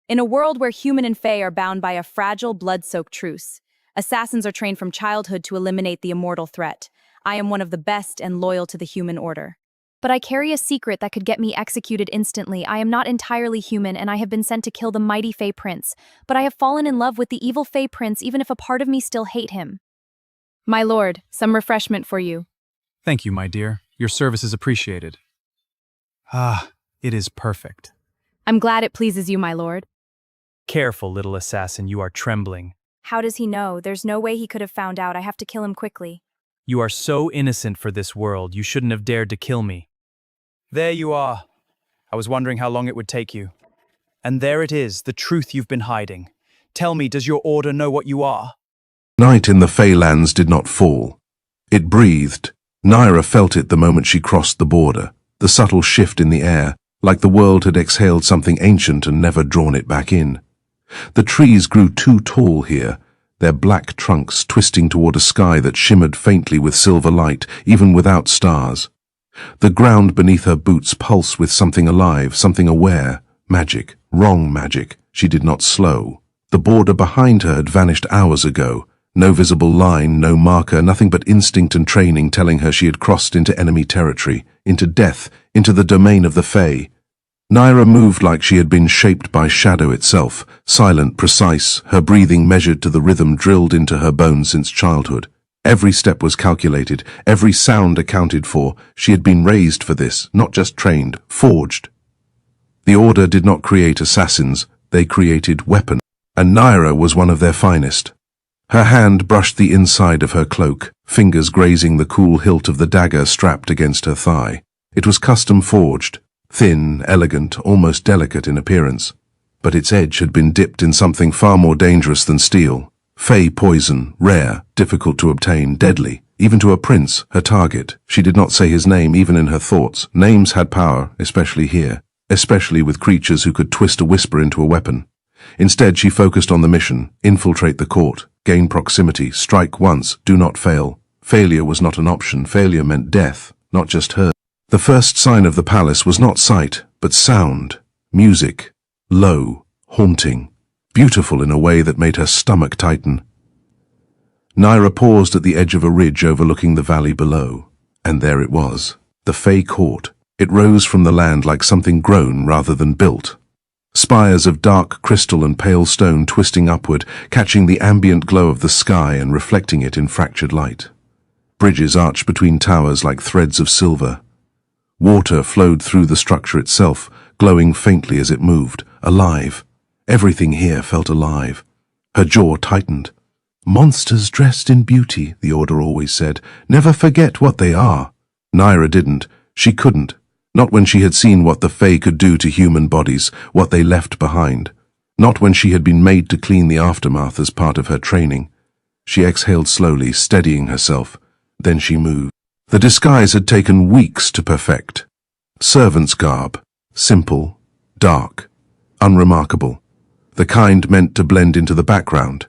In a world where human and fae are bound by a fragile, blood-soaked truce, assassins are trained from childhood to eliminate the immortal threat. I am one of the best and loyal to the human order. But I carry a secret that could get me executed instantly. I am not entirely human, and I have been sent to kill the mighty Fey Prince. But I have fallen in love with the evil Fey Prince, even if a part of me still hate him. My lord, some refreshment for you. Thank you, my dear. Your service is appreciated. Ah, it is perfect. I'm glad it pleases you, my lord. Careful, little assassin, you are trembling. How does he know? There's no way he could have found out. I have to kill him quickly. You are so innocent for this world, you shouldn't have dared to kill me. There you are. I was wondering how long it would take you. And there it is, the truth you've been hiding. Tell me, does your order know what you are? Night in the Feylands did not fall. It breathed. Naira felt it the moment she crossed the border, the subtle shift in the air, like the world had exhaled something ancient and never drawn it back in. The trees grew too tall here, their black trunks twisting toward a sky that shimmered faintly with silver light, even without stars. The ground beneath her boots pulsed with something alive, something aware. Magic, wrong magic. She did not slow. The border behind her had vanished hours ago. No visible line, no marker, nothing but instinct and training telling her she had crossed into enemy territory, into death, into the domain of the Fae. Naira moved like she had been shaped by shadow itself, silent, precise, her breathing measured to the rhythm drilled into her bones since childhood. Every step was calculated, every sound accounted for. She had been raised for this, not just trained, forged. The Order did not create assassins, they created weapons, and Naira was one of their finest. Her hand brushed the inside of her cloak, fingers grazing the cool hilt of the dagger strapped against her thigh. It was custom forged, thin, elegant, almost delicate in appearance. But its edge had been dipped in something far more dangerous than steel. Fey poison, rare, difficult to obtain, deadly. Even to a prince, her target. She did not say his name even in her thoughts. Names had power, especially here. Especially with creatures who could twist a whisper into a weapon. Instead, she focused on the mission, infiltrate the court, gain proximity, strike once, do not fail. Failure was not an option. Failure meant death, not just her. The first sign of the palace was not sight, but sound. Music. Low, haunting, beautiful in a way that made her stomach tighten. Naira paused at the edge of a ridge overlooking the valley below, and there it was, the Fey Court. It rose from the land like something grown rather than built. Spires of dark crystal and pale stone twisting upward, catching the ambient glow of the sky and reflecting it in fractured light. Bridges arched between towers like threads of silver. Water flowed through the structure itself, glowing faintly as it moved, alive. Everything here felt alive. Her jaw tightened. Monsters dressed in beauty, the Order always said. Never forget what they are. Naira didn't. She couldn't. Not when she had seen what the Fae could do to human bodies, what they left behind. Not when she had been made to clean the aftermath as part of her training. She exhaled slowly, steadying herself. Then she moved. The disguise had taken weeks to perfect. Servant's garb. Simple, dark, unremarkable. The kind meant to blend into the background.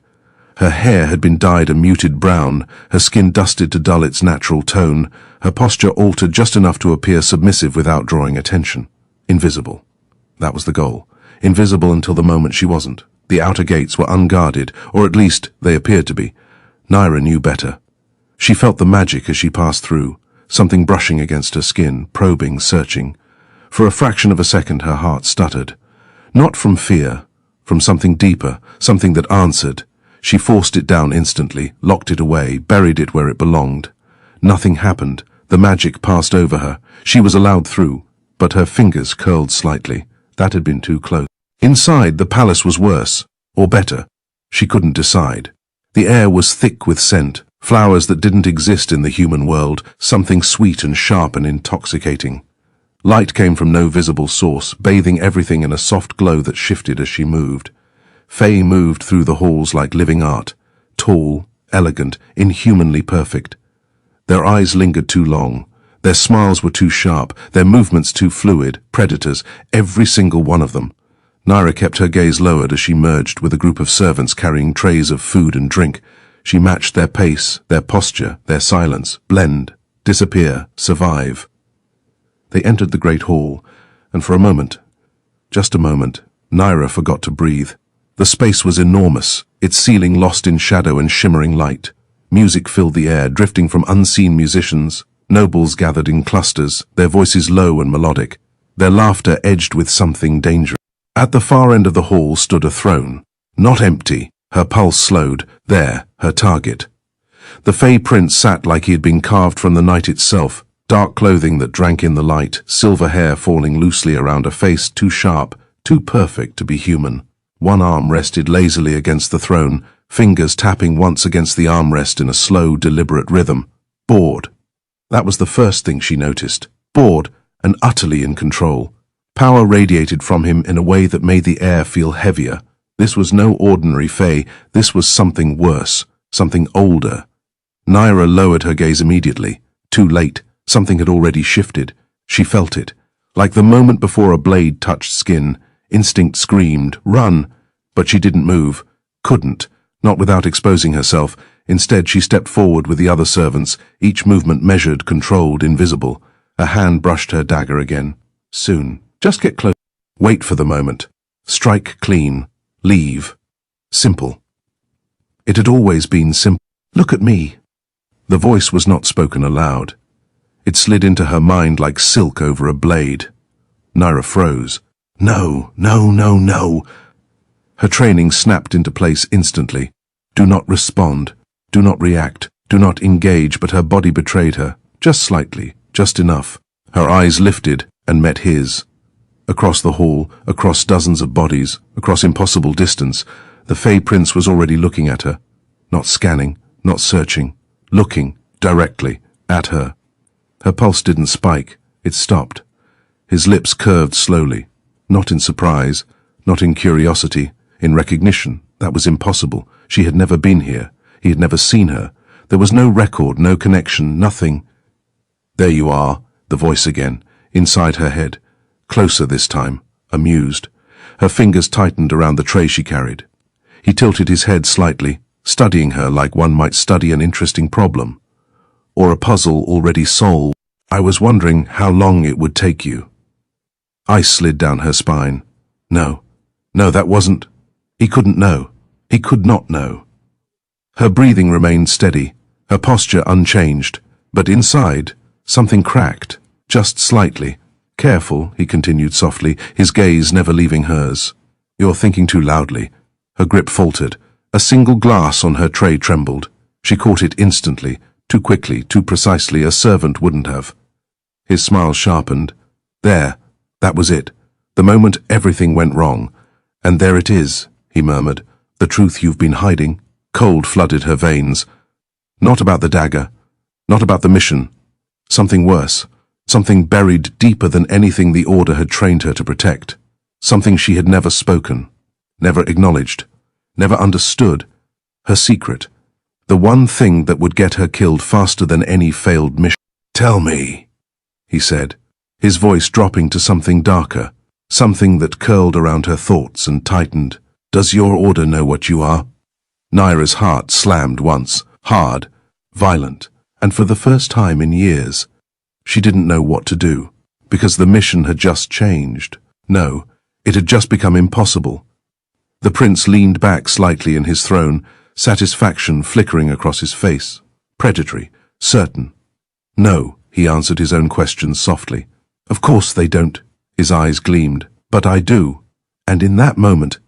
Her hair had been dyed a muted brown, her skin dusted to dull its natural tone, her posture altered just enough to appear submissive without drawing attention. Invisible. That was the goal. Invisible until the moment she wasn't. The outer gates were unguarded, or at least they appeared to be. Naira knew better. She felt the magic as she passed through, something brushing against her skin, probing, searching. For a fraction of a second her heart stuttered. Not from fear, from something deeper, something that answered. She forced it down instantly, locked it away, buried it where it belonged. Nothing happened. The magic passed over her. She was allowed through, but her fingers curled slightly. That had been too close. Inside, the palace was worse, or better. She couldn't decide. The air was thick with scent, flowers that didn't exist in the human world, something sweet and sharp and intoxicating. Light came from no visible source, bathing everything in a soft glow that shifted as she moved. Faye moved through the halls like living art, tall, elegant, inhumanly perfect. Their eyes lingered too long. Their smiles were too sharp, their movements too fluid, predators, every single one of them. Naira kept her gaze lowered as she merged with a group of servants carrying trays of food and drink. She matched their pace, their posture, their silence, blend, disappear, survive. They entered the great hall, and for a moment, just a moment, Naira forgot to breathe. The space was enormous, its ceiling lost in shadow and shimmering light. Music filled the air, drifting from unseen musicians. Nobles gathered in clusters, their voices low and melodic, their laughter edged with something dangerous. At the far end of the hall stood a throne. Not empty, her pulse slowed. There, her target. The Fey Prince sat like he had been carved from the night itself, dark clothing that drank in the light, silver hair falling loosely around a face too sharp, too perfect to be human. One arm rested lazily against the throne, fingers tapping once against the armrest in a slow, deliberate rhythm. Bored. That was the first thing she noticed. Bored and utterly in control. Power radiated from him in a way that made the air feel heavier. This was no ordinary Fey, this was something worse, something older. Naira lowered her gaze immediately. Too late, something had already shifted. She felt it. Like the moment before a blade touched skin, instinct screamed, "Run!" But she didn't move. Couldn't. Not without exposing herself. Instead, she stepped forward with the other servants, each movement measured, controlled, invisible. A hand brushed her dagger again. Soon. Just get close. Wait for the moment. Strike clean. Leave. Simple. It had always been simple. Look at me. The voice was not spoken aloud. It slid into her mind like silk over a blade. Naira froze. No, no, no, no. Her training snapped into place instantly. Do not respond. Do not react. Do not engage, but her body betrayed her. Just slightly. Just enough. Her eyes lifted and met his. Across the hall, across dozens of bodies, across impossible distance, the Fey Prince was already looking at her. Not scanning, not searching. Looking, directly, at her. Her pulse didn't spike. It stopped. His lips curved slowly. Not in surprise, not in curiosity, in recognition. That was impossible. She had never been here. He had never seen her. There was no record, no connection, nothing. There you are, the voice again, inside her head. Closer this time, amused. Her fingers tightened around the tray she carried. He tilted his head slightly, studying her like one might study an interesting problem. Or a puzzle already solved. I was wondering how long it would take you. Ice slid down her spine. No, that wasn't. He couldn't know. He could not know. Her breathing remained steady, her posture unchanged, but inside, something cracked, just slightly. Careful, he continued softly, his gaze never leaving hers. You're thinking too loudly. Her grip faltered. A single glass on her tray trembled. She caught it instantly, too quickly, too precisely, a servant wouldn't have. His smile sharpened. There, that was it. The moment everything went wrong. And there it is, he murmured, the truth you've been hiding. Cold flooded her veins. Not about the dagger, not about the mission. Something worse. Something buried deeper than anything the Order had trained her to protect. Something she had never spoken, never acknowledged, never understood. Her secret. The one thing that would get her killed faster than any failed mission. Tell me, he said, his voice dropping to something darker, something that curled around her thoughts and tightened. Does your Order know what you are? Naira's heart slammed once, hard, violent, and for the first time in years, she didn't know what to do, because the mission had just changed. No, it had just become impossible. The prince leaned back slightly in his throne, satisfaction flickering across his face. Predatory, certain. No, he answered his own question softly. Of course they don't. His eyes gleamed. But I do. And in that moment,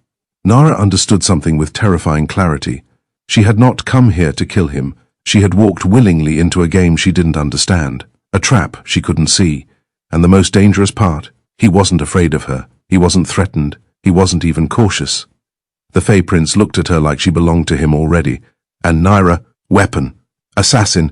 Naira understood something with terrifying clarity. She had not come here to kill him. She had walked willingly into a game she didn't understand. A trap she couldn't see. And the most dangerous part, he wasn't afraid of her. He wasn't threatened. He wasn't even cautious. The Fey Prince looked at her like she belonged to him already. And Naira, weapon, assassin,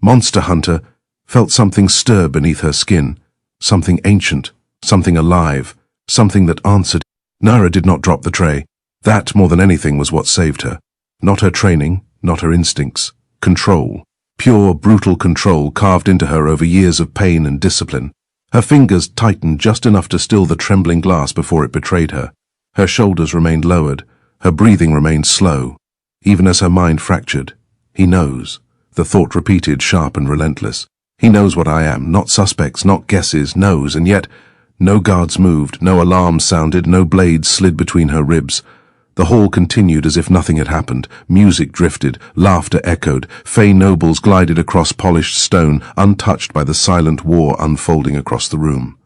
monster hunter, felt something stir beneath her skin. Something ancient, something alive, something that answered. Naira did not drop the tray. That, more than anything, was what saved her. Not her training, not her instincts. Control. Pure, brutal control carved into her over years of pain and discipline. Her fingers tightened just enough to still the trembling glass before it betrayed her. Her shoulders remained lowered. Her breathing remained slow. Even as her mind fractured. He knows. The thought repeated, sharp and relentless. He knows what I am. Not suspects, not guesses. Knows, and yet No guards moved, no alarms sounded, no blades slid between her ribs. The hall continued as if nothing had happened. Music drifted, laughter echoed, fey nobles glided across polished stone, untouched by the silent war unfolding across the room.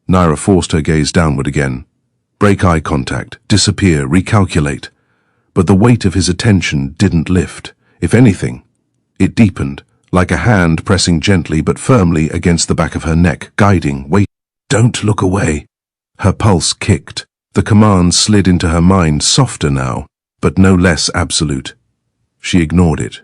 Naira forced her gaze downward again. Break eye contact, disappear, recalculate. But the weight of his attention didn't lift. If anything, it deepened, like a hand pressing gently but firmly against the back of her neck, guiding, wait, don't look away. Her pulse kicked. The command slid into her mind, softer now, but no less absolute. She ignored it.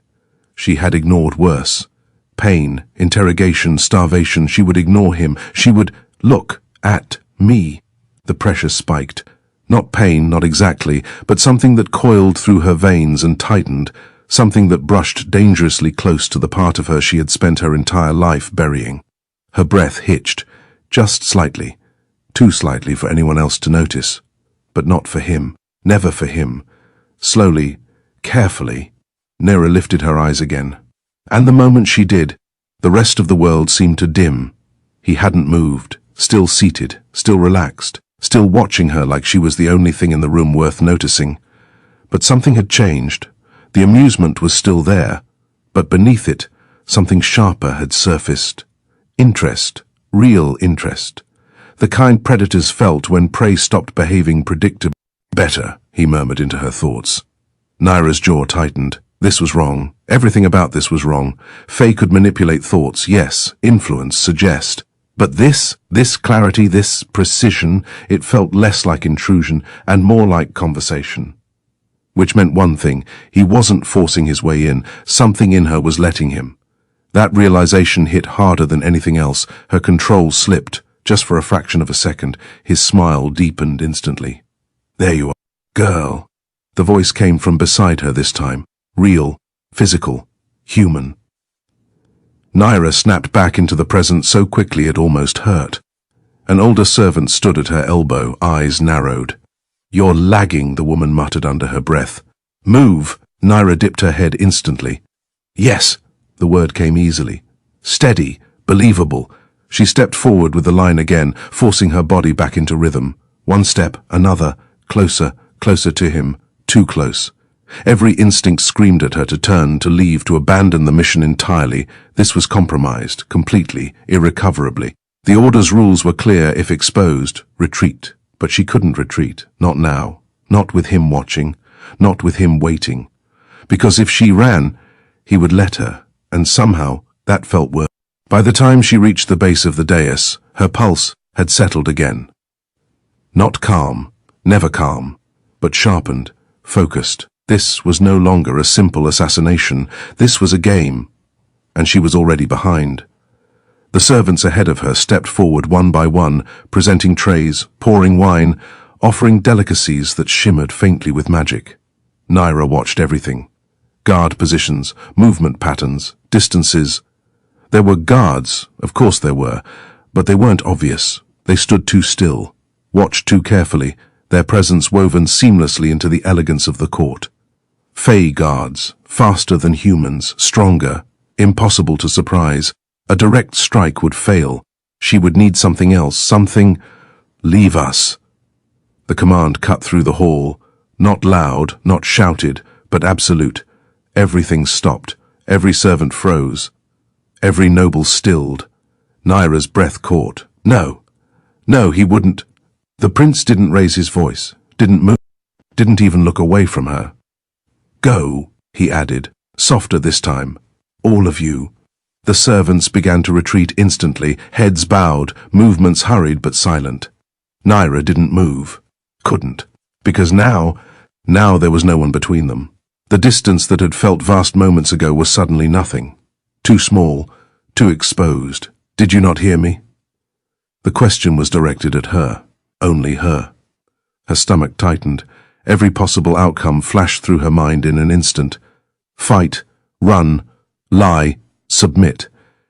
She had ignored worse. Pain, interrogation, starvation. She would ignore him. She would look at me. The pressure spiked. Not pain, not exactly, but something that coiled through her veins and tightened, something that brushed dangerously close to the part of her she had spent her entire life burying. Her breath hitched, just slightly. Too slightly for anyone else to notice. But not for him. Never for him. Slowly, carefully, Naira lifted her eyes again. And the moment she did, the rest of the world seemed to dim. He hadn't moved, still seated, still relaxed, still watching her like she was the only thing in the room worth noticing. But something had changed. The amusement was still there, but beneath it, something sharper had surfaced. Interest, real interest. The kind predators felt when prey stopped behaving predictably. Better, he murmured into her thoughts. Naira's jaw tightened. This was wrong. Everything about this was wrong. Faye could manipulate thoughts, yes, influence, suggest. But this clarity, this precision, it felt less like intrusion and more like conversation. Which meant one thing, he wasn't forcing his way in. Something in her was letting him. That realization hit harder than anything else. Her control slipped. Just for a fraction of a second, his smile deepened instantly. There you are, girl. The voice came from beside her this time. Real, physical, human. Naira snapped back into the present so quickly it almost hurt. An older servant stood at her elbow, eyes narrowed. You're lagging, the woman muttered under her breath. Move! Naira dipped her head instantly. Yes, the word came easily. Steady, believable. She stepped forward with the line again, forcing her body back into rhythm. One step, another, closer, closer to him, too close. Every instinct screamed at her to turn, to leave, to abandon the mission entirely. This was compromised, completely, irrecoverably. The Order's rules were clear if exposed, retreat. But she couldn't retreat, not now, not with him watching, not with him waiting. Because if she ran, he would let her, and somehow that felt worse. By the time she reached the base of the dais, her pulse had settled again. Not calm, never calm, but sharpened, focused. This was no longer a simple assassination. This was a game, and she was already behind. The servants ahead of her stepped forward one by one, presenting trays, pouring wine, offering delicacies that shimmered faintly with magic. Naira watched everything. Guard positions, movement patterns, distances. There were guards, of course there were, but they weren't obvious. They stood too still, watched too carefully, their presence woven seamlessly into the elegance of the court. Fey guards, faster than humans, stronger, impossible to surprise. A direct strike would fail. She would need something else, something... Leave us. The command cut through the hall, not loud, not shouted, but absolute. Everything stopped. Every servant froze. Every noble stilled. Naira's breath caught. No. No, he wouldn't. The prince didn't raise his voice, didn't move, didn't even look away from her. Go, he added, softer this time. All of you. The servants began to retreat instantly, heads bowed, movements hurried but silent. Naira didn't move. Couldn't. Because now there was no one between them. The distance that had felt vast moments ago was suddenly nothing. Too small, too exposed. Did you not hear me? The question was directed at her. Only her. Her stomach tightened. Every possible outcome flashed through her mind in an instant. Fight, run, lie, submit.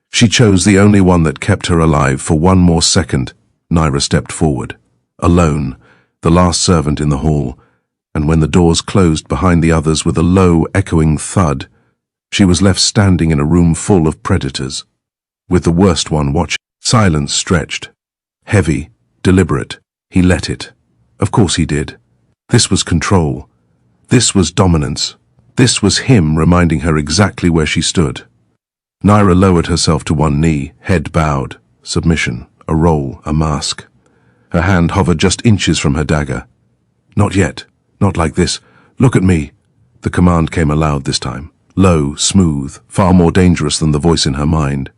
She chose the only one that kept her alive for one more second. Naira stepped forward. Alone, the last servant in the hall, and when the doors closed behind the others with a low, echoing thud, she was left standing in a room full of predators, with the worst one watching. Silence stretched, heavy, deliberate. He let it. Of course he did. This was control. This was dominance. This was him reminding her exactly where she stood. Naira lowered herself to one knee, head bowed. Submission, a role, a mask. Her hand hovered just inches from her dagger. Not yet. Not like this. Look at me. The command came aloud this time. Low, smooth, far more dangerous than the voice in her mind.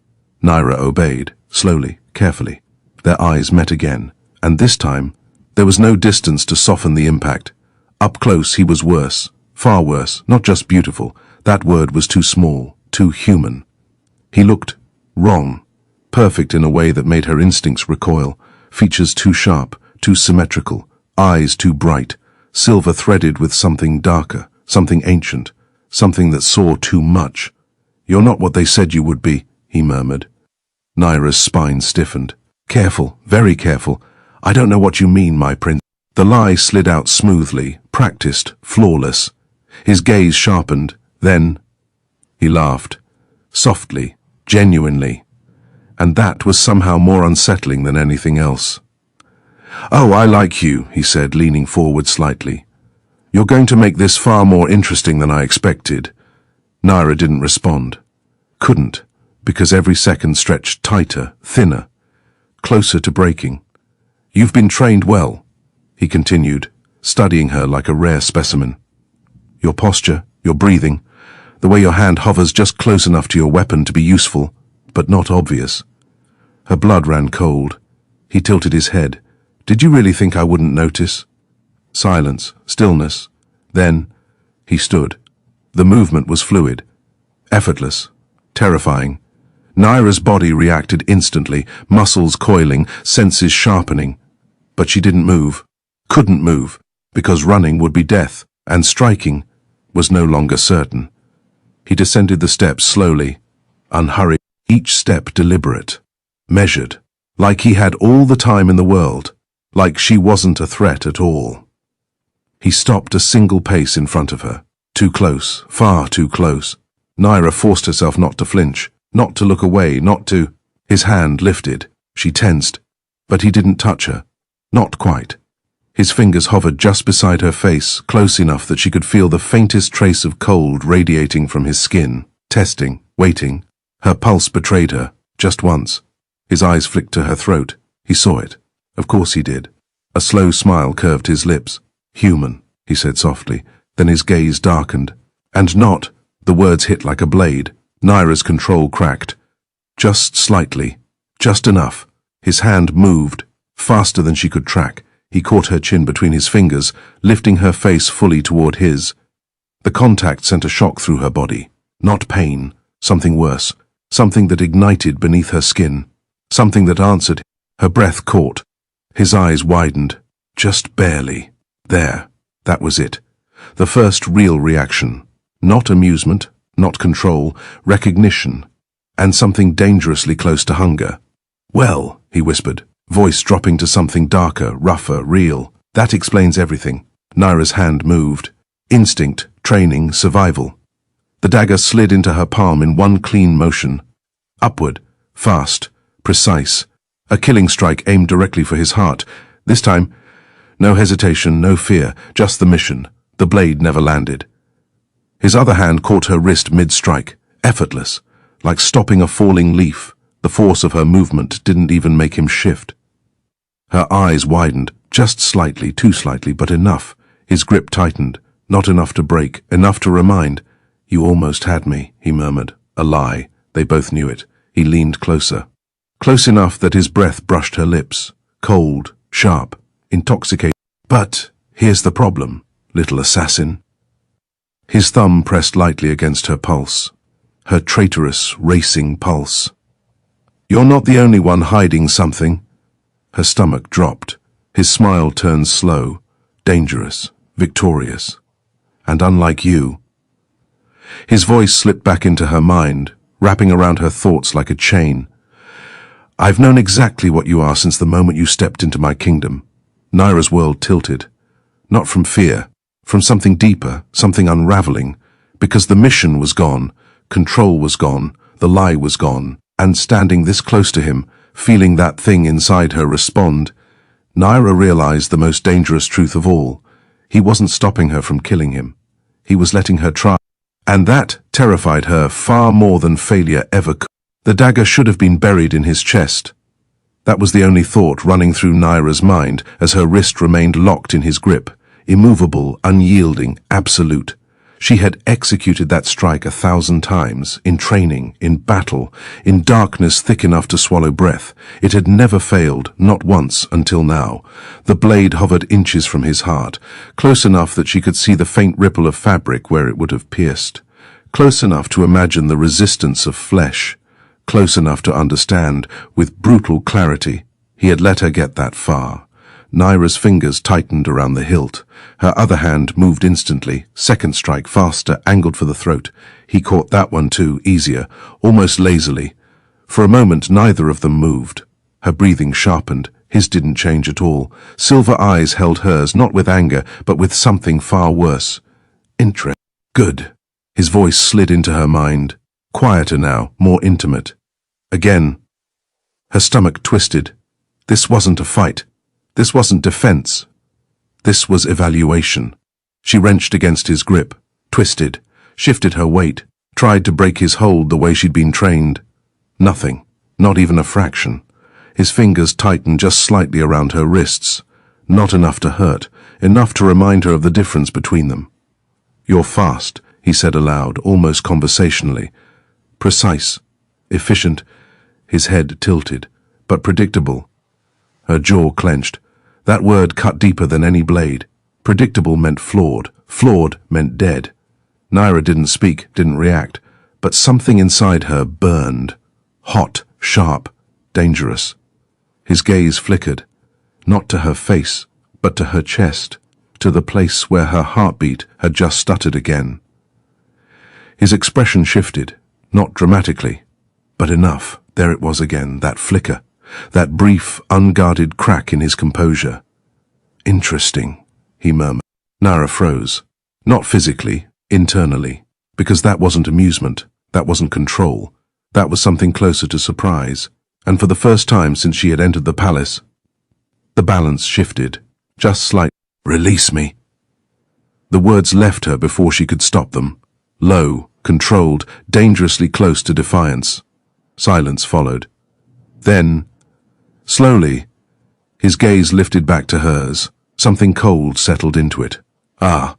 Naira obeyed, slowly, carefully. Their eyes met again, and this time, there was no distance to soften the impact. Up close, he was worse, far worse, not just beautiful. That word was too small, too human. He looked wrong, perfect in a way that made her instincts recoil, features too sharp, too symmetrical, eyes too bright, silver threaded with something darker, something ancient, something that saw too much. "You're not what they said you would be," he murmured. Naira's spine stiffened. "Careful, very careful. I don't know what you mean, my prince." The lie slid out smoothly, practiced, flawless. His gaze sharpened, then he laughed, softly, genuinely. And that was somehow more unsettling than anything else. "Oh, I like you," he said, leaning forward slightly. "You're going to make this far more interesting than I expected." Naira didn't respond. Couldn't, because every second stretched tighter, thinner, closer to breaking. "You've been trained well," he continued, studying her like a rare specimen. "Your posture, your breathing, the way your hand hovers just close enough to your weapon to be useful, but not obvious." Her blood ran cold. He tilted his head. "Did you really think I wouldn't notice?" Silence, stillness. Then he stood. The movement was fluid, effortless, terrifying. Naira's body reacted instantly, muscles coiling, senses sharpening. But she didn't move, couldn't move, because running would be death, and striking was no longer certain. He descended the steps slowly, unhurried, each step deliberate, measured, like he had all the time in the world, like she wasn't a threat at all. He stopped a single pace in front of her. Too close, far too close. Naira forced herself not to flinch, not to look away, not to... His hand lifted. She tensed. But he didn't touch her. Not quite. His fingers hovered just beside her face, close enough that she could feel the faintest trace of cold radiating from his skin. Testing, waiting. Her pulse betrayed her, just once. His eyes flicked to her throat. He saw it. Of course he did. A slow smile curved his lips. "Human," he said softly. Then his gaze darkened. "And not," the words hit like a blade. Naira's control cracked. Just slightly. Just enough. His hand moved, faster than she could track. He caught her chin between his fingers, lifting her face fully toward his. The contact sent a shock through her body. Not pain. Something worse. Something that ignited beneath her skin. Something that answered. Her breath caught. His eyes widened. Just barely. There. That was it. The first real reaction. Not amusement, not control, recognition, and something dangerously close to hunger. "Well," he whispered, voice dropping to something darker, rougher, real. "That explains everything." Naira's hand moved. Instinct, training, survival. The dagger slid into her palm in one clean motion. Upward, fast, precise. A killing strike aimed directly for his heart. This time, no hesitation, no fear, just the mission. The blade never landed. His other hand caught her wrist mid-strike, effortless, like stopping a falling leaf. The force of her movement didn't even make him shift. Her eyes widened, just slightly, too slightly, but enough. His grip tightened, not enough to break, enough to remind. "You almost had me," he murmured. A lie. They both knew it. He leaned closer. Close enough that his breath brushed her lips. Cold, sharp, intoxicating. "But here's the problem, little assassin." His thumb pressed lightly against her pulse. Her traitorous, racing pulse. "You're not the only one hiding something." Her stomach dropped. His smile turned slow, dangerous, victorious. "And unlike you." His voice slipped back into her mind, wrapping around her thoughts like a chain. "I've known exactly what you are since the moment you stepped into my kingdom." Naira's world tilted. Not from fear, from something deeper, something unraveling. Because the mission was gone, control was gone, the lie was gone, and standing this close to him, feeling that thing inside her respond, Naira realized the most dangerous truth of all. He wasn't stopping her from killing him. He was letting her try. And that terrified her far more than failure ever could. The dagger should have been buried in his chest. That was the only thought running through Naira's mind as her wrist remained locked in his grip, immovable, unyielding, absolute. She had executed that strike 1,000 times, in training, in battle, in darkness thick enough to swallow breath. It had never failed, not once, until now. The blade hovered inches from his heart, close enough that she could see the faint ripple of fabric where it would have pierced, close enough to imagine the resistance of flesh, close enough to understand, with brutal clarity, he had let her get that far. Naira's fingers tightened around the hilt. Her other hand moved instantly, second strike faster, angled for the throat. He caught that one too, easier, almost lazily. For a moment neither of them moved. Her breathing sharpened. His didn't change at all. Silver eyes held hers, not with anger, but with something far worse. Interest. Good. His voice slid into her mind. Quieter now, more intimate. Again. Her stomach twisted. This wasn't a fight. This wasn't defense. This was evaluation. She wrenched against his grip, twisted, shifted her weight, tried to break his hold the way she'd been trained. Nothing, not even a fraction. His fingers tightened just slightly around her wrists. Not enough to hurt, enough to remind her of the difference between them. You're fast, he said aloud, almost conversationally. Precise, efficient, his head tilted, but predictable. Her jaw clenched. That word cut deeper than any blade. Predictable meant flawed. Flawed meant dead. Naira didn't speak, didn't react, but something inside her burned. Hot, sharp, dangerous. His gaze flickered, not to her face, but to her chest, to the place where her heartbeat had just stuttered again. His expression shifted, not dramatically, but enough. There it was again, that flicker. That brief, unguarded crack in his composure. Interesting, he murmured. Naira froze. Not physically, internally, because that wasn't amusement, that wasn't control, that was something closer to surprise. And for the first time since she had entered the palace, the balance shifted, just slightly. Release me. The words left her before she could stop them. Low, controlled, dangerously close to defiance. Silence followed. Then, slowly, his gaze lifted back to hers. Something cold settled into it. Ah,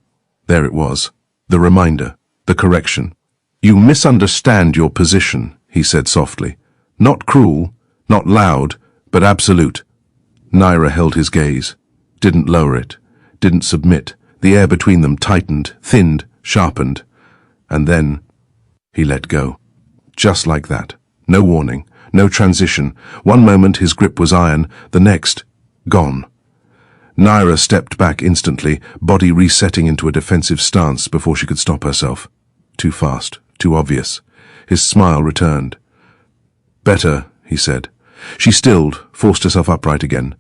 there it was. The reminder, the correction. You misunderstand your position, he said softly. Not cruel, not loud, but absolute. Naira held his gaze, didn't lower it, didn't submit. The air between them tightened, thinned, sharpened. And then he let go. Just like that. No warning. No transition. One moment his grip was iron, the next, gone. Naira stepped back instantly, body resetting into a defensive stance before she could stop herself. Too fast, too obvious. His smile returned. Better, he said. She stilled, forced herself upright again.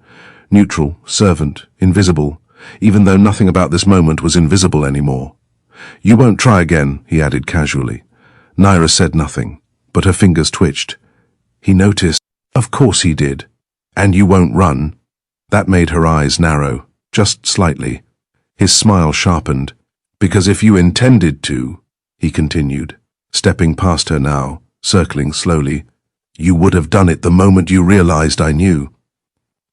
Neutral, servant, invisible, even though nothing about this moment was invisible anymore. You won't try again, he added casually. Naira said nothing, but her fingers twitched. He noticed. Of course he did. And you won't run. That made her eyes narrow, just slightly. His smile sharpened. Because if you intended to, he continued, stepping past her now, circling slowly, you would have done it the moment you realized I knew.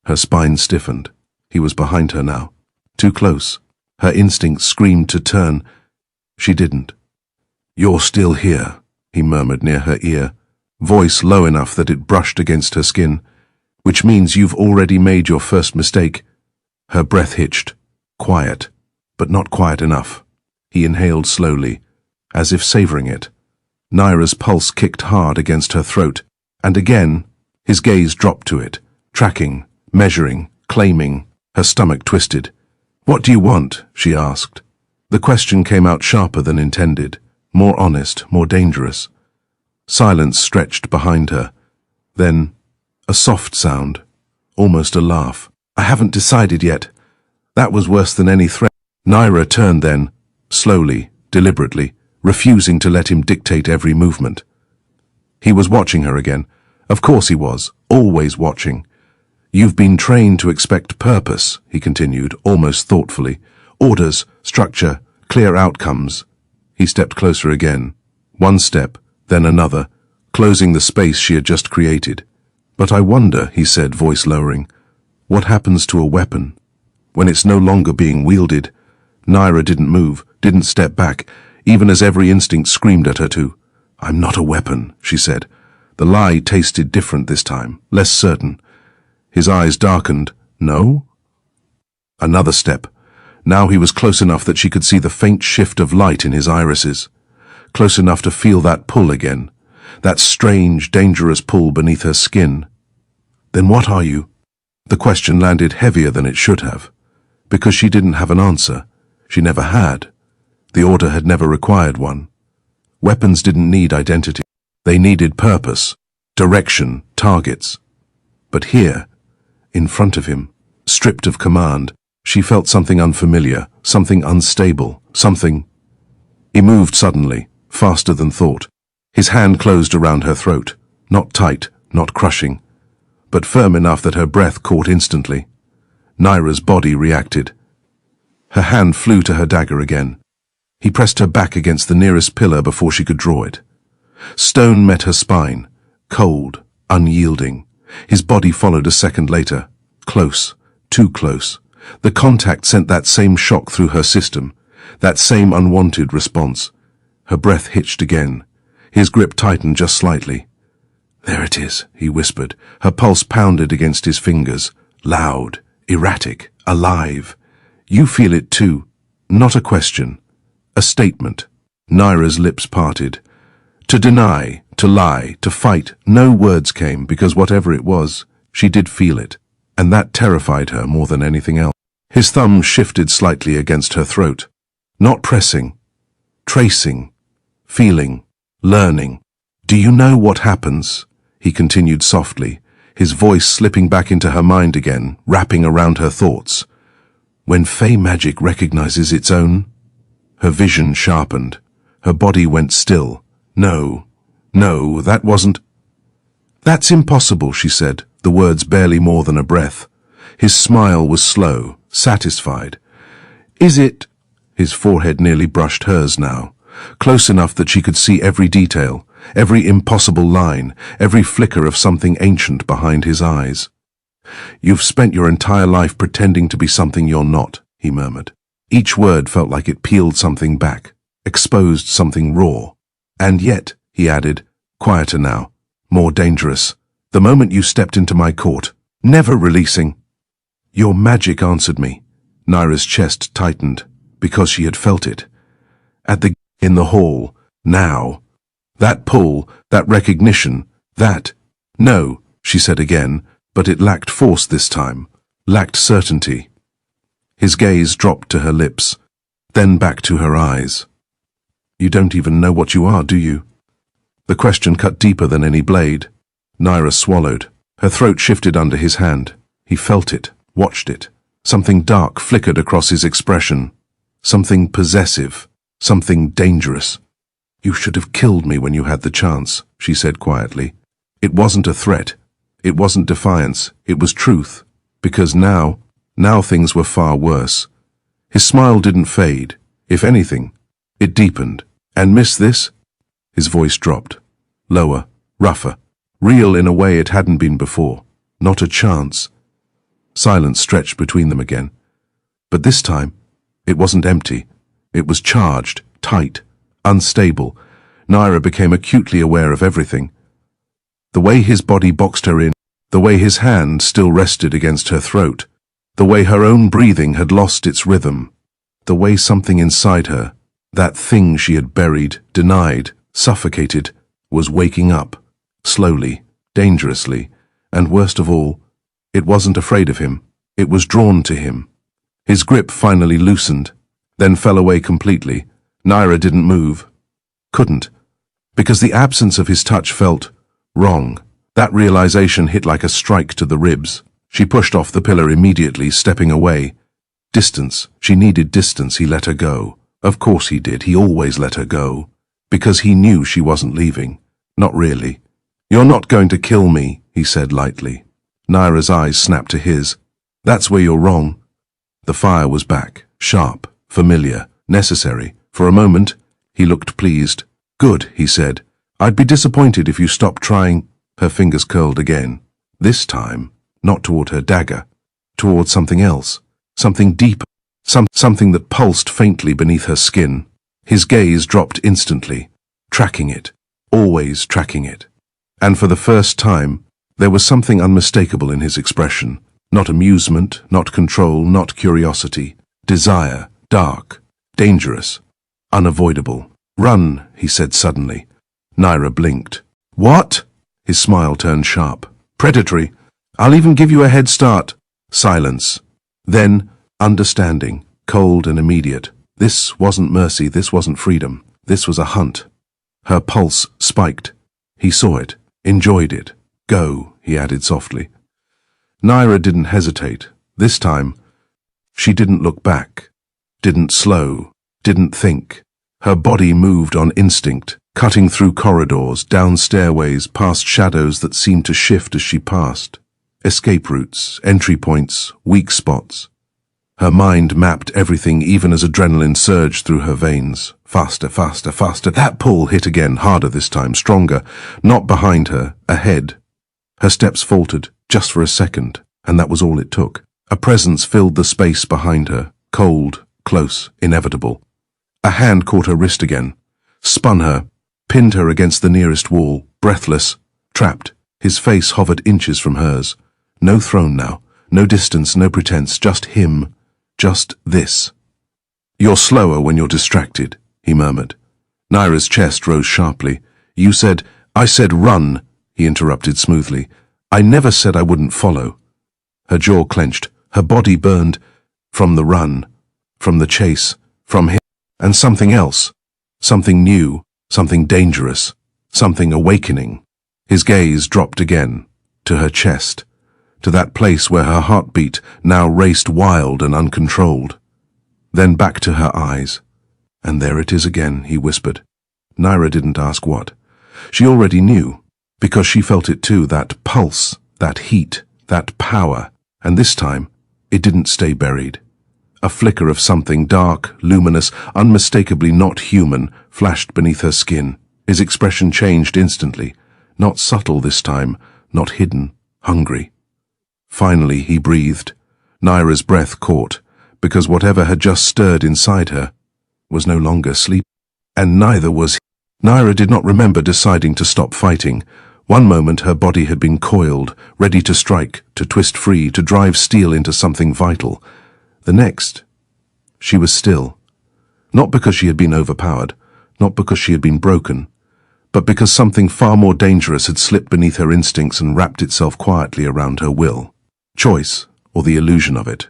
Her spine stiffened. He was behind her now. Too close. Her instinct screamed to turn. She didn't. You're still here, he murmured near her ear, voice low enough that it brushed against her skin, which means you've already made your first mistake. Her breath hitched. Quiet, but not quiet enough. He inhaled slowly, as if savoring it. Naira's pulse kicked hard against her throat, and again, his gaze dropped to it, tracking, measuring, claiming. Her stomach twisted. What do you want? She asked. The question came out sharper than intended, more honest, more dangerous. Silence stretched behind her. Then, a soft sound, almost a laugh. I haven't decided yet. That was worse than any threat. Naira turned then, slowly, deliberately, refusing to let him dictate every movement. He was watching her again. Of course he was, always watching. You've been trained to expect purpose, he continued, almost thoughtfully. Orders, structure, clear outcomes. He stepped closer again. One step, then another, closing the space she had just created. But I wonder, he said, voice lowering, what happens to a weapon when it's no longer being wielded? Naira didn't move, didn't step back, even as every instinct screamed at her to. I'm not a weapon, she said. The lie tasted different this time, less certain. His eyes darkened. No? Another step. Now he was close enough that she could see the faint shift of light in his irises. Close enough to feel that pull again. That strange, dangerous pull beneath her skin. Then what are you? The question landed heavier than it should have. Because she didn't have an answer. She never had. The order had never required one. Weapons didn't need identity. They needed purpose, direction, targets. But here, in front of him, stripped of command, she felt something unfamiliar, something unstable, something... He moved suddenly, faster than thought. His hand closed around her throat, not tight, not crushing, but firm enough that her breath caught instantly. Naira's body reacted. Her hand flew to her dagger again. He pressed her back against the nearest pillar before she could draw it. Stone met her spine, cold, unyielding. His body followed a second later. Close, too close. The contact sent that same shock through her system, that same unwanted response. Her breath hitched again. His grip tightened just slightly. There it is, he whispered. Her pulse pounded against his fingers, loud, erratic, alive. You feel it too. Not a question. A statement. Naira's lips parted. To deny, to lie, to fight, no words came because whatever it was, she did feel it, and that terrified her more than anything else. His thumb shifted slightly against her throat. Not pressing, tracing, feeling, learning. Do you know what happens? He continued softly, his voice slipping back into her mind again, wrapping around her thoughts. When Fey magic recognizes its own? Her vision sharpened. Her body went still. No, that wasn't... That's impossible, she said, the words barely more than a breath. His smile was slow, satisfied. Is it... His forehead nearly brushed hers now, close enough that she could see every detail, every impossible line, every flicker of something ancient behind his eyes. You've spent your entire life pretending to be something you're not, he murmured. Each word felt like it peeled something back, exposed something raw. And yet, he added, quieter now, more dangerous, the moment you stepped into my court, never releasing. Your magic answered me. Naira's chest tightened, because she had felt it. In the hall, now. That pull, that recognition, that... No, she said again, but it lacked force this time, lacked certainty. His gaze dropped to her lips, then back to her eyes. You don't even know what you are, do you? The question cut deeper than any blade. Naira swallowed. Her throat shifted under his hand. He felt it, watched it. Something dark flickered across his expression. Something possessive, something dangerous. You should have killed me when you had the chance, she said quietly. It wasn't a threat. It wasn't defiance. It was truth. Because now things were far worse. His smile didn't fade. If anything, it deepened. And miss this? His voice dropped. Lower, rougher, real in a way it hadn't been before. Not a chance. Silence stretched between them again. But this time, it wasn't empty. It was charged, tight, unstable. Naira became acutely aware of everything. The way his body boxed her in, the way his hand still rested against her throat, the way her own breathing had lost its rhythm, the way something inside her, that thing she had buried, denied, suffocated, was waking up, slowly, dangerously, and worst of all, it wasn't afraid of him. It was drawn to him. His grip finally loosened, then fell away completely. Naira didn't move. Couldn't. Because the absence of his touch felt wrong. That realization hit like a strike to the ribs. She pushed off the pillar immediately, stepping away. Distance. She needed distance. He let her go. Of course he did. He always let her go. Because he knew she wasn't leaving. Not really. You're not going to kill me, he said lightly. Naira's eyes snapped to his. That's where you're wrong. The fire was back, sharp, familiar, necessary. For a moment, he looked pleased. Good, he said. I'd be disappointed if you stopped trying. Her fingers curled again. This time, not toward her dagger, toward something else, something deeper, something that pulsed faintly beneath her skin. His gaze dropped instantly, tracking it, always tracking it. And for the first time, there was something unmistakable in his expression. Not amusement, not control, not curiosity. Desire, dark, dangerous, unavoidable. Run, he said suddenly. Naira blinked. What? His smile turned sharp. Predatory. I'll even give you a head start. Silence. Then, understanding, cold and immediate. This wasn't mercy, this wasn't freedom. This was a hunt. Her pulse spiked. He saw it, enjoyed it. Go, he added softly. Naira didn't hesitate. This time, she didn't look back, didn't slow, didn't think. Her body moved on instinct, cutting through corridors, down stairways, past shadows that seemed to shift as she passed. Escape routes, entry points, weak spots. Her mind mapped everything even as adrenaline surged through her veins. Faster, faster, faster. That pull hit again, harder this time, stronger. Not behind her, ahead. Her steps faltered, just for a second, and that was all it took. A presence filled the space behind her, cold, close, inevitable. A hand caught her wrist again, spun her, pinned her against the nearest wall, breathless, trapped. His face hovered inches from hers. No throne now, no distance, no pretense, just him, just this. You're slower when you're distracted, he murmured. Naira's chest rose sharply. You said, I said run, he interrupted smoothly. I never said I wouldn't follow. Her jaw clenched, her body burned. From the run, from the chase, from him, and something else. Something new, something dangerous, something awakening. His gaze dropped again, to her chest, to that place where her heartbeat now raced wild and uncontrolled. Then back to her eyes. And there it is again, he whispered. Naira didn't ask what. She already knew, because she felt it too, that pulse, that heat, that power. And this time, it didn't stay buried. A flicker of something dark, luminous, unmistakably not human, flashed beneath her skin. His expression changed instantly. Not subtle this time, not hidden, hungry. Finally, he breathed. Naira's breath caught, because whatever had just stirred inside her was no longer sleep, and neither was he. Naira did not remember deciding to stop fighting. One moment her body had been coiled, ready to strike, to twist free, to drive steel into something vital. The next, she was still. Not because she had been overpowered, not because she had been broken, but because something far more dangerous had slipped beneath her instincts and wrapped itself quietly around her will. Choice, or the illusion of it.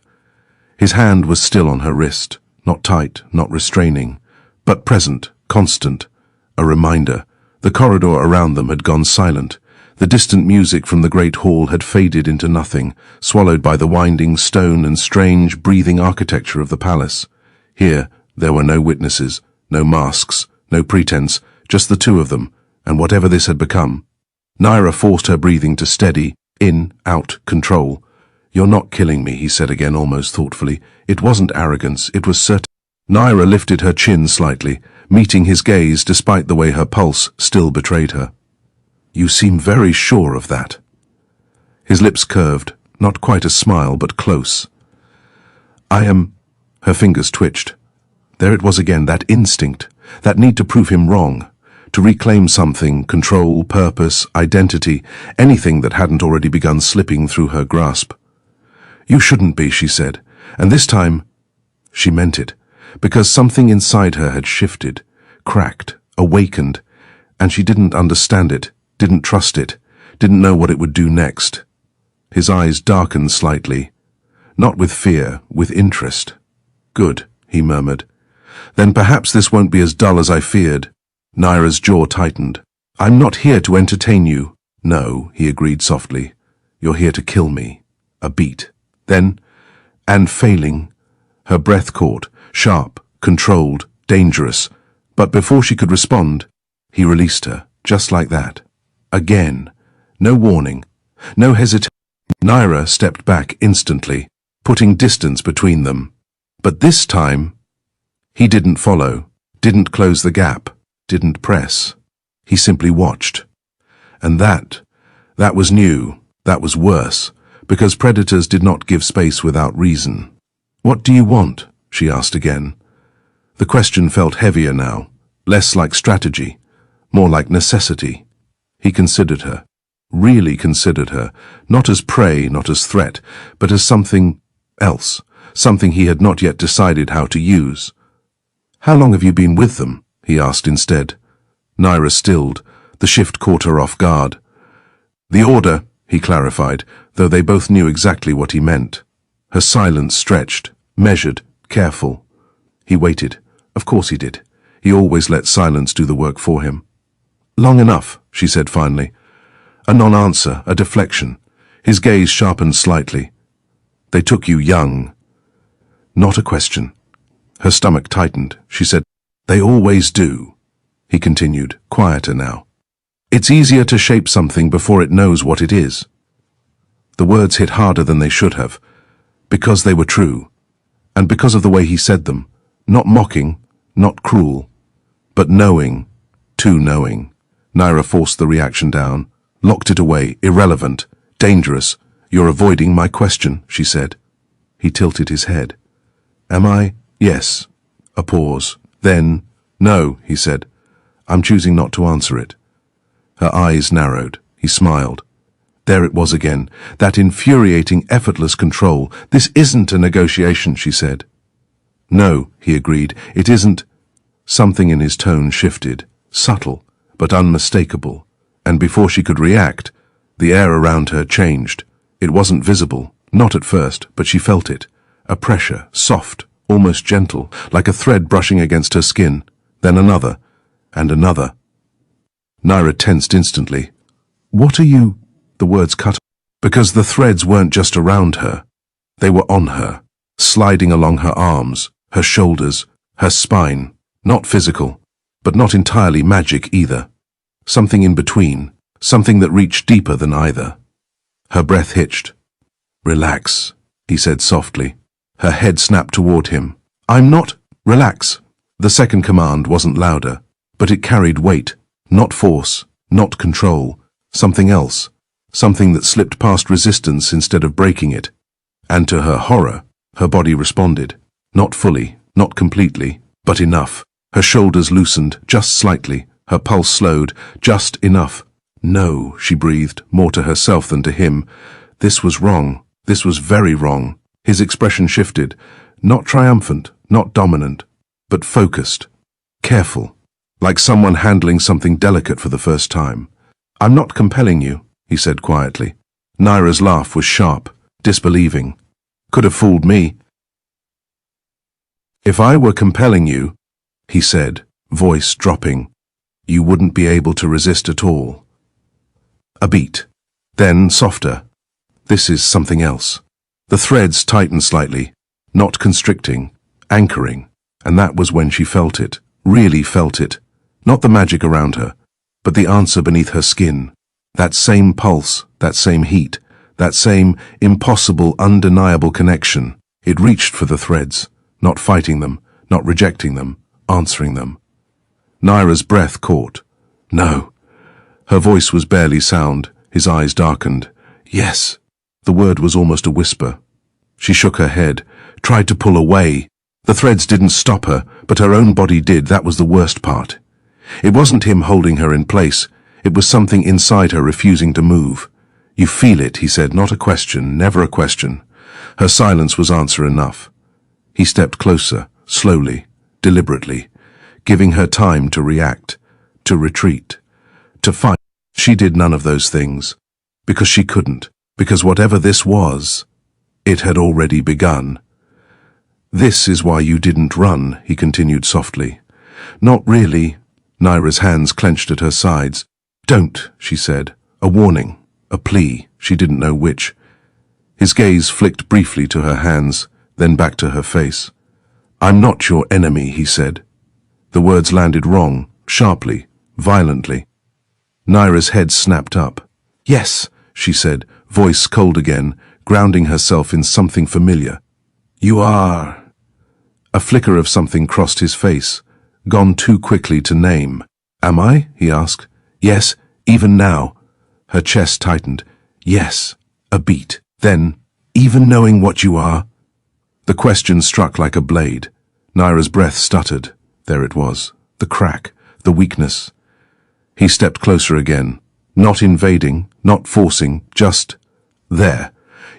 His hand was still on her wrist, not tight, not restraining, but present, constant, a reminder. The corridor around them had gone silent. The distant music from the great hall had faded into nothing, swallowed by the winding stone and strange, breathing architecture of the palace. Here, there were no witnesses, no masks, no pretense, just the two of them, and whatever this had become. Naira forced her breathing to steady, in, out, control. You're not killing me, he said again almost thoughtfully. It wasn't arrogance, it was certain. Naira lifted her chin slightly, meeting his gaze despite the way her pulse still betrayed her. You seem very sure of that. His lips curved, not quite a smile, but close. I am... Her fingers twitched. There it was again, that instinct, that need to prove him wrong, to reclaim something, control, purpose, identity, anything that hadn't already begun slipping through her grasp. You shouldn't be, she said, and this time she meant it, because something inside her had shifted, cracked, awakened, and she didn't understand it, didn't trust it, didn't know what it would do next. His eyes darkened slightly, not with fear, with interest. Good, he murmured. Then perhaps this won't be as dull as I feared. Naira's jaw tightened. I'm not here to entertain you. No, he agreed softly. You're here to kill me. A beat. Then, and failing, her breath caught, sharp, controlled, dangerous. But before she could respond, he released her, just like that. Again. No warning. No hesitation. Naira stepped back instantly, putting distance between them. But this time, he didn't follow, didn't close the gap, didn't press. He simply watched. And that was new, that was worse, because predators did not give space without reason. "What do you want?" she asked again. The question felt heavier now, less like strategy, more like necessity. He considered her, really considered her, not as prey, not as threat, but as something else, something he had not yet decided how to use. "How long have you been with them?" he asked instead. Naira stilled. The shift caught her off guard. "The order," he clarified, though they both knew exactly what he meant. Her silence stretched, measured, careful. He waited. Of course he did. He always let silence do the work for him. "Long enough," she said finally. A non-answer, a deflection. His gaze sharpened slightly. "They took you young." Not a question. Her stomach tightened. She said, "They always do." He continued, quieter now. "It's easier to shape something before it knows what it is." The words hit harder than they should have, because they were true, and because of the way he said them, not mocking, not cruel, but knowing, too knowing. Naira forced the reaction down, locked it away, irrelevant, dangerous. "You're avoiding my question," she said. He tilted his head. "Am I?" "Yes." A pause. Then, "No," he said. "I'm choosing not to answer it." Her eyes narrowed. He smiled. There it was again, that infuriating, effortless control. "This isn't a negotiation," she said. "No," he agreed, "it isn't." Something in his tone shifted, subtle, but unmistakable, and before she could react, the air around her changed. It wasn't visible, not at first, but she felt it. A pressure, soft, almost gentle, like a thread brushing against her skin. Then another, and another. Naira tensed instantly. "What are you—" The words cut, because the threads weren't just around her. They were on her, sliding along her arms, her shoulders, her spine. Not physical, but not entirely magic either. Something in between, something that reached deeper than either. Her breath hitched. "Relax," he said softly. Her head snapped toward him. "I'm not—" "Relax." The second command wasn't louder, but it carried weight, not force, not control, something else, something that slipped past resistance instead of breaking it. And to her horror, her body responded. Not fully, not completely, but enough. Her shoulders loosened, just slightly. Her pulse slowed, just enough. "No," she breathed, more to herself than to him. This was wrong. This was very wrong. His expression shifted. Not triumphant, not dominant, but focused. Careful. Like someone handling something delicate for the first time. "I'm not compelling you," he said quietly. Naira's laugh was sharp, disbelieving. "Could have fooled me." "If I were compelling you," he said, voice dropping, "you wouldn't be able to resist at all." A beat. Then softer. "This is something else." The threads tightened slightly, not constricting, anchoring, and that was when she felt it, really felt it. Not the magic around her, but the answer beneath her skin. That same pulse, that same heat, that same impossible, undeniable connection. It reached for the threads, not fighting them, not rejecting them, answering them. Naira's breath caught. "No." Her voice was barely sound, his eyes darkened. "Yes." The word was almost a whisper. She shook her head, tried to pull away. The threads didn't stop her, but her own body did. That was the worst part. It wasn't him holding her in place. It was something inside her refusing to move. "You feel it," he said, not a question, never a question. Her silence was answer enough. He stepped closer, slowly, deliberately, giving her time to react, to retreat, to fight. She did none of those things, because she couldn't, because whatever this was, it had already begun. "This is why you didn't run," he continued softly. "Not really." Naira's hands clenched at her sides. "Don't," she said. A warning, a plea, she didn't know which. His gaze flicked briefly to her hands, then back to her face. "I'm not your enemy," he said. The words landed wrong, sharply, violently. Naira's head snapped up. "Yes," she said, voice cold again, grounding herself in something familiar. You are... A flicker of something crossed his face, gone too quickly to name. Am I? He asked. Yes, even now. Her chest tightened. Yes, a beat. Then, even knowing what you are? The question struck like a blade. Naira's breath stuttered. There it was. The crack. The weakness. He stepped closer again. Not invading, not forcing, just there.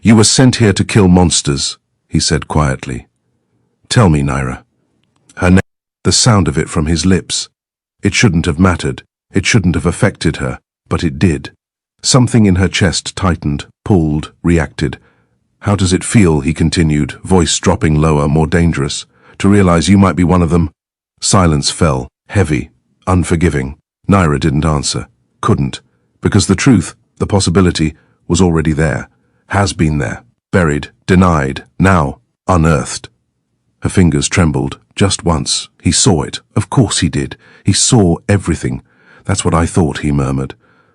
You were sent here to kill monsters, he said quietly. Tell me, Naira. Her name, the sound of it from his lips. It shouldn't have mattered. It shouldn't have affected her, but it did. Something in her chest tightened, pulled, reacted. How does it feel, he continued, voice dropping lower, more dangerous, to realize you might be one of them? Silence fell, heavy, unforgiving. Naira didn't answer. Couldn't. Because the truth, the possibility, was already there. Has been there. Buried, denied, now unearthed. Her fingers trembled, just once. He saw it. Of course he did. He saw everything. That's what I thought, he murmured.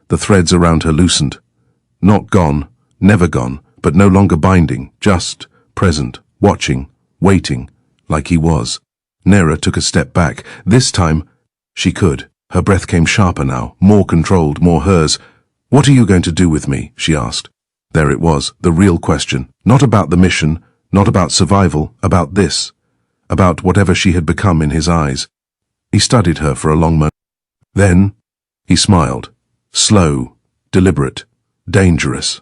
The threads around her loosened. Not gone, never gone, but no longer binding, just present, watching, waiting, like he was. Naira took a step back. This time, she could. Her breath came sharper now, more controlled, more hers. What are you going to do with me? She asked. There it was, the real question. Not about the mission, not about survival, about this. About whatever she had become in his eyes. He studied her for a long moment. Then, he smiled. Slow, deliberate, dangerous.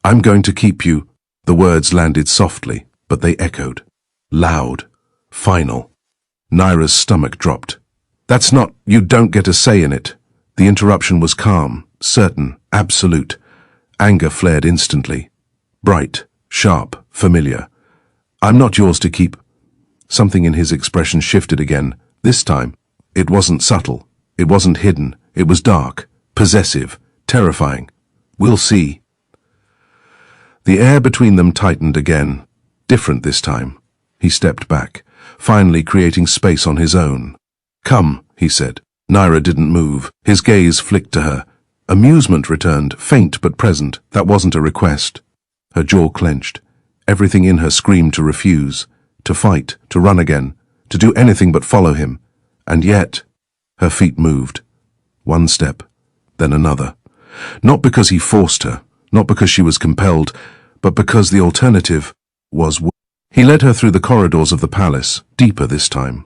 I'm going to keep you. The words landed softly, but they echoed. Loud, final. Naira's stomach dropped. That's not, you don't get a say in it. The interruption was calm, certain, absolute. Anger flared instantly. Bright, sharp, familiar. I'm not yours to keep. Something in his expression shifted again. This time, it wasn't subtle. It wasn't hidden. It was dark, possessive, terrifying. We'll see. The air between them tightened again. Different this time. He stepped back, finally creating space on his own. Come, he said. Naira didn't move. His gaze flicked to her. Amusement returned, faint but present. That wasn't a request. Her jaw clenched. Everything in her screamed to refuse, to fight, to run again, to do anything but follow him. And yet, her feet moved. One step, then another. Not because he forced her, not because she was compelled, but because the alternative was... He led her through the corridors of the palace, deeper this time.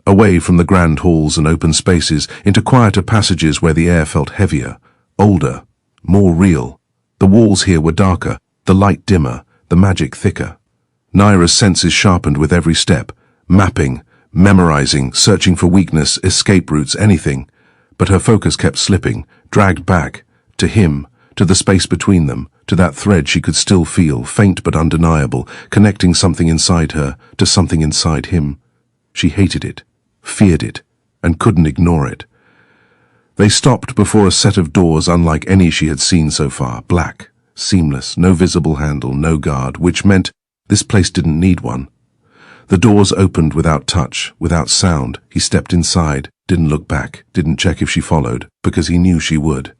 Away from the grand halls and open spaces, into quieter passages where the air felt heavier, older, more real. The walls here were darker, the light dimmer, the magic thicker. Naira's senses sharpened with every step, mapping, memorizing, searching for weakness, escape routes, anything. But her focus kept slipping, dragged back, to him, to the space between them, to that thread she could still feel, faint but undeniable, connecting something inside her to something inside him. She hated it, feared it, and couldn't ignore it. They stopped before a set of doors unlike any she had seen so far, black, seamless, no visible handle, no guard, which meant this place didn't need one. The doors opened without touch, without sound. He stepped inside, didn't look back, didn't check if she followed, because he knew she would.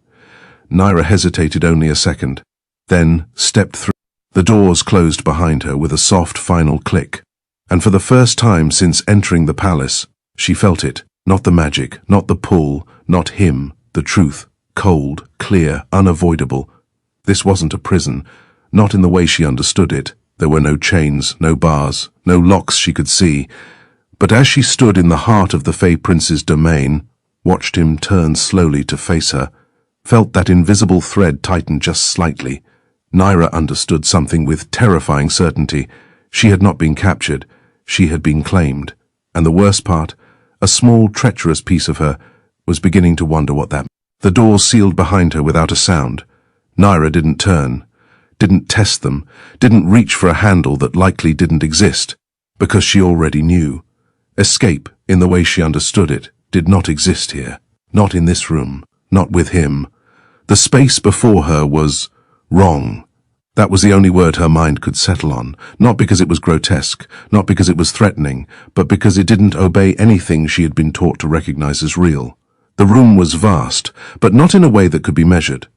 Naira hesitated only a second, then stepped through. The doors closed behind her with a soft final click, and for the first time since entering the palace, she felt it, not the magic, not the pull, not him, the truth, cold, clear, unavoidable. This wasn't a prison, not in the way she understood it. There were no chains, no bars, no locks she could see. But as she stood in the heart of the Fey Prince's domain, watched him turn slowly to face her, felt that invisible thread tighten just slightly, Naira understood something with terrifying certainty. She had not been captured, she had been claimed. And the worst part, a small, treacherous piece of her, was beginning to wonder what that meant. The doors sealed behind her without a sound. Naira didn't turn, didn't test them, didn't reach for a handle that likely didn't exist, because she already knew. Escape, in the way she understood it, did not exist here. Not in this room, not with him. The space before her was wrong. That was the only word her mind could settle on, not because it was grotesque, not because it was threatening, but because it didn't obey anything she had been taught to recognize as real. The room was vast, but not in a way that could be measured.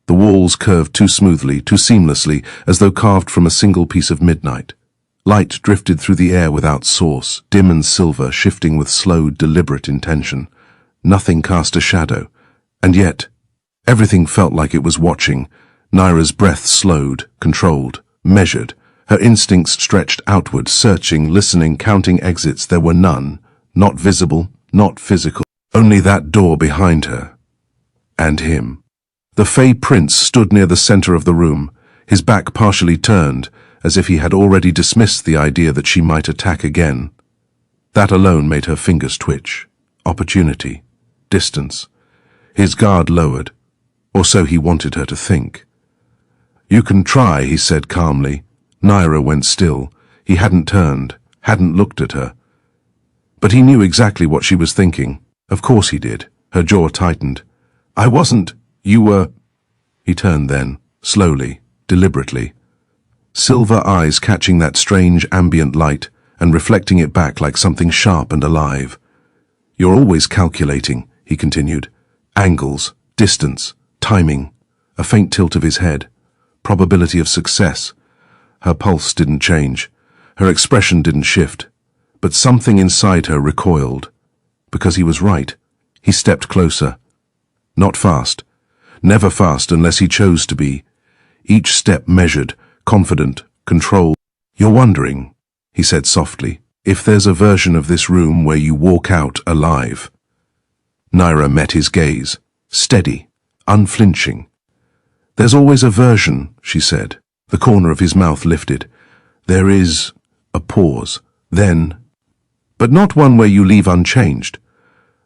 The walls curved too smoothly, too seamlessly, as though carved from a single piece of midnight. Light drifted through the air without source, dim and silver, shifting with slow, deliberate intention. Nothing cast a shadow, and yet everything felt like it was watching. Naira's breath slowed, controlled, measured. Her instincts stretched outward, searching, listening, counting exits. There were none, not visible, not physical. Only that door behind her. And him. The Fey Prince stood near the center of the room, his back partially turned, as if he had already dismissed the idea that she might attack again. That alone made her fingers twitch. Opportunity. Distance. His guard lowered, or so he wanted her to think. "You can try," he said calmly. Naira went still. He hadn't turned, hadn't looked at her. But he knew exactly what she was thinking. Of course he did. Her jaw tightened. "I wasn't. You were—" He turned then, slowly, deliberately. Silver eyes catching that strange ambient light and reflecting it back like something sharp and alive. "You're always calculating," he continued. "Angles, distance, timing." A faint tilt of his head. Probability of success. Her pulse didn't change. Her expression didn't shift. But something inside her recoiled. Because he was right. He stepped closer. Not fast. Never fast unless he chose to be. Each step measured, confident, controlled. "You're wondering," he said softly, "if there's a version of this room where you walk out alive." Naira met his gaze. Steady. Unflinching. "There's always a version," she said. The corner of his mouth lifted. "There is—" a pause. Then— "But not one where you leave unchanged."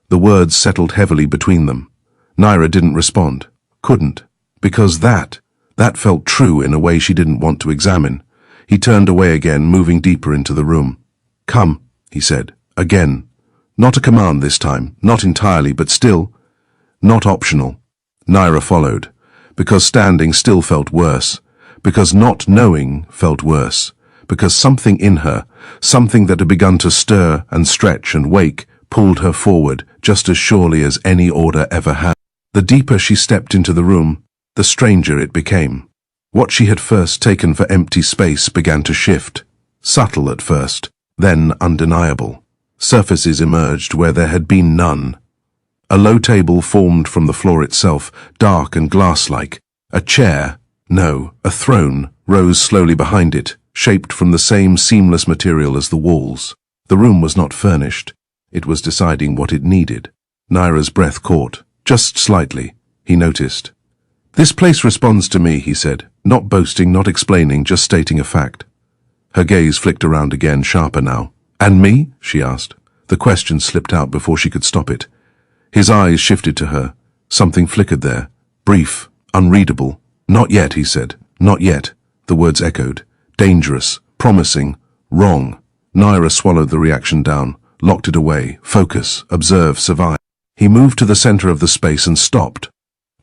The words settled heavily between them. Naira didn't respond. Couldn't. Because that felt true in a way she didn't want to examine. He turned away again, moving deeper into the room. "Come," he said. Again. Not a command this time. Not entirely, but still. Not optional. Naira followed. Because standing still felt worse. Because not knowing felt worse. Because something in her, something that had begun to stir and stretch and wake, pulled her forward just as surely as any order ever had. The deeper she stepped into the room, the stranger it became. What she had first taken for empty space began to shift. Subtle at first, then undeniable. Surfaces emerged where there had been none. A low table formed from the floor itself, dark and glass-like. A chair, no, a throne, rose slowly behind it, shaped from the same seamless material as the walls. The room was not furnished. It was deciding what it needed. Naira's breath caught, just slightly. He noticed. "This place responds to me," he said, not boasting, not explaining, just stating a fact. Her gaze flicked around again, sharper now. "And me?" she asked. The question slipped out before she could stop it. His eyes shifted to her. Something flickered there. Brief, unreadable. "Not yet," he said. "Not yet." The words echoed. Dangerous, promising, wrong. Naira swallowed the reaction down, locked it away. Focus, observe, survive. He moved to the center of the space and stopped.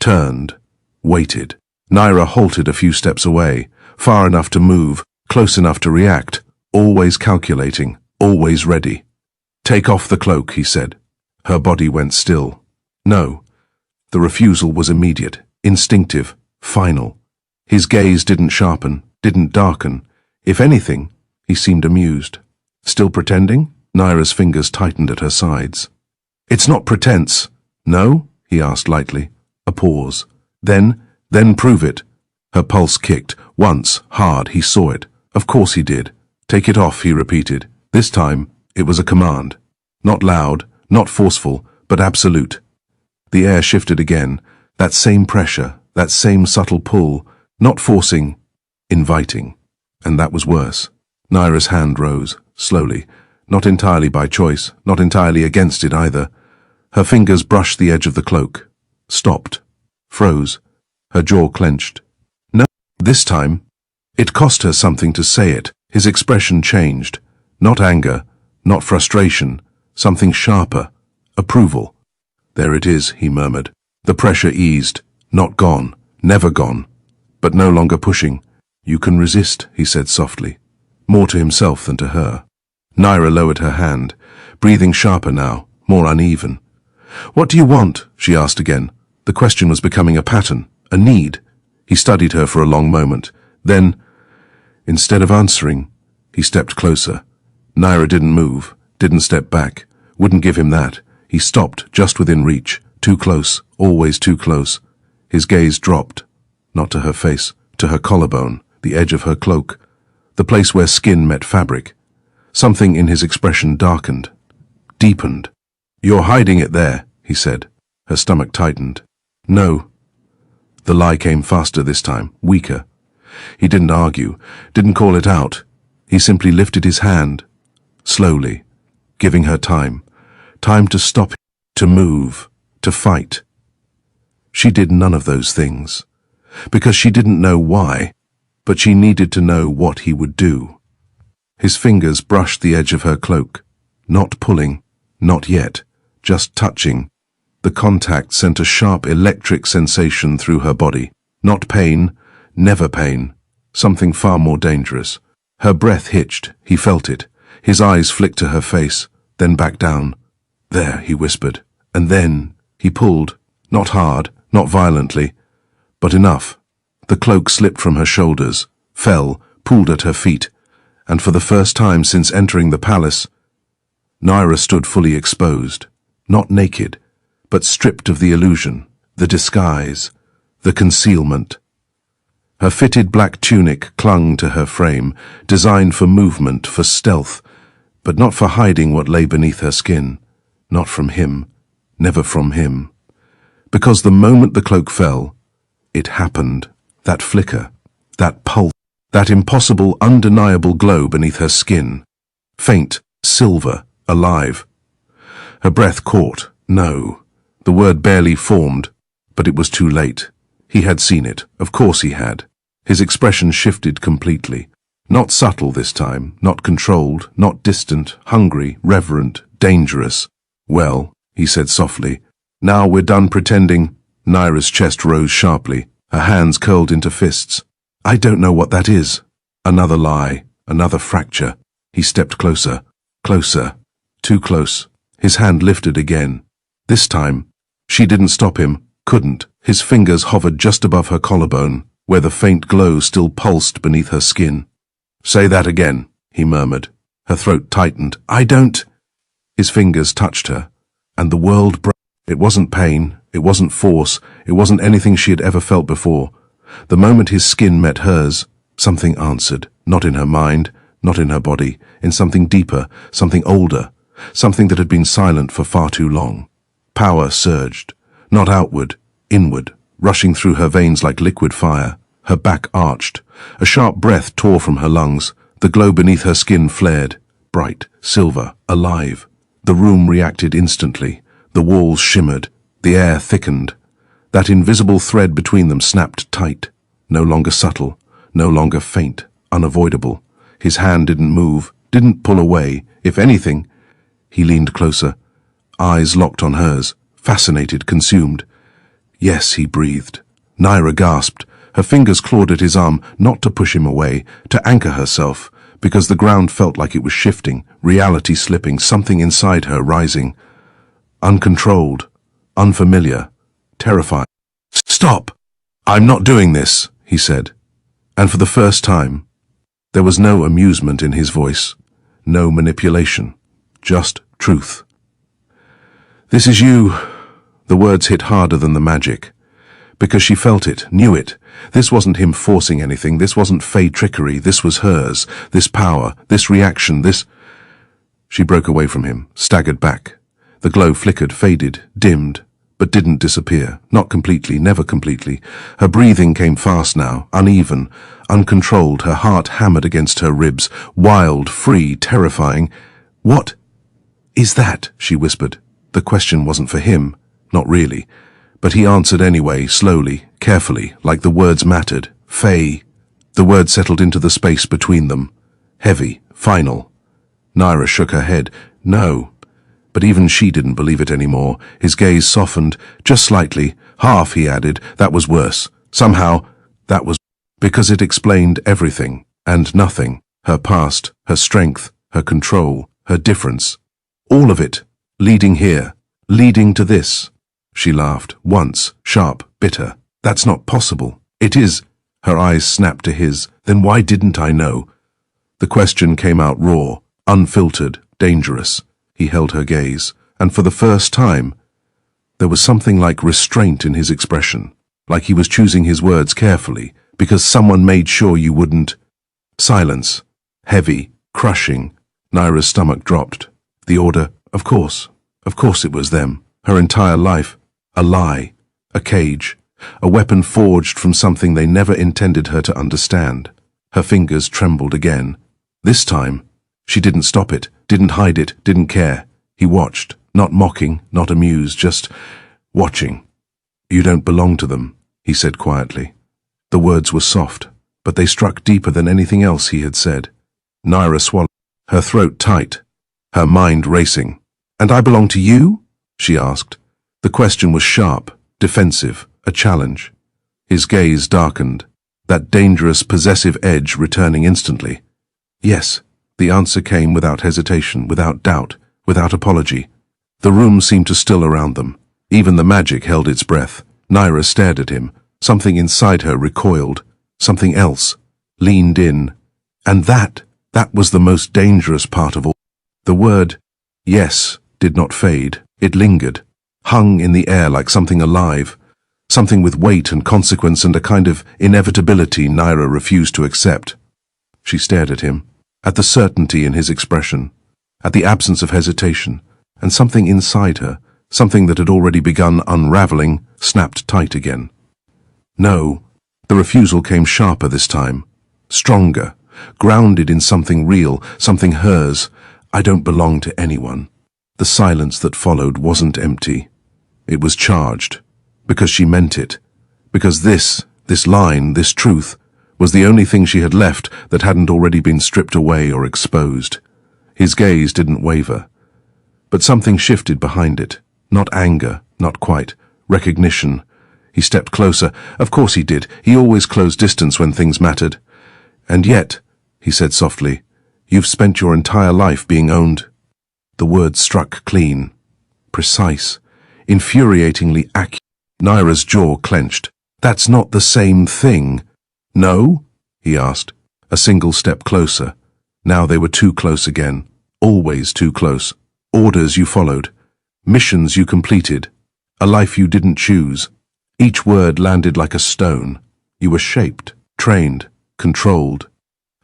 Turned. Waited. Naira halted a few steps away, far enough to move, close enough to react, always calculating, always ready. "Take off the cloak," he said. Her body went still. No. The refusal was immediate, instinctive, final. His gaze didn't sharpen, didn't darken. If anything, he seemed amused. Still pretending? Naira's fingers tightened at her sides. "It's not pretense." "No?" he asked lightly. A pause. Then prove it." Her pulse kicked. Once, hard, he saw it. Of course he did. "Take it off," he repeated. This time, it was a command. Not loud, not forceful, but absolute. The air shifted again. That same pressure, that same subtle pull, not forcing, inviting. And that was worse. Naira's hand rose, slowly, not entirely by choice, not entirely against it either. Her fingers brushed the edge of the cloak. Stopped. Froze. Her jaw clenched. No, this time. It cost her something to say it. His expression changed. Not anger, not frustration, something sharper. Approval. "There it is," he murmured. The pressure eased. Not gone. Never gone. But no longer pushing. "You can resist," he said softly. More to himself than to her. Naira lowered her hand, breathing sharper now, more uneven. "What do you want?" she asked again. The question was becoming a pattern, a need. He studied her for a long moment. Then, instead of answering, he stepped closer. Naira didn't move, didn't step back, wouldn't give him that. He stopped just within reach, too close, always too close. His gaze dropped, not to her face, to her collarbone, the edge of her cloak, the place where skin met fabric. Something in his expression darkened, deepened. "You're hiding it there," he said. Her stomach tightened. "No." The lie came faster this time, weaker. He didn't argue, didn't call it out. He simply lifted his hand, slowly, giving her time. Time to stop, to move, to fight. She did none of those things, because she didn't know why, but she needed to know what he would do. His fingers brushed the edge of her cloak, not pulling, not yet, just touching. The contact sent a sharp electric sensation through her body. Not pain, never pain, something far more dangerous. Her breath hitched, he felt it. His eyes flicked to her face, then back down. "There," he whispered, and then he pulled, not hard, not violently, but enough. The cloak slipped from her shoulders, fell, pulled at her feet, and for the first time since entering the palace, Naira stood fully exposed, not naked, but stripped of the illusion, the disguise, the concealment. Her fitted black tunic clung to her frame, designed for movement, for stealth, but not for hiding what lay beneath her skin. Not from him, never from him. Because the moment the cloak fell, it happened, that flicker, that pulse, that impossible, undeniable glow beneath her skin. Faint, silver, alive. Her breath caught. No. The word barely formed, but it was too late. He had seen it. Of course he had. His expression shifted completely. Not subtle this time, not controlled, not distant, hungry, reverent, dangerous. "Well," he said softly, "now we're done pretending." Naira's chest rose sharply, her hands curled into fists. "I don't know what that is." Another lie, another fracture. He stepped closer, closer, too close. His hand lifted again. This time, she didn't stop him, couldn't. His fingers hovered just above her collarbone, where the faint glow still pulsed beneath her skin. "Say that again," he murmured. Her throat tightened. "I don't—" His fingers touched her, and the world broke. It wasn't pain, it wasn't force, it wasn't anything she had ever felt before. The moment his skin met hers, something answered, not in her mind, not in her body, in something deeper, something older, something that had been silent for far too long. Power surged, not outward, inward, rushing through her veins like liquid fire. Her back arched. A sharp breath tore from her lungs. The glow beneath her skin flared, bright, silver, alive. The room reacted instantly. The walls shimmered. The air thickened. That invisible thread between them snapped tight. No longer subtle, no longer faint, unavoidable. His hand didn't move, didn't pull away. If anything, he leaned closer, eyes locked on hers, fascinated, consumed. "Yes," he breathed. Naira gasped. Her fingers clawed at his arm, not to push him away, to anchor herself, because the ground felt like it was shifting, reality slipping, something inside her rising. Uncontrolled, unfamiliar, terrifying. "Stop! I'm not doing this," he said. And for the first time, there was no amusement in his voice, no manipulation, just truth. "This is you." The words hit harder than the magic, because she felt it, knew it. This wasn't him forcing anything, this wasn't fey trickery, this was hers, this power, this reaction, this... She broke away from him, staggered back. The glow flickered, faded, dimmed, but didn't disappear, not completely, never completely. Her breathing came fast now, uneven, uncontrolled, her heart hammered against her ribs, wild, free, terrifying. "What is that?" she whispered. The question wasn't for him, not really. But he answered anyway, slowly, carefully, like the words mattered. "Faye." The word settled into the space between them. Heavy, final. Naira shook her head. "No." But even she didn't believe it anymore. His gaze softened, just slightly. "Half," he added. "That was worse. Somehow, that was..." Because it explained everything, and nothing. Her past, her strength, her control, her difference. All of it, leading here, leading to this. She laughed, once, sharp, bitter. "That's not possible." It is. Her eyes snapped to his. Then why didn't I know? The question came out raw, unfiltered, dangerous. He held her gaze, and for the first time, there was something like restraint in his expression, like he was choosing his words carefully, because someone made sure you wouldn't. Silence. Heavy, crushing. Naira's stomach dropped. The order, of course it was them. Her entire life, a lie, a cage, a weapon forged from something they never intended her to understand. Her fingers trembled again. This time, she didn't stop it, didn't hide it, didn't care. He watched, not mocking, not amused, just watching. You don't belong to them, he said quietly. The words were soft, but they struck deeper than anything else he had said. Naira swallowed, her throat tight, her mind racing. And I belong to you? She asked. The question was sharp, defensive, a challenge. His gaze darkened, that dangerous, possessive edge returning instantly. Yes, the answer came without hesitation, without doubt, without apology. The room seemed to still around them. Even the magic held its breath. Naira stared at him. Something inside her recoiled. Something else leaned in. And that was the most dangerous part of all. The word, yes, did not fade. It lingered, hung in the air like something alive, something with weight and consequence and a kind of inevitability Naira refused to accept. She stared at him, at the certainty in his expression, at the absence of hesitation, and something inside her, something that had already begun unraveling, snapped tight again. No, the refusal came sharper this time, stronger, grounded in something real, something hers. I don't belong to anyone. The silence that followed wasn't empty. It was charged, because she meant it, because this line, this truth, was the only thing she had left that hadn't already been stripped away or exposed. His gaze didn't waver, but something shifted behind it. Not anger, not quite. Recognition. He stepped closer. Of course he did. He always closed distance when things mattered. And yet, he said softly, you've spent your entire life being owned. The words struck clean, precise, infuriatingly accurate. Naira's jaw clenched. That's not the same thing. No? He asked, a single step closer. Now they were too close again, always too close. Orders you followed, missions you completed, a life you didn't choose. Each word landed like a stone. You were shaped, trained, controlled.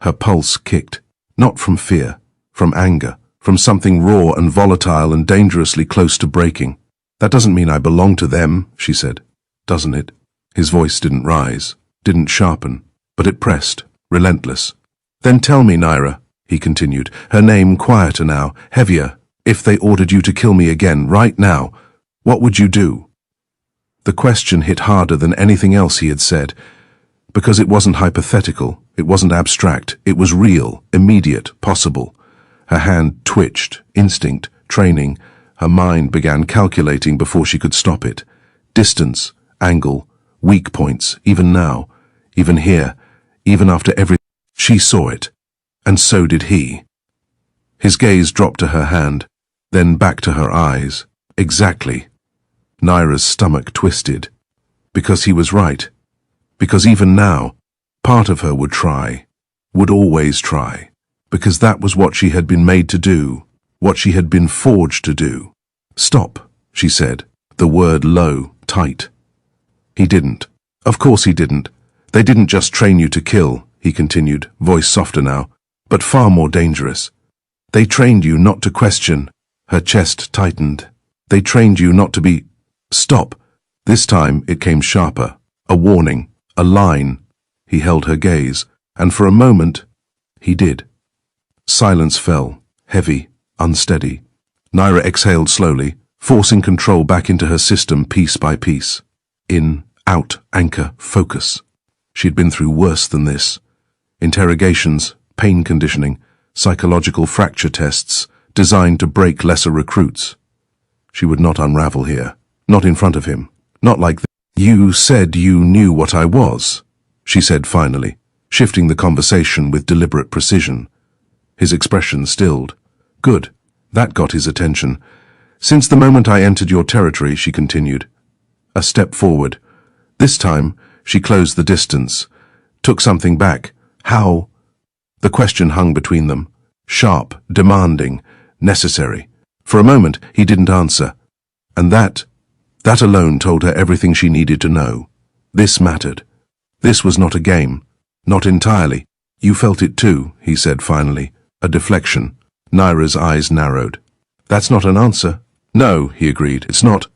Her pulse kicked, not from fear, from anger, from something raw and volatile and dangerously close to breaking. That doesn't mean I belong to them, she said. Doesn't it? His voice didn't rise, didn't sharpen, but it pressed, relentless. Then tell me, Naira, he continued, her name quieter now, heavier. If they ordered you to kill me again, right now, what would you do? The question hit harder than anything else he had said, because it wasn't hypothetical, it wasn't abstract, it was real, immediate, possible. Her hand twitched, instinct, training. Her mind began calculating before she could stop it. Distance, angle, weak points, even now, even here, even after everything. She saw it, and so did he. His gaze dropped to her hand, then back to her eyes. Exactly. Naira's stomach twisted. Because he was right. Because even now, part of her would try, would always try. Because that was what she had been made to do, what she had been forged to do. Stop, she said, the word low, tight. He didn't. Of course he didn't. They didn't just train you to kill, he continued, voice softer now, but far more dangerous. They trained you not to question. Her chest tightened. They trained you not to be... Stop. This time it came sharper. A warning. A line. He held her gaze, and for a moment, he did. Silence fell, heavy, unsteady. Naira exhaled slowly, forcing control back into her system piece by piece. In, out, anchor, focus. She'd been through worse than this. Interrogations, pain conditioning, psychological fracture tests, designed to break lesser recruits. She would not unravel here. Not in front of him. Not like that. You said you knew what I was, she said finally, shifting the conversation with deliberate precision. His expression stilled. Good. That got his attention. Since the moment I entered your territory, she continued. A step forward. This time, She closed the distance, took something back. How? The question hung between them, sharp, demanding, necessary. For a moment, he didn't answer. And that alone told her everything she needed to know. This mattered. This was not a game. Not entirely. You felt it too, he said finally. A deflection. Naira's eyes narrowed. That's not an answer. No, he agreed, it's not.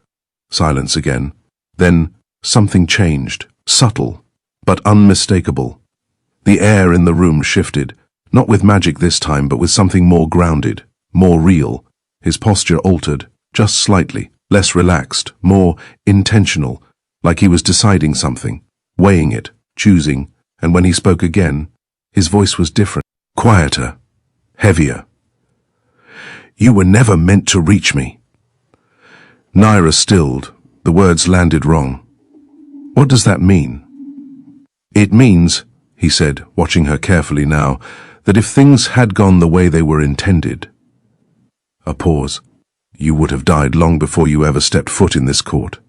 Silence again. Then something changed. Subtle, but unmistakable. The air in the room shifted, not with magic this time, but with something more grounded, more real. His posture altered, just slightly, less relaxed, more intentional, like he was deciding something, weighing it, choosing, and when he spoke again, his voice was different, quieter, heavier. You were never meant to reach me. Naira stilled. The words landed wrong. What does that mean? It means, he said, watching her carefully now, that if things had gone the way they were intended. A pause. You would have died long before you ever stepped foot in this court.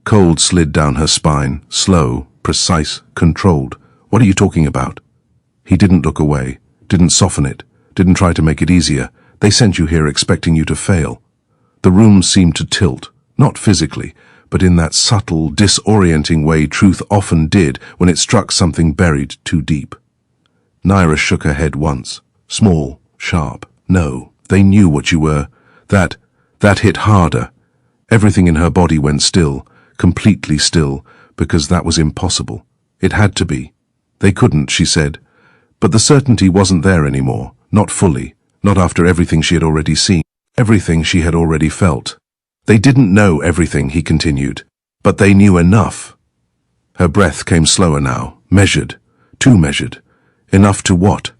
Cold slid down her spine, slow, precise, controlled. What are you talking about? He didn't look away, didn't soften it, didn't try to make it easier. They sent you here expecting you to fail. The room seemed to tilt, not physically, but in that subtle, disorienting way truth often did when it struck something buried too deep. Naira shook her head once. Small, sharp. No, they knew what you were. That hit harder. Everything in her body went still, completely still, because that was impossible. It had to be. They couldn't, she said. But the certainty wasn't there anymore, not fully, not after everything she had already seen, everything she had already felt. They didn't know everything, he continued, but they knew enough. Her breath came slower now, measured, too measured. Enough to what?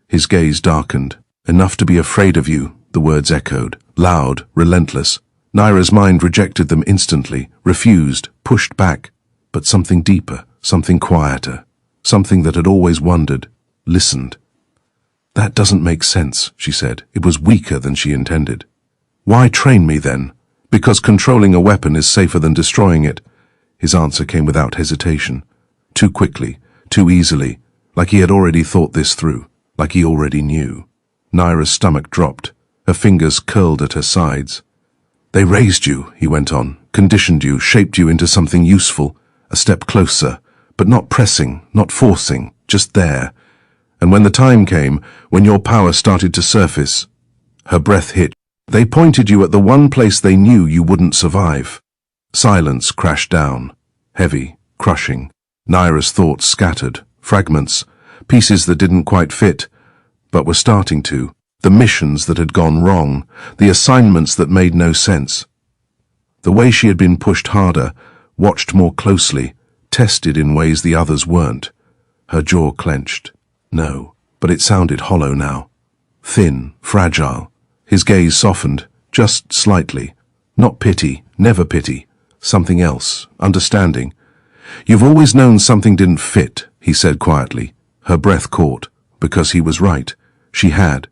His gaze darkened. Enough to be afraid of you, the words echoed, loud, relentless. Naira's mind rejected them instantly, refused, pushed back. But something deeper, something quieter, something that had always wondered, listened. That doesn't make sense, she said. It was weaker than she intended. Why train me then? Because controlling a weapon is safer than destroying it. His answer came without hesitation. Too quickly, too easily, like he had already thought this through, like he already knew. Naira's stomach dropped. Her fingers curled at her sides. They raised you, he went on, conditioned you, shaped you into something useful, a step closer, but not pressing, not forcing, just there. And when the time came, when your power started to surface, her breath hit. They pointed you at the one place they knew you wouldn't survive. Silence crashed down, heavy, crushing. Naira's thoughts scattered, fragments, pieces that didn't quite fit, but were starting to. The missions that had gone wrong, the assignments that made no sense. The way she had been pushed harder, watched more closely, tested in ways the others weren't. Her jaw clenched. No, but it sounded hollow now. Thin, fragile. His gaze softened, just slightly. Not pity, never pity. Something else, understanding. You've always known something didn't fit, he said quietly. Her breath caught, because he was right. She had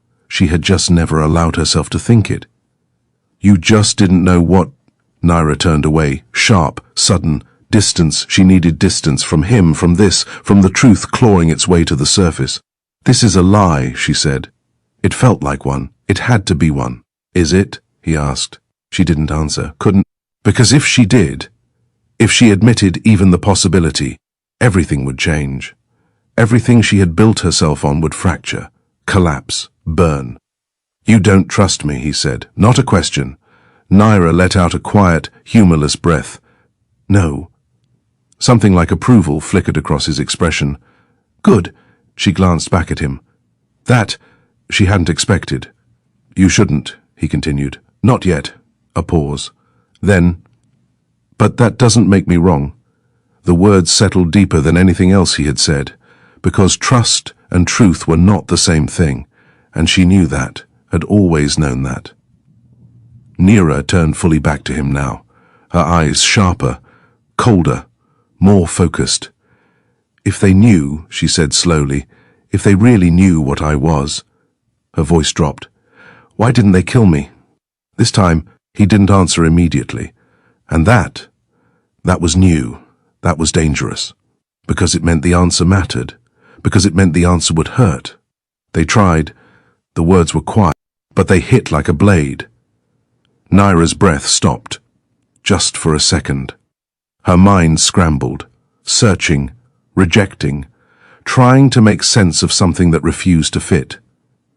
just never allowed herself to think it. You just didn't know what. Naira turned away, sharp, sudden, distance. She needed distance from him, from this, from the truth clawing its way to the surface. This is a lie, she said. It felt like one. It had to be one. Is it? He asked. She didn't answer, couldn't. Because if she did, if she admitted even the possibility, everything would change. Everything she had built herself on would fracture, collapse, burn. You don't trust me, he said. Not a question. Naira let out a quiet, humorless breath. No. Something like approval flickered across his expression. Good. She glanced back at him. That she hadn't expected. You shouldn't, he continued. Not yet. A pause. Then, but that doesn't make me wrong. The words settled deeper than anything else he had said, because trust and truth were not the same thing, and she knew that, had always known that. Naira turned fully back to him now, her eyes sharper, colder, more focused. If they knew, she said slowly, if they really knew what I was. Her voice dropped. Why didn't they kill me? This time, he didn't answer immediately. And that was new. That was dangerous. Because it meant the answer mattered. Because it meant the answer would hurt. They tried. The words were quiet, but they hit like a blade. Naira's breath stopped, just for a second. Her mind scrambled, searching, rejecting, trying to make sense of something that refused to fit.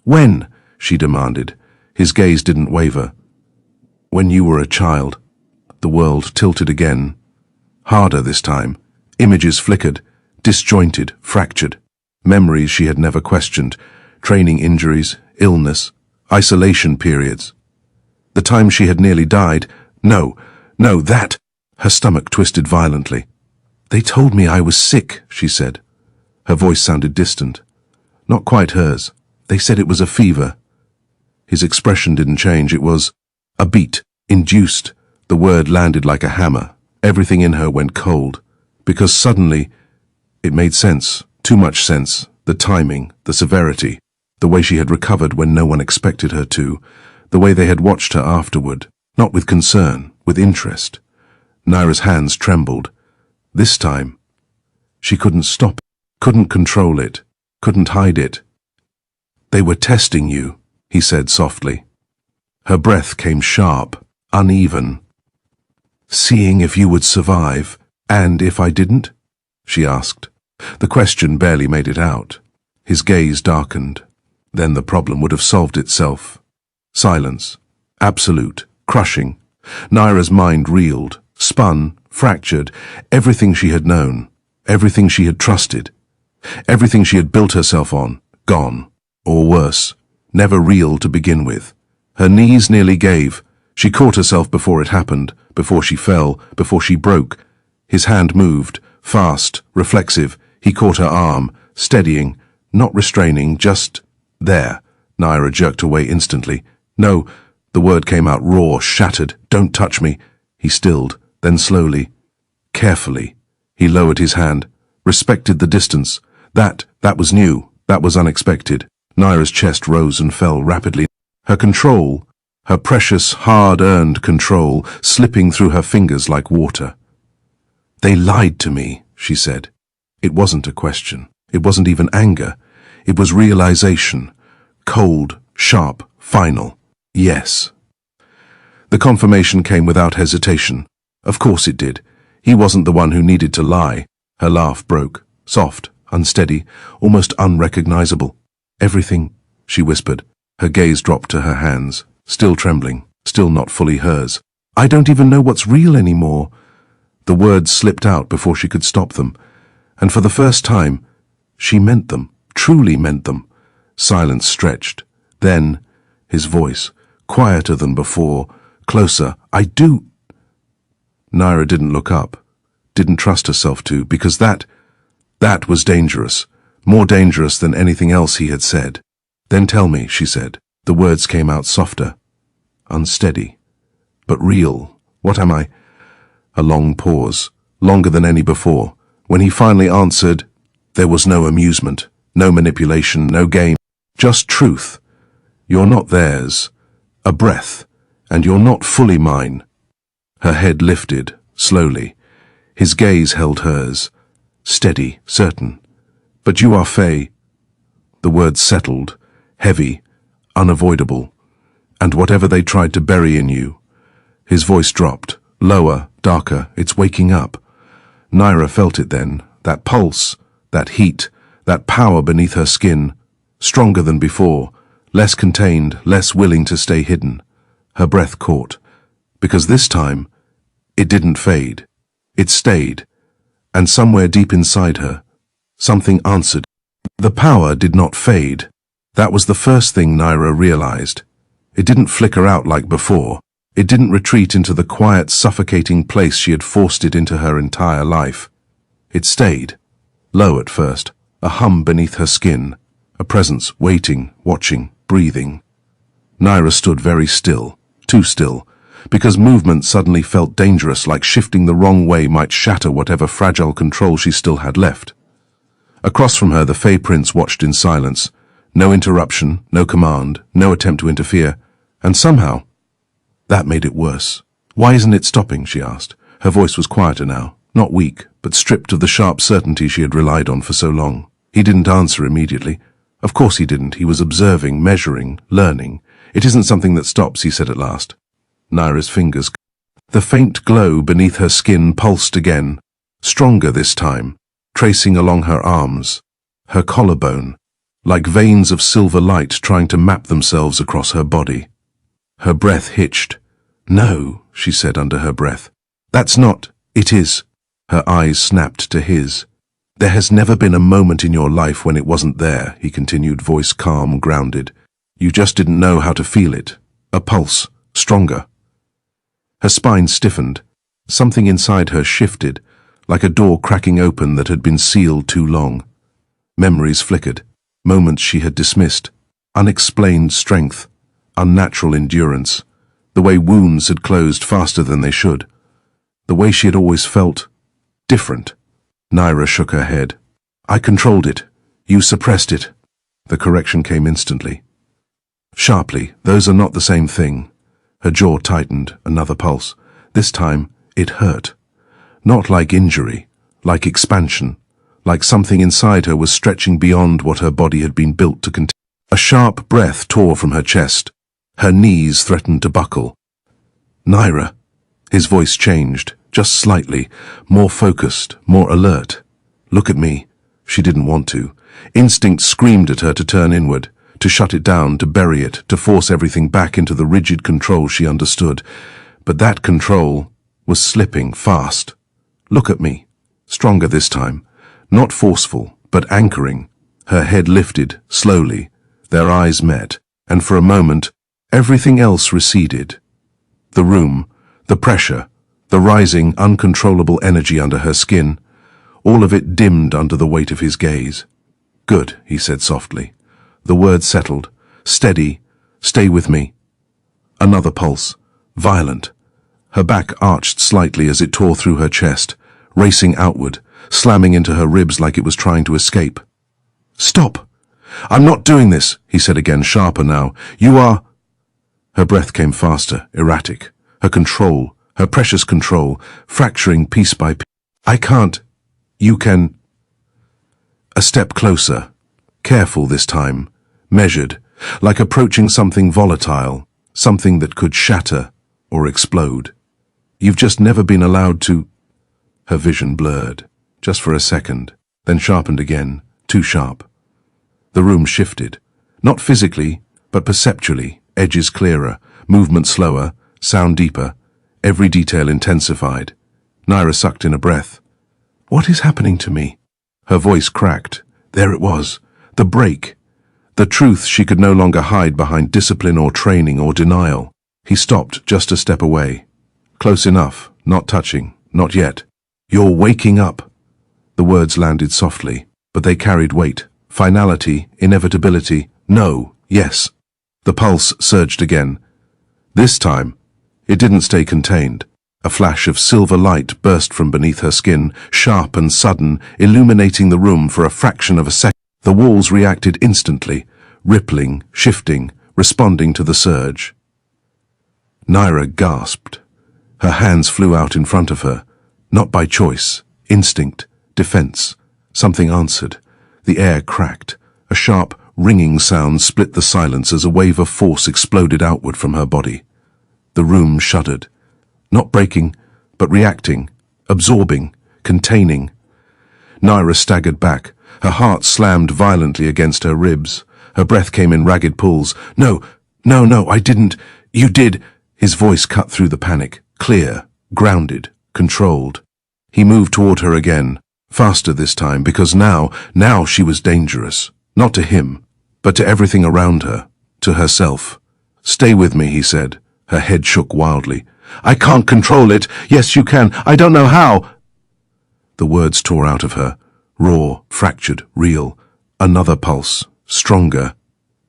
When? She demanded. His gaze didn't waver. When you were a child. The world tilted again. Harder this time. Images flickered, disjointed, fractured. Memories she had never questioned. Training injuries, illness, isolation periods. The time she had nearly died. No, that. Her stomach twisted violently. They told me I was sick, she said. Her voice sounded distant. Not quite hers. They said it was a fever. His expression didn't change. It was a beat, induced. The word landed like a hammer. Everything in her went cold. Because suddenly, it made sense. Too much sense. The timing, the severity, the way she had recovered when no one expected her to, the way they had watched her afterward, not with concern, with interest. Naira's hands trembled. This time, she couldn't stop it, couldn't control it, couldn't hide it. They were testing you, he said softly. Her breath came sharp, uneven. Seeing if you would survive, and if I didn't? She asked. The question barely made it out. His gaze darkened. Then the problem would have solved itself. Silence. Absolute. Crushing. Naira's mind reeled, spun, fractured. Everything she had known. Everything she had trusted. Everything she had built herself on. Gone. Or worse. Never real to begin with. Her knees nearly gave. She caught herself before it happened, before she fell, before she broke. His hand moved, fast, reflexive. He caught her arm, steadying, not restraining, just there. Naira jerked away instantly. No, the word came out raw, shattered. Don't touch me. He stilled, then slowly, carefully, he lowered his hand, respected the distance. That was new. That was unexpected. Naira's chest rose and fell rapidly. Her control, her precious, hard-earned control, slipping through her fingers like water. They lied to me, she said. It wasn't a question. It wasn't even anger. It was realization. Cold, sharp, final. Yes. The confirmation came without hesitation. Of course it did. He wasn't the one who needed to lie. Her laugh broke, soft, unsteady, almost unrecognizable. Everything, she whispered. Her gaze dropped to her hands, still trembling, still not fully hers. I don't even know what's real anymore. The words slipped out before she could stop them, and for the first time, she meant them, truly meant them. Silence stretched. Then, his voice, quieter than before, closer. I do. Naira didn't look up, didn't trust herself to, because that was dangerous, more dangerous than anything else he had said. Then tell me, she said. The words came out softer, unsteady, but real. What am I? A long pause, longer than any before. When he finally answered, there was no amusement, no manipulation, no game, just truth. You're not theirs, a breath, and you're not fully mine. Her head lifted, slowly. His gaze held hers, steady, certain. But you are Faye. The words settled, heavy, unavoidable. And whatever they tried to bury in you. His voice dropped, lower, darker. It's waking up. Naira felt it then, that pulse, that heat, that power beneath her skin, stronger than before, less contained, less willing to stay hidden. Her breath caught, because this time, it didn't fade. It stayed, and somewhere deep inside her, something answered. The power did not fade. That was the first thing Naira realized. It didn't flicker out like before. It didn't retreat into the quiet, suffocating place she had forced it into her entire life. It stayed, low at first, a hum beneath her skin, a presence waiting, watching, breathing. Naira stood very still, too still, because movement suddenly felt dangerous, like shifting the wrong way might shatter whatever fragile control she still had left. Across from her, the Fey Prince watched in silence. No interruption, no command, no attempt to interfere, and somehow, that made it worse. Why isn't it stopping, she asked. Her voice was quieter now, Not weak, but stripped of the sharp certainty she had relied on for so long. He didn't answer immediately. Of course he didn't. He was observing, measuring, learning. It isn't something that stops, he said at last. Naira's fingers. The faint glow beneath her skin pulsed again, stronger this time, tracing along her arms, her collarbone, like veins of silver light trying to map themselves across her body. Her breath hitched. No, she said under her breath. That's not. It is. Her eyes snapped to his. There has never been a moment in your life when it wasn't there, he continued, voice calm, grounded. You just didn't know how to feel it. A pulse, stronger. Her spine stiffened. Something inside her shifted, like a door cracking open that had been sealed too long. Memories flickered, moments she had dismissed, unexplained strength, unnatural endurance, the way wounds had closed faster than they should, the way she had always felt different. Naira shook her head. I controlled it. You suppressed it. The correction came instantly. Sharply, those are not the same thing. Her jaw tightened, another pulse. This time, it hurt. Not like injury, like expansion, like something inside her was stretching beyond what her body had been built to contain. A sharp breath tore from her chest. Her knees threatened to buckle. Naira. His voice changed, just slightly, more focused, more alert. Look at me. She didn't want to. Instinct screamed at her to turn inward, to shut it down, to bury it, to force everything back into the rigid control she understood. But that control was slipping fast. Look at me. Stronger this time. Not forceful, but anchoring. Her head lifted, slowly. Their eyes met, and for a moment, everything else receded. The room, the pressure, the rising, uncontrollable energy under her skin, all of it dimmed under the weight of his gaze. Good, he said softly. The words settled. Steady. Stay with me. Another pulse. Violent. Her back arched slightly as it tore through her chest, racing outward, slamming into her ribs like it was trying to escape. Stop! I'm not doing this, he said again, sharper now. You are... Her breath came faster, erratic. Her control, her precious control, fracturing piece by piece. I can't. You can... A step closer. Careful this time. Measured. Like approaching something volatile. Something that could shatter or explode. You've just never been allowed to... Her vision blurred. Just for a second. Then sharpened again. Too sharp. The room shifted. Not physically, but perceptually. Edges clearer. Movement slower. Sound deeper. Every detail intensified. Naira sucked in a breath. What is happening to me? Her voice cracked. There it was. The break. The truth she could no longer hide behind discipline or training or denial. He stopped just a step away. Close enough. Not touching. Not yet. You're waking up. The words landed softly, but they carried weight. Finality, inevitability. No. Yes. The pulse surged again. This time, it didn't stay contained. A flash of silver light burst from beneath her skin, sharp and sudden, illuminating the room for a fraction of a second. The walls reacted instantly, rippling, shifting, responding to the surge. Naira gasped. Her hands flew out in front of her, not by choice, instinct, defense. Something answered. The air cracked. A sharp, ringing sound split the silence as a wave of force exploded outward from her body. The room shuddered. Not breaking, but reacting, absorbing, containing. Naira staggered back. Her heart slammed violently against her ribs. Her breath came in ragged pulls. No, I didn't. You did. His voice cut through the panic. Clear, grounded, controlled. He moved toward her again. Faster this time, because now she was dangerous. Not to him, but to everything around her. To herself. Stay with me, he said. Her head shook wildly. I can't control it. Yes, you can. I don't know how. The words tore out of her. Raw, fractured, real. Another pulse. Stronger.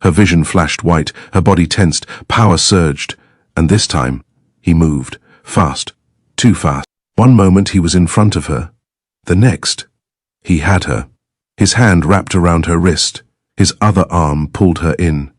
Her vision flashed white. Her body tensed. Power surged. And this time, he moved. Fast. Too fast. One moment he was in front of her. The next, he had her. His hand wrapped around her wrist. His other arm pulled her in.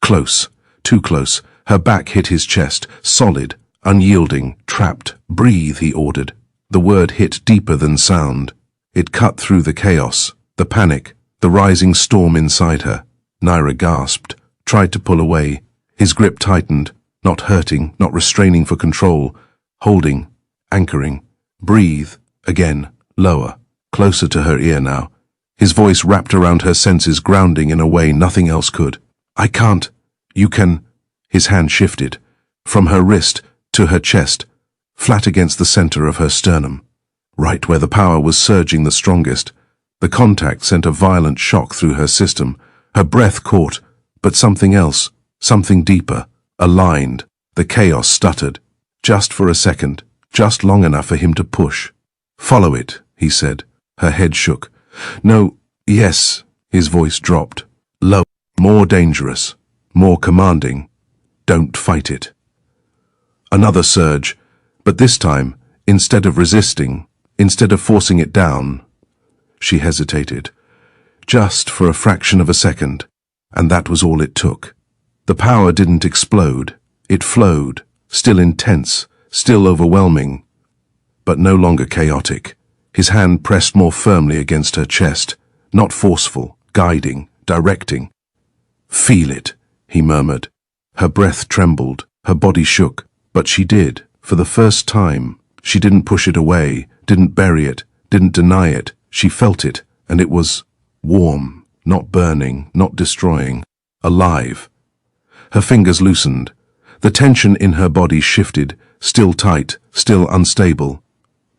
Close. Too close. Her back hit his chest. Solid. Unyielding. Trapped. Breathe, he ordered. The word hit deeper than sound. It cut through the chaos, the panic, the rising storm inside her. Naira gasped, tried to pull away. His grip tightened, not hurting, not restraining for control, holding, anchoring. Breathe, again, lower, closer to her ear now. His voice wrapped around her senses, grounding in a way nothing else could. I can't. You can. His hand shifted, from her wrist to her chest, flat against the center of her sternum, right where the power was surging the strongest. The contact sent a violent shock through her system. Her breath caught, but something else, something deeper, aligned. The chaos stuttered. Just for a second, just long enough for him to push. Follow it, he said. Her head shook. No, yes, his voice dropped. Low, more dangerous, more commanding. Don't fight it. Another surge, but this time, instead of resisting, instead of forcing it down, she hesitated. Just for a fraction of a second, and that was all it took. The power didn't explode. It flowed, still intense, still overwhelming, but no longer chaotic. His hand pressed more firmly against her chest, not forceful, guiding, directing. Feel it, he murmured. Her breath trembled, her body shook, but she did, for the first time. She didn't push it away, didn't bury it, didn't deny it. She felt it, and it was warm, not burning, not destroying, alive. Her fingers loosened. The tension in her body shifted, still tight, still unstable,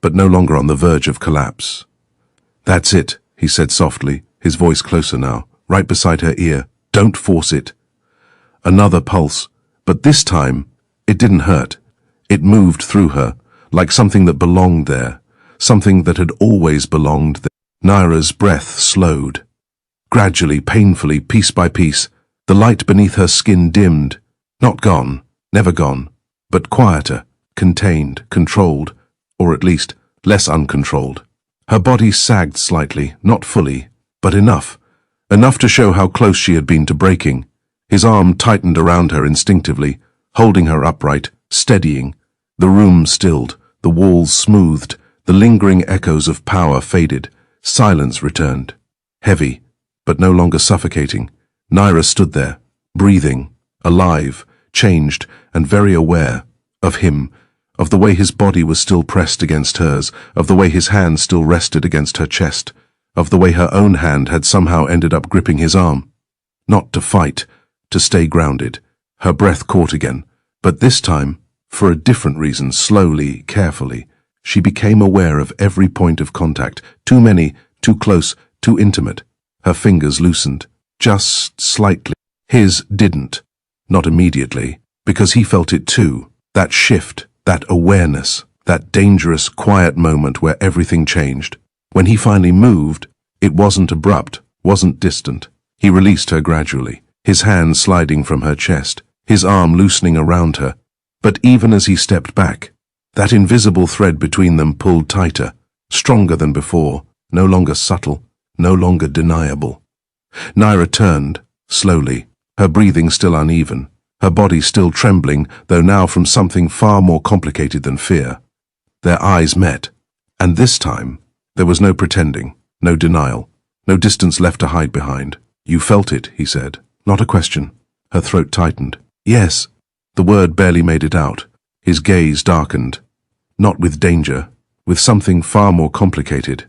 but no longer on the verge of collapse. That's it, he said softly, his voice closer now, right beside her ear. Don't force it. Another pulse, but this time, it didn't hurt. It moved through her, like something that belonged there, something that had always belonged there. Naira's breath slowed. Gradually, painfully, piece by piece, the light beneath her skin dimmed. Not gone, never gone, but quieter, contained, controlled, or at least less uncontrolled. Her body sagged slightly, not fully, but enough to show how close she had been to breaking. His arm tightened around her instinctively, holding her upright, steadying. The room stilled, the walls smoothed, the lingering echoes of power faded. Silence returned. Heavy, but no longer suffocating. Naira stood there, breathing, alive, changed, and very aware of him, of the way his body was still pressed against hers, of the way his hand still rested against her chest, of the way her own hand had somehow ended up gripping his arm. Not to fight, to stay grounded. Her breath caught again, but this time, for a different reason, slowly, carefully, she became aware of every point of contact, too many, too close, too intimate. Her fingers loosened, just slightly. His didn't, not immediately, because he felt it too, that shift, that awareness, that dangerous, quiet moment where everything changed. When he finally moved, it wasn't abrupt, wasn't distant. He released her gradually, his hand sliding from her chest, his arm loosening around her. But even as he stepped back, that invisible thread between them pulled tighter, stronger than before, no longer subtle, no longer deniable. Naira turned, slowly, her breathing still uneven, her body still trembling, though now from something far more complicated than fear. Their eyes met, and this time, there was no pretending, no denial, no distance left to hide behind. You felt it, he said, not a question. Her throat tightened. Yes. The word barely made it out. His gaze darkened. Not with danger, with something far more complicated.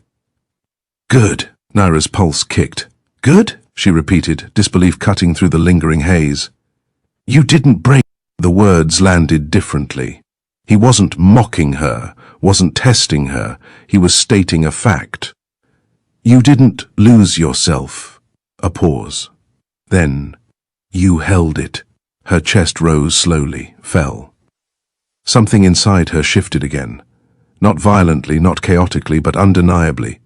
Good. Naira's pulse kicked. Good? She repeated, disbelief cutting through the lingering haze. You didn't break. The words landed differently. He wasn't mocking her, wasn't testing her. He was stating a fact. You didn't lose yourself. A pause. Then, you held it. Her chest rose slowly, fell. Something inside her shifted again. Not violently, not chaotically, but undeniably.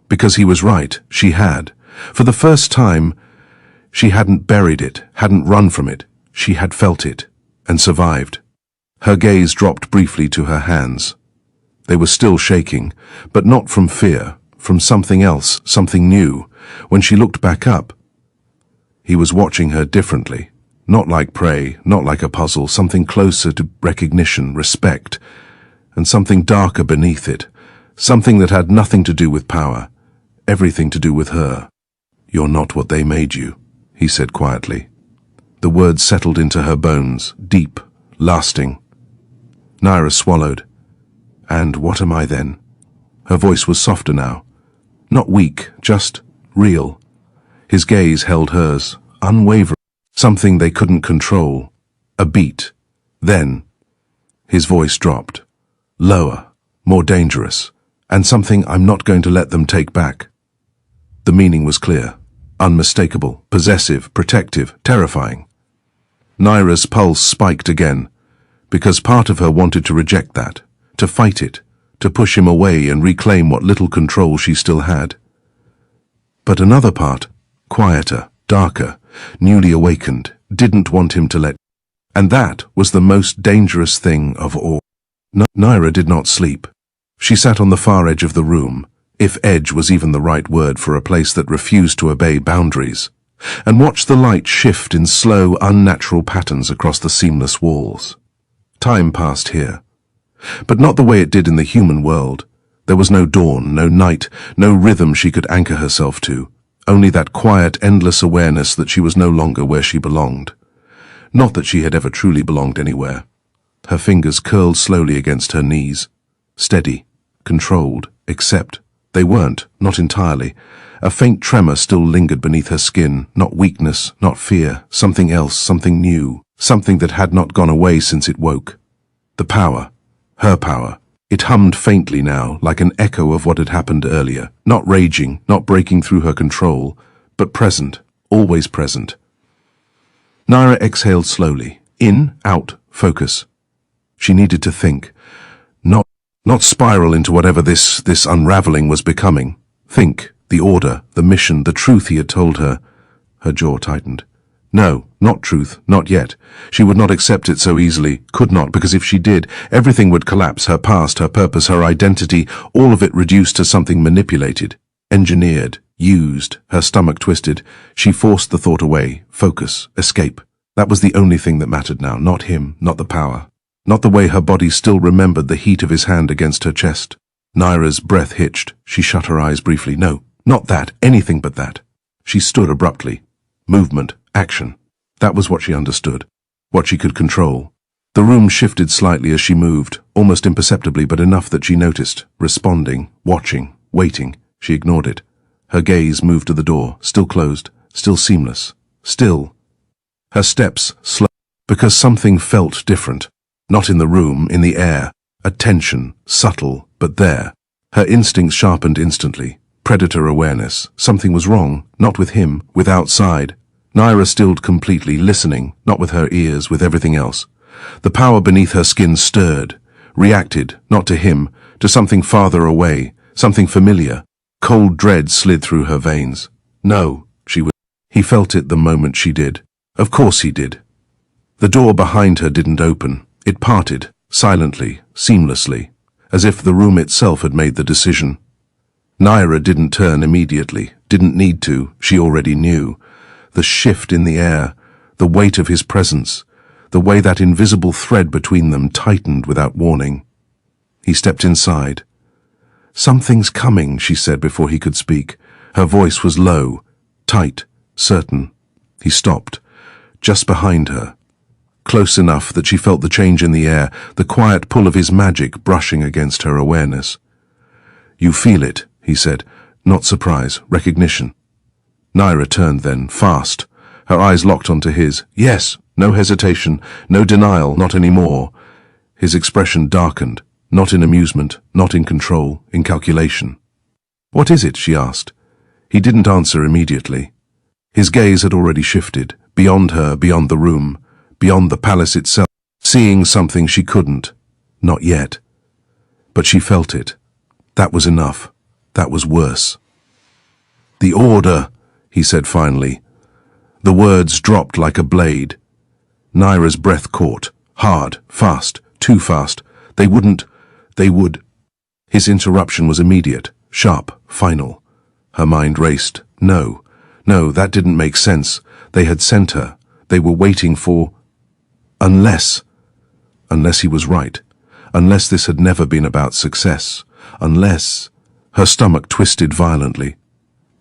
Because he was right, she had. For the first time, she hadn't buried it, hadn't run from it. She had felt it, and survived. Her gaze dropped briefly to her hands. They were still shaking, but not from fear, from something else, something new. When she looked back up, he was watching her differently. Not like prey, not like a puzzle, something closer to recognition, respect. and something darker beneath it, something that had nothing to do with power, everything to do with her. "You're not what they made you," he said quietly. The words settled into her bones, deep, lasting. Naira swallowed. "And what am I then?" Her voice was softer now. Not weak, just real. His gaze held hers, unwavering. Something they couldn't control. A beat. Then, his voice dropped. Lower, more dangerous, and something I'm not going to let them take back. The meaning was clear, unmistakable, possessive, protective, terrifying. Naira's pulse spiked again, because part of her wanted to reject that, to fight it, to push him away and reclaim what little control she still had. But another part, quieter, darker, newly awakened, didn't want him to let. And that was the most dangerous thing of all. Naira did not sleep. She sat on the far edge of the room, if edge was even the right word for a place that refused to obey boundaries, and watched the light shift in slow, unnatural patterns across the seamless walls. Time passed here, but not the way it did in the human world. There was no dawn, no night, no rhythm she could anchor herself to, only that quiet, endless awareness that she was no longer where she belonged. Not that she had ever truly belonged anywhere. Her fingers curled slowly against her knees, steady, controlled, except they weren't, not entirely. A faint tremor still lingered beneath her skin, not weakness, not fear, something else, something new, something that had not gone away since it woke. The power, her power. It hummed faintly now, like an echo of what had happened earlier, not raging, not breaking through her control, but present, always present. Naira exhaled slowly. In, out, focus. She needed to think. Not spiral into whatever this unraveling was becoming. Think, the order, the mission, the truth he had told her. Her jaw tightened. No, not truth, not yet. She would not accept it so easily, could not, because if she did, everything would collapse, her past, her purpose, her identity, all of it reduced to something manipulated, engineered, used. Her stomach twisted. She forced the thought away. Focus, escape. That was the only thing that mattered now, not him, not the power. Not the way her body still remembered the heat of his hand against her chest. Naira's breath hitched. She shut her eyes briefly. No, not that, anything but that. She stood abruptly. Movement, action. That was what she understood, what she could control. The room shifted slightly as she moved, almost imperceptibly, but enough that she noticed, responding, watching, waiting. She ignored it. Her gaze moved to the door, still closed, still seamless, still. Her steps slowed, because something felt different. Not in the room, in the air. A tension, subtle, but there. Her instincts sharpened instantly. Predator awareness. Something was wrong, not with him, with outside. Naira stilled completely, listening, not with her ears, with everything else. The power beneath her skin stirred, reacted, not to him, to something farther away, something familiar. Cold dread slid through her veins. No, she was. He felt it the moment she did. Of course he did. The door behind her didn't open. It parted, silently, seamlessly, as if the room itself had made the decision. Naira didn't turn immediately, didn't need to, she already knew. The shift in the air, the weight of his presence, the way that invisible thread between them tightened without warning. He stepped inside. "Something's coming," she said before he could speak. Her voice was low, tight, certain. He stopped, just behind her. Close enough that she felt the change in the air, the quiet pull of his magic brushing against her awareness. "You feel it," he said, not surprise, recognition. Naira turned then, fast, her eyes locked onto his. Yes, no hesitation, no denial, not anymore. His expression darkened, not in amusement, not in control, in calculation. "What is it?" she asked. He didn't answer immediately. His gaze had already shifted, beyond her, beyond the room, beyond the palace itself, seeing something she couldn't. Not yet. But she felt it. That was enough. That was worse. "The order," he said finally. The words dropped like a blade. Naira's breath caught. Hard, fast, too fast. They would. His interruption was immediate, sharp, final. Her mind raced. No, that didn't make sense. They had sent her. They were waiting for... Unless he was right. unless this had never been about success, unless... Her stomach twisted violently.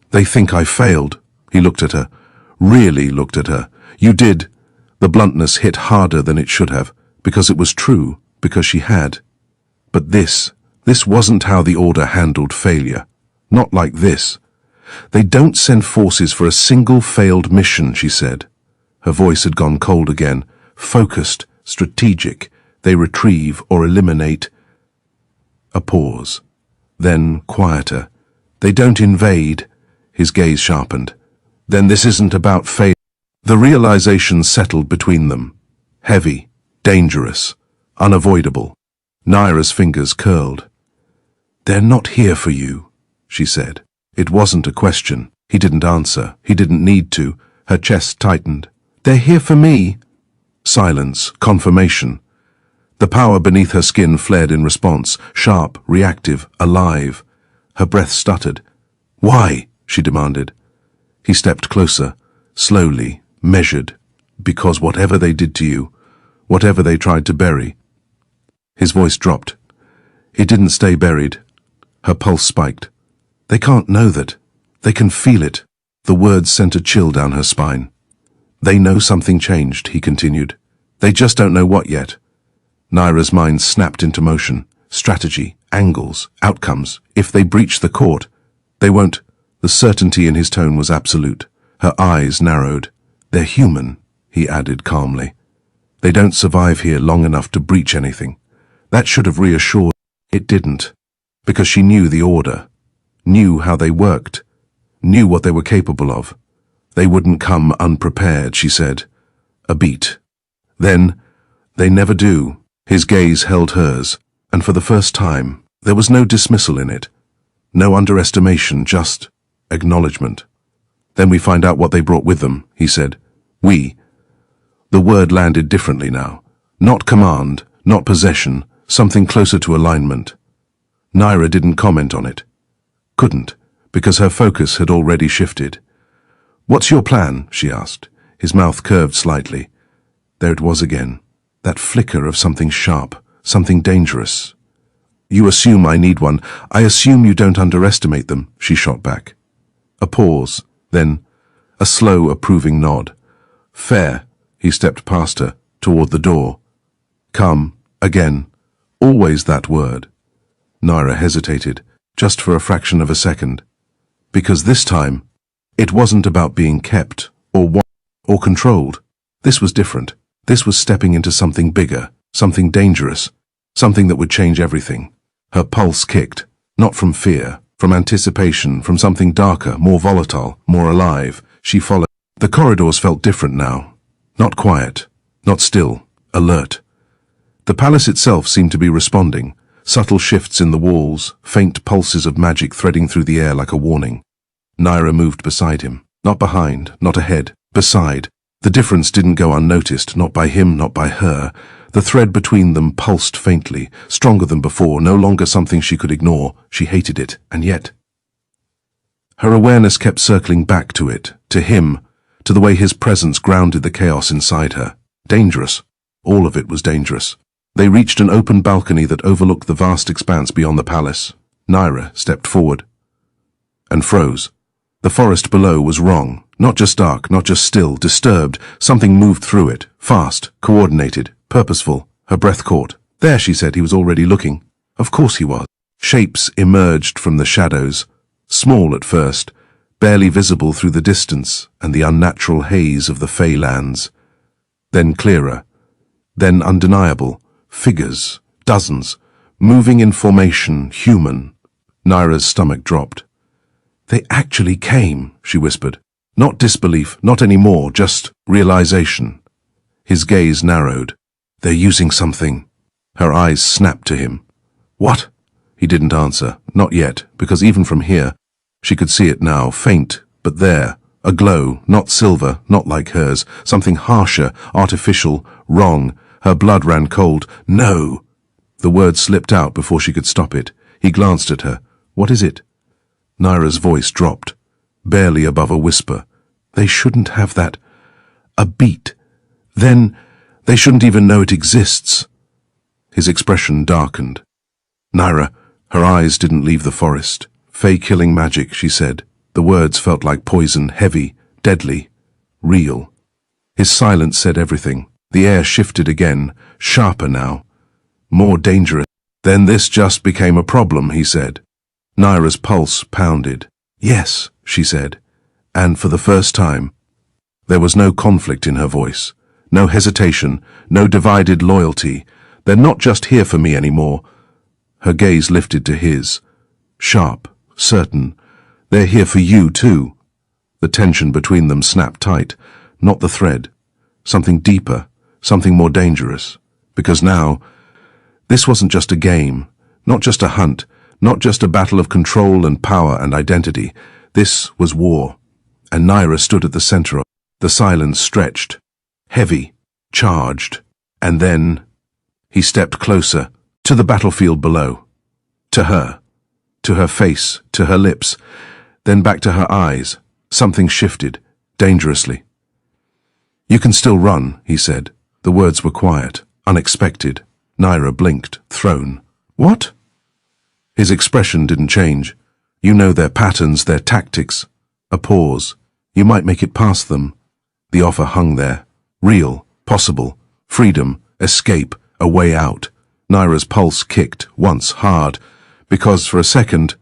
They think I failed. He looked at her, really looked at her. You did. The bluntness hit harder than it should have, because it was true, because she had. But this wasn't how the Order handled failure. Not like this. They don't send forces for a single failed mission, she said. Her voice had gone cold again. Focused, strategic. They retrieve or eliminate. A pause. Then quieter. They don't invade. His gaze sharpened. Then this isn't about failure. The realization settled between them. Heavy, dangerous, unavoidable. Naira's fingers curled. They're not here for you, she said. It wasn't a question. He didn't answer. He didn't need to. Her chest tightened. They're here for me. Silence, confirmation. The power beneath her skin flared in response, sharp, reactive, alive. Her breath stuttered. Why? She demanded. He stepped closer, slowly, measured, because whatever they did to you, whatever they tried to bury. His voice dropped. It didn't stay buried. Her pulse spiked. They can't know that. They can feel it. The words sent a chill down her spine. They know something changed, he continued. They just don't know what yet. Naira's mind snapped into motion. Strategy, angles, outcomes. If they breach the court, they won't. The certainty in his tone was absolute. Her eyes narrowed. They're human, he added calmly. They don't survive here long enough to breach anything. That should have reassured. It didn't. Because she knew the Order. Knew how they worked. Knew what they were capable of. They wouldn't come unprepared, she said. A beat. Then, they never do. His gaze held hers, and for the first time, there was no dismissal in it. No underestimation, just acknowledgement. Then we find out what they brought with them, he said. We. The word landed differently now. Not command, not possession, something closer to alignment. Naira didn't comment on it. Couldn't, because her focus had already shifted. What's your plan? She asked. His mouth curved slightly. There it was again. That flicker of something sharp, something dangerous. You assume I need one. I assume you don't underestimate them, she shot back. A pause, then a slow, approving nod. Fair. He stepped past her, toward the door. Come, again. Always that word. Naira hesitated, just for a fraction of a second. Because this time, it wasn't about being kept, or watched, or controlled. This was different. This was stepping into something bigger, something dangerous, something that would change everything. Her pulse kicked, not from fear, from anticipation, from something darker, more volatile, more alive. She followed. The corridors felt different now. Not quiet, not still, alert. The palace itself seemed to be responding, subtle shifts in the walls, faint pulses of magic threading through the air like a warning. Naira moved beside him, not behind, not ahead, beside. The difference didn't go unnoticed, not by him, not by her. The thread between them pulsed faintly, stronger than before, no longer something she could ignore. She hated it, and yet... Her awareness kept circling back to it, to him, to the way his presence grounded the chaos inside her. Dangerous. All of it was dangerous. They reached an open balcony that overlooked the vast expanse beyond the palace. Naira stepped forward and froze. The forest below was wrong. Not just dark, not just still, disturbed. Something moved through it, fast, coordinated, purposeful. Her breath caught. There, she said, he was already looking. Of course he was. Shapes emerged from the shadows, small at first, barely visible through the distance and the unnatural haze of the Fey lands. Then clearer, then undeniable. Figures, dozens, moving in formation, human. Naira's stomach dropped. They actually came, she whispered. Not disbelief, not anymore, just realization. His gaze narrowed. They're using something. Her eyes snapped to him. What? He didn't answer, not yet, because even from here, she could see it now, faint, but there, a glow, not silver, not like hers, something harsher, artificial, wrong. Her blood ran cold. No! The word slipped out before she could stop it. He glanced at her. What is it? Naira's voice dropped, barely above a whisper. They shouldn't have that. A beat. Then, they shouldn't even know it exists. His expression darkened. Naira, her eyes didn't leave the forest. Fey-killing magic, she said. The words felt like poison, heavy, deadly, real. His silence said everything. The air shifted again, sharper now, more dangerous. Then this just became a problem, he said. Naira's pulse pounded. Yes, she said, and for the first time, there was no conflict in her voice, no hesitation, no divided loyalty. They're not just here for me anymore. Her gaze lifted to his, sharp, certain. They're here for you too. The tension between them snapped tight, not the thread. Something deeper, something more dangerous. Because now, this wasn't just a game, not just a hunt, not just a battle of control and power and identity. This was war, and Naira stood at the center of it. The silence stretched, heavy, charged, and then he stepped closer, to the battlefield below, to her face, to her lips, then back to her eyes. Something shifted, dangerously. You can still run, he said. The words were quiet, unexpected. Naira blinked, thrown. What? His expression didn't change. You know their patterns, their tactics. A pause. You might make it past them. The offer hung there. Real, possible, freedom, escape, a way out. Naira's pulse kicked, once hard, because for a second,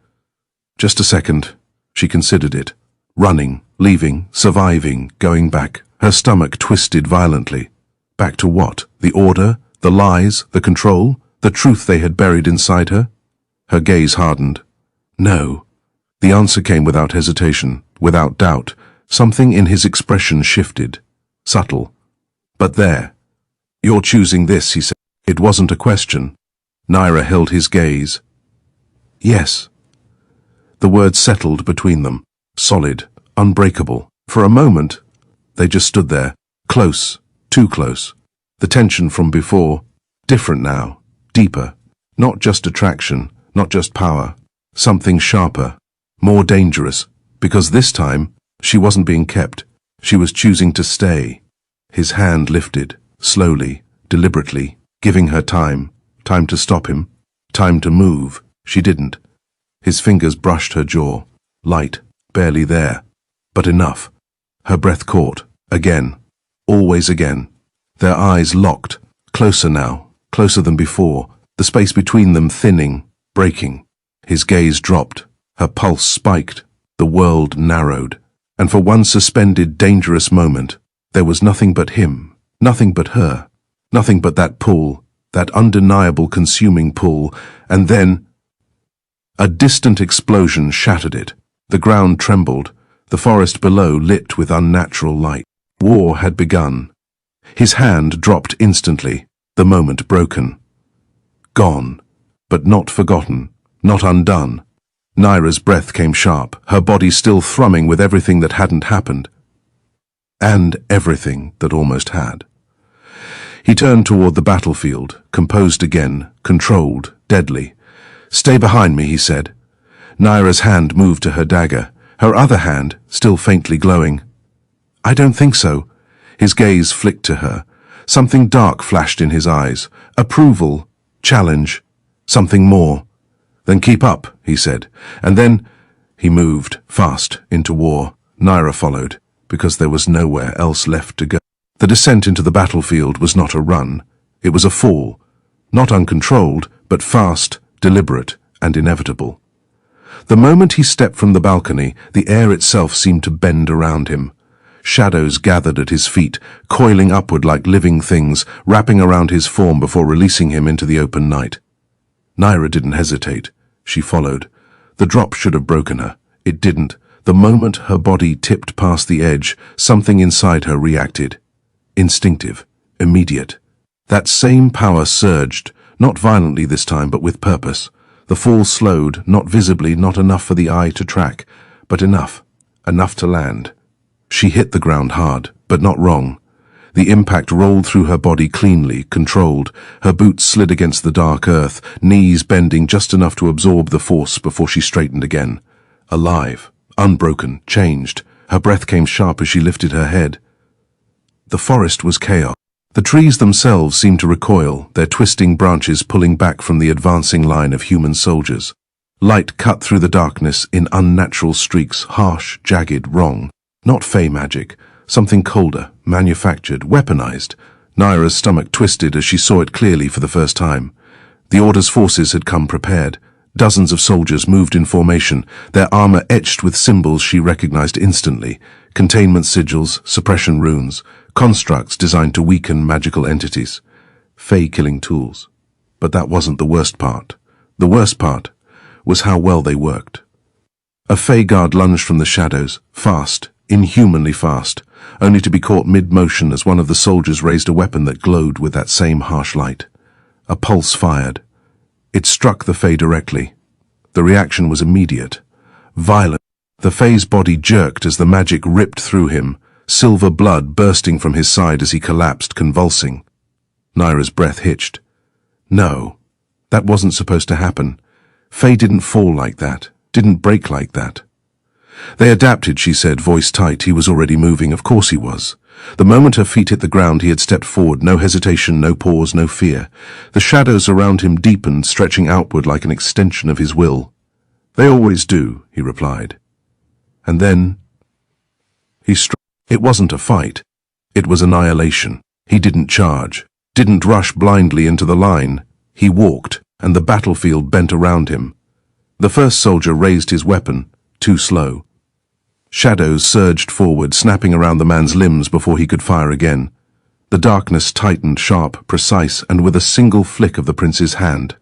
just a second, she considered it. Running, leaving, surviving, going back. Her stomach twisted violently. Back to what? The order? The lies? The control? The truth they had buried inside her? Her gaze hardened. No. The answer came without hesitation, without doubt. Something in his expression shifted. Subtle. But there. You're choosing this, he said. It wasn't a question. Naira held his gaze. Yes. The words settled between them. Solid, unbreakable. For a moment, they just stood there. Close, too close. The tension from before, different now, deeper. Not just attraction, not just power. Something sharper, more dangerous. Because this time, she wasn't being kept. She was choosing to stay. His hand lifted, slowly, deliberately, giving her time. Time to stop him. Time to move. She didn't. His fingers brushed her jaw. Light, barely there. But enough. Her breath caught. Again. Always again. Their eyes locked. Closer now. Closer than before. The space between them thinning, breaking. His gaze dropped. Her pulse spiked. The world narrowed. And for one suspended, dangerous moment, there was nothing but him. Nothing but her. Nothing but that pull. That undeniable consuming pull. And then a distant explosion shattered it. The ground trembled. The forest below lit with unnatural light. War had begun. His hand dropped instantly, the moment broken. Gone, but not forgotten, not undone. Naira's breath came sharp, her body still thrumming with everything that hadn't happened. And everything that almost had. He turned toward the battlefield, composed again, controlled, deadly. Stay behind me, he said. Naira's hand moved to her dagger, her other hand still faintly glowing. I don't think so. His gaze flicked to her. Something dark flashed in his eyes. Approval, challenge, something more. Then keep up, he said. And then he moved, fast, into war. Naira followed, because there was nowhere else left to go. The descent into the battlefield was not a run. It was a fall. Not uncontrolled, but fast, deliberate, and inevitable. The moment he stepped from the balcony, the air itself seemed to bend around him. Shadows gathered at his feet, coiling upward like living things, wrapping around his form before releasing him into the open night. Naira didn't hesitate. She followed. The drop should have broken her. It didn't. The moment her body tipped past the edge, something inside her reacted. Instinctive, immediate. That same power surged, not violently this time, but with purpose. The fall slowed, not visibly, not enough for the eye to track, but enough to land. She hit the ground hard, but not wrong. The impact rolled through her body cleanly, controlled. Her boots slid against the dark earth, knees bending just enough to absorb the force before she straightened again. Alive, unbroken, changed. Her breath came sharp as she lifted her head. The forest was chaos. The trees themselves seemed to recoil, their twisting branches pulling back from the advancing line of human soldiers. Light cut through the darkness in unnatural streaks, harsh, jagged, wrong. Not fey magic, something colder, manufactured, weaponized. Naira's stomach twisted as she saw it clearly for the first time. The Order's forces had come prepared. Dozens of soldiers moved in formation, their armor etched with symbols she recognized instantly. Containment sigils, suppression runes, constructs designed to weaken magical entities. Fey-killing tools. But that wasn't the worst part. The worst part was how well they worked. A Fey guard lunged from the shadows, fast, inhumanly fast, only to be caught mid-motion as one of the soldiers raised a weapon that glowed with that same harsh light. A pulse fired. It struck the Fey directly. The reaction was immediate, violent. The Fey's body jerked as the magic ripped through him, silver blood bursting from his side as he collapsed, convulsing. Naira's breath hitched. No, that wasn't supposed to happen. Fey didn't fall like that, didn't break like that. They adapted, she said, voice tight. He was already moving, of course he was. The moment her feet hit the ground, he had stepped forward, no hesitation, no pause, no fear. The shadows around him deepened, stretching outward like an extension of his will. They always do, he replied. And then he struck. It wasn't a fight. It was annihilation. He didn't charge, didn't rush blindly into the line. He walked, and the battlefield bent around him. The first soldier raised his weapon, too slow. Shadows surged forward, snapping around the man's limbs before he could fire again. The darkness tightened, sharp, precise, and with a single flick of the prince's hand.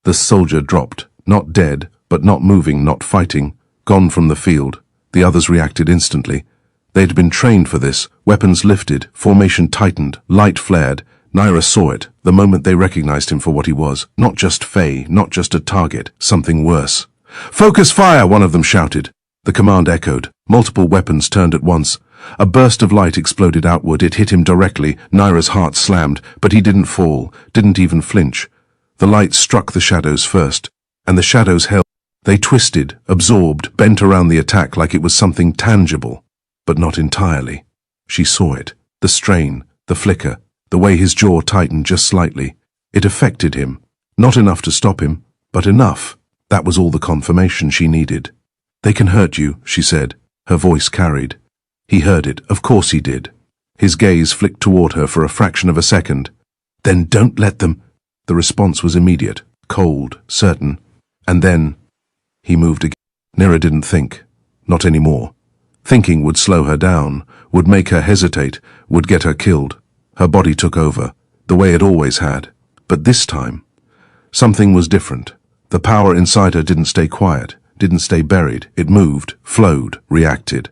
The soldier dropped, not dead, but not moving, not fighting, gone from the field. The others reacted instantly. They'd been trained for this. Weapons lifted, formation tightened, light flared. Naira saw it, the moment they recognized him for what he was. Not just Fey, not just a target, something worse. "Focus fire!" one of them shouted. The command echoed. Multiple weapons turned at once. A burst of light exploded outward. It hit him directly. Naira's heart slammed, but he didn't fall, didn't even flinch. The light struck the shadows first, and the shadows held. They twisted, absorbed, bent around the attack like it was something tangible, but not entirely. She saw it, the strain, the flicker, the way his jaw tightened just slightly. It affected him. Not enough to stop him, but enough. That was all the confirmation she needed. "They can hurt you," she said. Her voice carried. He heard it. Of course he did. His gaze flicked toward her for a fraction of a second. "Then don't let them." The response was immediate, cold, certain. And then he moved again. Naira didn't think. Not anymore. Thinking would slow her down, would make her hesitate, would get her killed. Her body took over, the way it always had. But this time, something was different. The power inside her didn't stay quiet, didn't stay buried. It moved, flowed, reacted.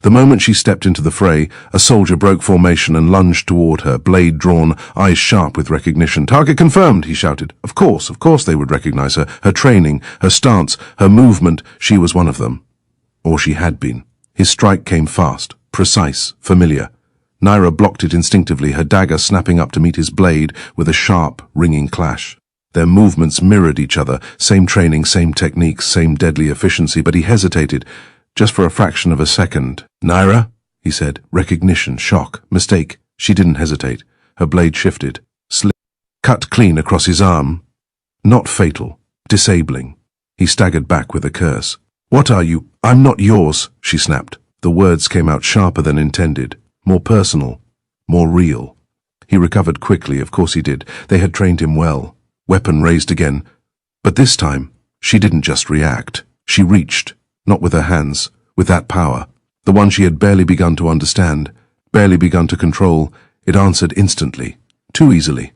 The moment she stepped into the fray, a soldier broke formation and lunged toward her, blade drawn, eyes sharp with recognition. "Target confirmed," he shouted. Of course they would recognize her. Her training, her stance, her movement, she was one of them. Or she had been. His strike came fast, precise, familiar. Naira blocked it instinctively, her dagger snapping up to meet his blade with a sharp, ringing clash. Their movements mirrored each other, same training, same techniques, same deadly efficiency, but he hesitated, just for a fraction of a second. "Naira?" he said. Recognition, shock, mistake. She didn't hesitate. Her blade shifted, cut clean across his arm. Not fatal, disabling. He staggered back with a curse. "What are you?" "I'm not yours," she snapped. The words came out sharper than intended, more personal, more real. He recovered quickly, of course he did. They had trained him well. Weapon raised again. But this time, she didn't just react. She reached, not with her hands, with that power, the one she had barely begun to understand, barely begun to control. It answered instantly, too easily.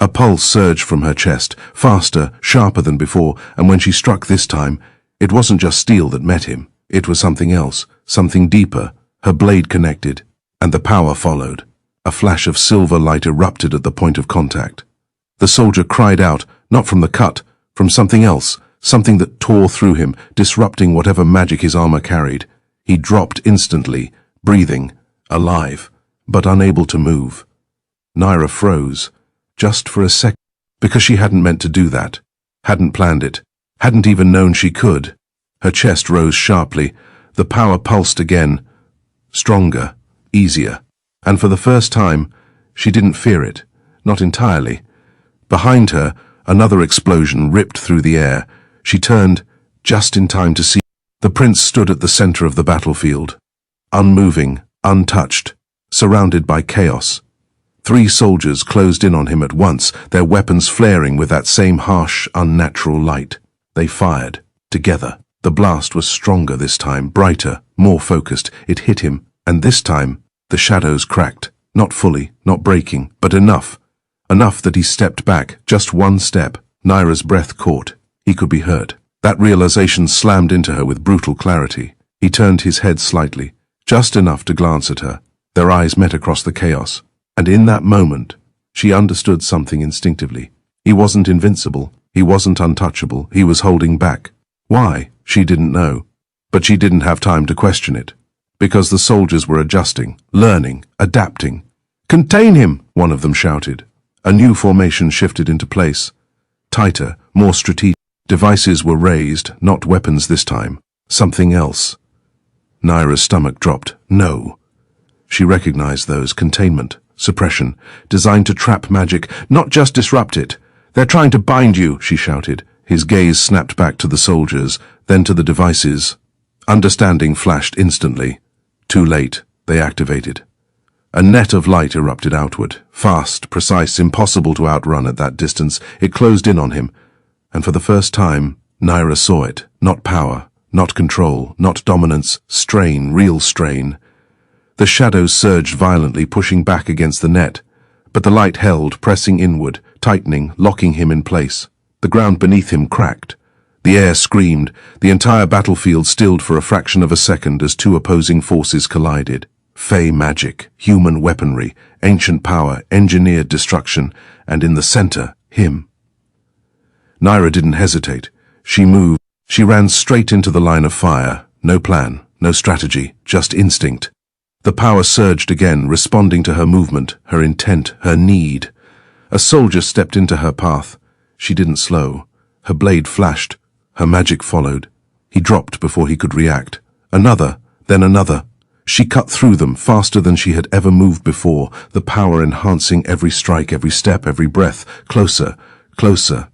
A pulse surged from her chest, faster, sharper than before, and when she struck this time, it wasn't just steel that met him. It was something else, something deeper. Her blade connected, and the power followed. A flash of silver light erupted at the point of contact. The soldier cried out, not from the cut, from something else, something that tore through him, disrupting whatever magic his armor carried. He dropped instantly, breathing, alive, but unable to move. Naira froze, just for a second, because she hadn't meant to do that, hadn't planned it, hadn't even known she could. Her chest rose sharply, the power pulsed again, stronger, easier, and for the first time, She didn't fear it, not entirely. Behind her, another explosion ripped through the air. She turned just in time to see. The prince stood at the center of the battlefield, unmoving, untouched, surrounded by chaos. 3 soldiers closed in on him at once, their weapons flaring with that same harsh, unnatural light. They fired, together. The blast was stronger this time, brighter, more focused. It hit him, and this time, the shadows cracked. Not fully, not breaking, but enough. Enough that he stepped back, just one step. Naira's breath caught. He could be hurt. That realization slammed into her with brutal clarity. He turned his head slightly, just enough to glance at her. Their eyes met across the chaos. And in that moment, she understood something instinctively. He wasn't invincible. He wasn't untouchable. He was holding back. Why? She didn't know. But she didn't have time to question it. Because the soldiers were adjusting, learning, adapting. "Contain him!" one of them shouted. A new formation shifted into place. Tighter, more strategic. Devices were raised, not weapons this time. Something else. Naira's stomach dropped. No. She recognized those. Containment. Suppression, designed to trap magic, not just disrupt it. "They're trying to bind you," she shouted. His gaze snapped back to the soldiers, then to the devices. Understanding flashed instantly. Too late, they activated. A net of light erupted outward, fast, precise, impossible to outrun at that distance. It closed in on him, and for the first time, Naira saw it. Not power, not control, not dominance, strain, real strain. The shadows surged violently, pushing back against the net, but the light held, pressing inward, tightening, locking him in place. The ground beneath him cracked. The air screamed. The entire battlefield stilled for a fraction of a second as 2 opposing forces collided. Fey magic, human weaponry, ancient power, engineered destruction, and in the center, him. Naira didn't hesitate. She moved. She ran straight into the line of fire. No plan, no strategy, just instinct. The power surged again, responding to her movement, her intent, her need. A soldier stepped into her path. She didn't slow. Her blade flashed. Her magic followed. He dropped before he could react. Another, then another. She cut through them faster than she had ever moved before, the power enhancing every strike, every step, every breath. Closer, closer.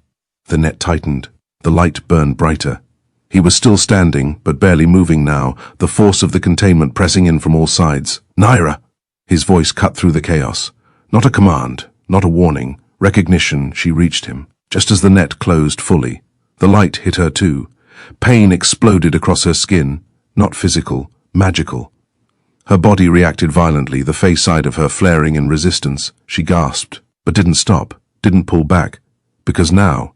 The net tightened. The light burned brighter. He was still standing, but barely moving now, the force of the containment pressing in from all sides. "Naira!" His voice cut through the chaos. Not a command, not a warning. Recognition. She reached him. Just as the net closed fully. The light hit her too. Pain exploded across her skin. Not physical, magical. Her body reacted violently, the face side of her flaring in resistance. She gasped, but didn't stop, didn't pull back. Because now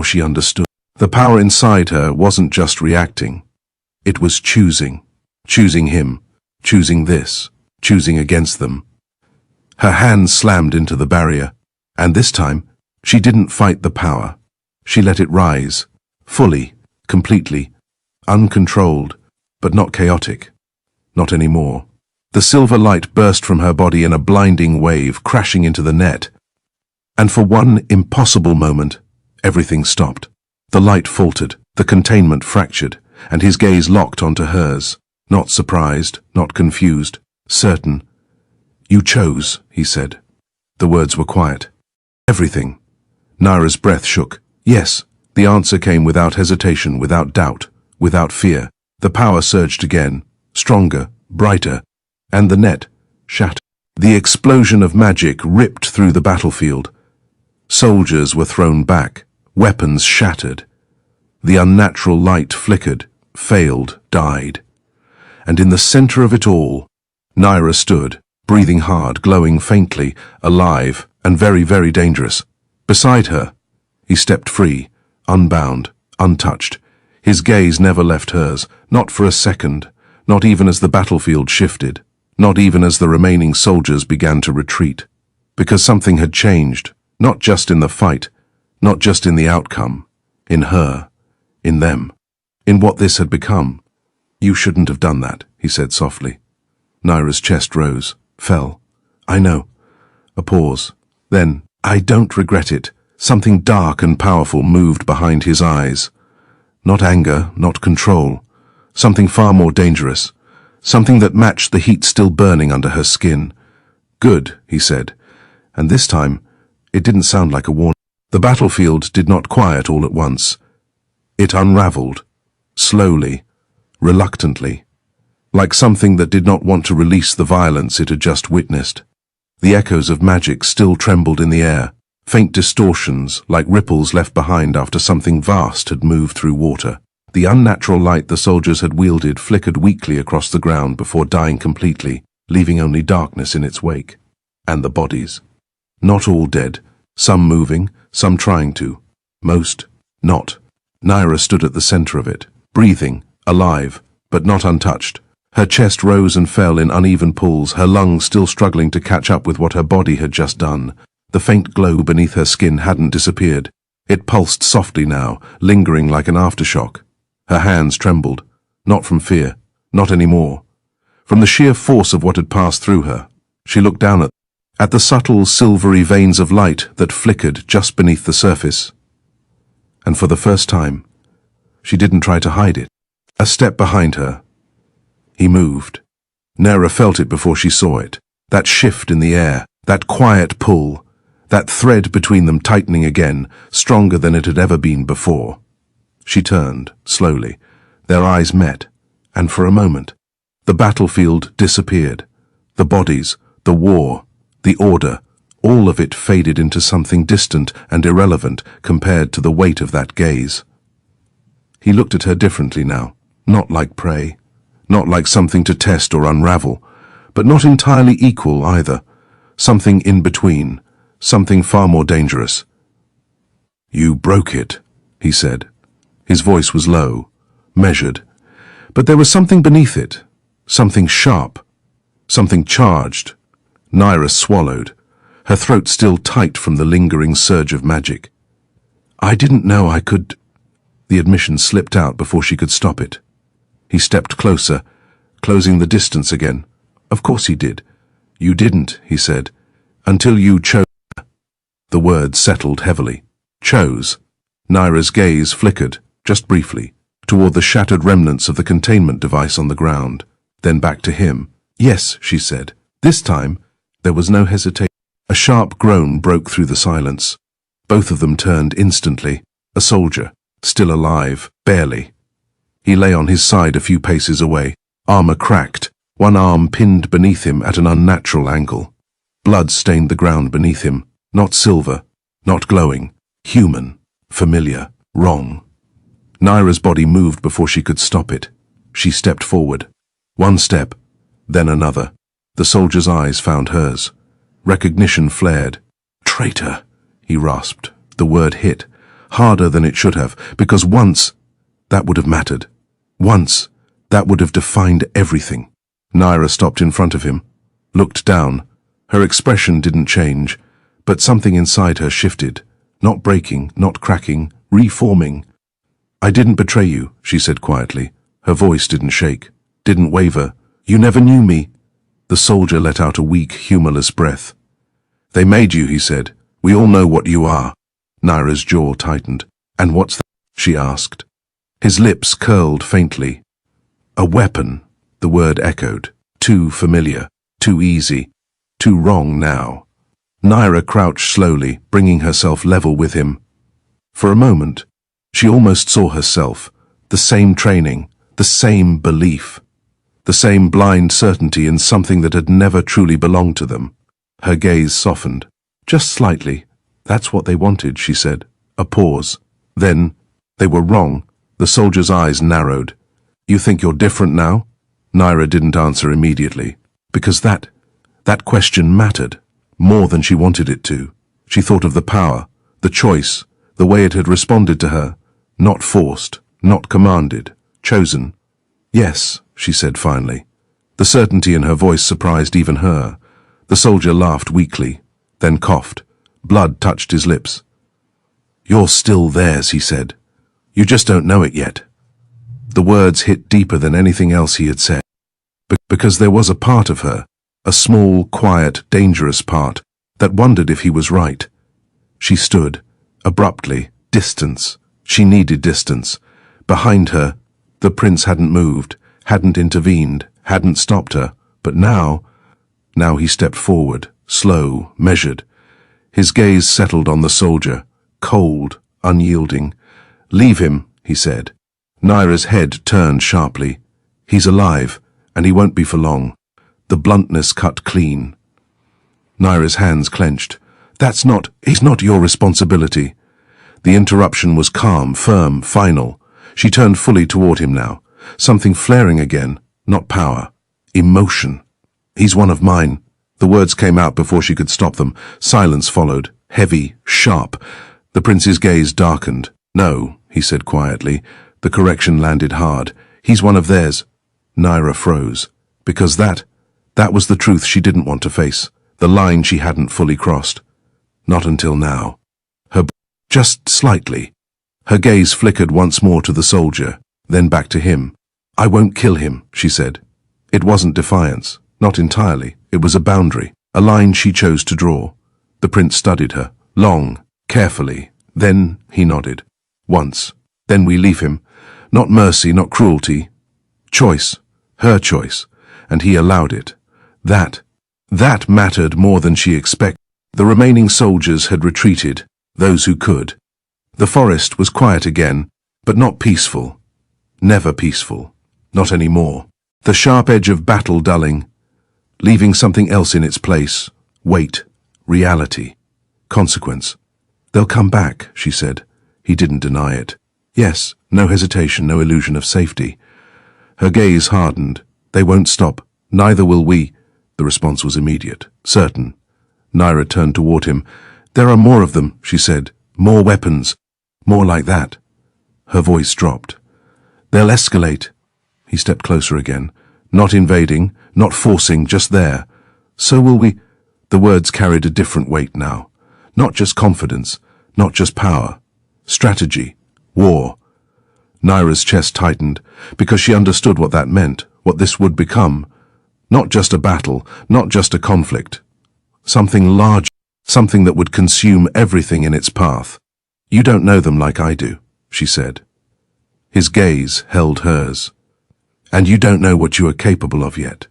she understood. The power inside her wasn't just reacting. It was choosing. Choosing him. Choosing this. Choosing against them. Her hand slammed into the barrier. And this time, she didn't fight the power. She let it rise. Fully. Completely. Uncontrolled. But not chaotic. Not anymore. The silver light burst from her body in a blinding wave, crashing into the net. And for one impossible moment, everything stopped. The light faltered, the containment fractured, and his gaze locked onto hers. Not surprised, not confused, certain. "You chose," he said. The words were quiet. "Everything." Naira's breath shook. Yes, the answer came without hesitation, without doubt, without fear. The power surged again, stronger, brighter, and the net shattered. The explosion of magic ripped through the battlefield. Soldiers were thrown back, weapons shattered. The unnatural light flickered, failed, died. And in the center of it all, Naira stood, breathing hard, glowing faintly, alive, and very, very dangerous. Beside her, he stepped free, unbound, untouched. His gaze never left hers, not for a second, not even as the battlefield shifted, not even as the remaining soldiers began to retreat. Because something had changed, not just in the fight, not just in the outcome, in her, in them, in what this had become. "You shouldn't have done that," he said softly. Naira's chest rose, fell. "I know." A pause. Then, "I don't regret it." Something dark and powerful moved behind his eyes. Not anger, not control. Something far more dangerous. Something that matched the heat still burning under her skin. Good, he said, and this time it didn't sound like a warning. The battlefield did not quiet all at once. It unraveled, slowly, reluctantly, like something that did not want to release the violence it had just witnessed. The echoes of magic still trembled in the air, faint distortions like ripples left behind after something vast had moved through water. The unnatural light the soldiers had wielded flickered weakly across the ground before dying completely, leaving only darkness in its wake. And the bodies. Not all dead, some moving, some trying to. Most not. Naira stood at the center of it, breathing, alive, but not untouched. Her chest rose and fell in uneven pulls, her lungs still struggling to catch up with what her body had just done. The faint glow beneath her skin hadn't disappeared. It pulsed softly now, lingering like an aftershock. Her hands trembled, not from fear, not anymore. From the sheer force of what had passed through her. She looked down at the subtle silvery veins of light that flickered just beneath the surface. And for the first time, she didn't try to hide it. A step behind her. He moved. Naira felt it before she saw it. That shift in the air, that quiet pull, that thread between them tightening again, stronger than it had ever been before. She turned, slowly. Their eyes met, and for a moment, the battlefield disappeared. The bodies, the war, the order, all of it faded into something distant and irrelevant compared to the weight of that gaze. He looked at her differently now, not like prey, not like something to test or unravel, but not entirely equal either, something in between, something far more dangerous. "You broke it," he said. His voice was low, measured, but there was something beneath it, something sharp, something charged. Naira swallowed, her throat still tight from the lingering surge of magic. "I didn't know I could—" The admission slipped out before she could stop it. He stepped closer, closing the distance again. "Of course he did. You didn't," he said, "until you chose." The word settled heavily. Chose. Naira's gaze flickered, just briefly, toward the shattered remnants of the containment device on the ground, then back to him. "Yes," she said. This time, there was no hesitation. A sharp groan broke through the silence. Both of them turned instantly. A soldier, still alive, barely. He lay on his side a few paces away, armor cracked, one arm pinned beneath him at an unnatural angle. Blood stained the ground beneath him, not silver, not glowing, human, familiar, wrong. Naira's body moved before she could stop it. She stepped forward. One step, then another. The soldier's eyes found hers. Recognition flared. "Traitor," he rasped. The word hit, harder than it should have, because once, that would have mattered. Once, that would have defined everything. Naira stopped in front of him, looked down. Her expression didn't change, but something inside her shifted, not breaking, not cracking, reforming. "I didn't betray you," she said quietly. Her voice didn't shake, didn't waver. "You never knew me." The soldier let out a weak, humorless breath. "They made you," he said. "We all know what you are." Naira's jaw tightened. "And what's that?" she asked. His lips curled faintly. "A weapon," the word echoed. Too familiar, too easy, too wrong now. Naira crouched slowly, bringing herself level with him. For a moment, she almost saw herself, the same training, the same belief, the same blind certainty in something that had never truly belonged to them. Her gaze softened. "Just slightly. That's what they wanted," she said. A pause. Then, "They were wrong." The soldier's eyes narrowed. "You think you're different now?" Naira didn't answer immediately, because that question mattered, more than she wanted it to. She thought of the power, the choice, the way it had responded to her. Not forced, not commanded, chosen. "Yes," she said finally. The certainty in her voice surprised even her. The soldier laughed weakly, then coughed. Blood touched his lips. "You're still theirs," he said. "You just don't know it yet." The words hit deeper than anything else he had said. Because there was a part of her, a small, quiet, dangerous part, that wondered if he was right. She stood, abruptly, distance. She needed distance. Behind her, the prince hadn't moved, hadn't intervened, hadn't stopped her, but now, Now he stepped forward, slow, measured. His gaze settled on the soldier, cold, unyielding. "Leave him," he said. Naira's head turned sharply. "He's alive, and he won't be for long." The bluntness cut clean. Naira's hands clenched. He's not your responsibility." The interruption was calm, firm, final. She turned fully toward him now. Something flaring again, not power. Emotion. "He's one of mine." The words came out before she could stop them. Silence followed, heavy, sharp. The prince's gaze darkened. "No," he said quietly. The correction landed hard. "He's one of theirs." Naira froze. Because that was the truth she didn't want to face. The line she hadn't fully crossed. Not until now. Just slightly. Her gaze flickered once more to the soldier, then back to him. "I won't kill him," she said. It wasn't defiance. Not entirely. It was a boundary, a line she chose to draw. The prince studied her, long, carefully. Then he nodded. "Once. Then we leave him. Not mercy, not cruelty. Choice. Her choice. And he allowed it. That mattered more than she expected. The remaining soldiers had retreated, those who could. The forest was quiet again, but not peaceful. Never peaceful. Not anymore. The sharp edge of battle dulling, leaving something else in its place. Weight. Reality. Consequence. "They'll come back," she said. He didn't deny it. Yes, no hesitation, no illusion of safety. Her gaze hardened. "They won't stop. Neither will we." The response was immediate, certain. Naira turned toward him. "There are more of them," she said. "More weapons. More like that." Her voice dropped. "They'll escalate." He stepped closer again. Not invading, not forcing, just there. "So will we." The words carried a different weight now. Not just confidence, not just power. Strategy. War. Naira's chest tightened, because she understood what that meant, what this would become. Not just a battle, not just a conflict. Something large, something that would consume everything in its path. "You don't know them like I do," she said. His gaze held hers. "And you don't know what you are capable of yet."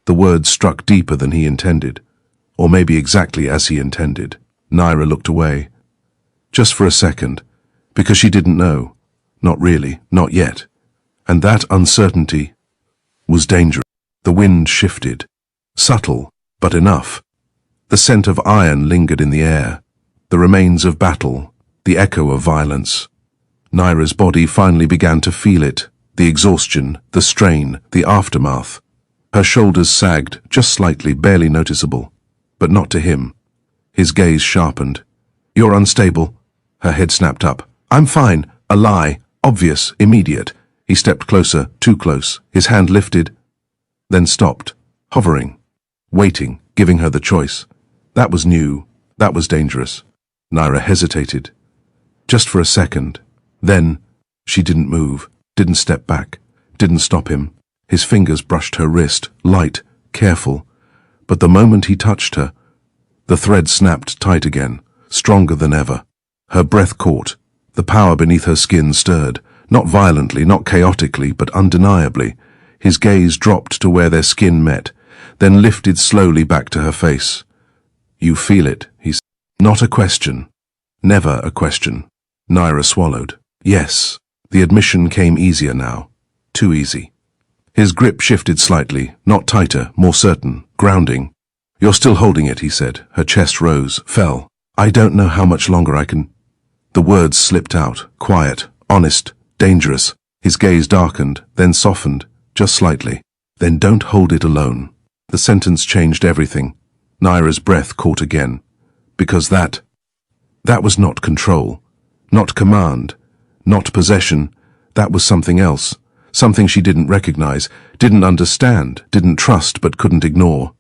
The words struck deeper than he intended, or maybe exactly as he intended. Naira looked away. Just for a second, because she didn't know. Not really, not yet. And that uncertainty was dangerous. The wind shifted. Subtle, but enough. The scent of iron lingered in the air. The remains of battle, the echo of violence. Naira's body finally began to feel it. The exhaustion, the strain, the aftermath. Her shoulders sagged, just slightly, barely noticeable. But not to him. His gaze sharpened. "You're unstable." Her head snapped up. "I'm fine." A lie. Obvious. Immediate. He stepped closer, too close. His hand lifted, then stopped, hovering, waiting, giving her the choice. That was new. That was dangerous. Naira hesitated. Just for a second. Then, she didn't move, didn't step back, didn't stop him. His fingers brushed her wrist, light, careful. But the moment he touched her, the thread snapped tight again, stronger than ever. Her breath caught. The power beneath her skin stirred, not violently, not chaotically, but undeniably. His gaze dropped to where their skin met, then lifted slowly back to her face. "You feel it," he said. Not a question. Never a question. Naira swallowed. Yes. The admission came easier now. Too easy. His grip shifted slightly, not tighter, more certain, grounding. "You're still holding it," he said. Her chest rose, fell. "I don't know how much longer I can—" The words slipped out, quiet, honest, dangerous. His gaze darkened, then softened, just slightly. "Then don't hold it alone." The sentence changed everything. Naira's breath caught again. Because that was not control, not command, not possession. That was something else. Something she didn't recognize, didn't understand, didn't trust but couldn't ignore.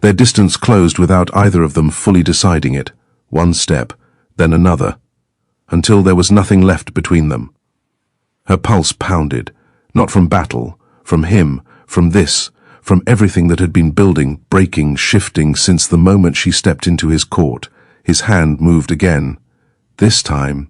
Their distance closed without either of them fully deciding it. One step, then another, until there was nothing left between them. Her pulse pounded, not from battle, from him, from this, from everything that had been building, breaking, shifting since the moment she stepped into his court. His hand moved again. This time,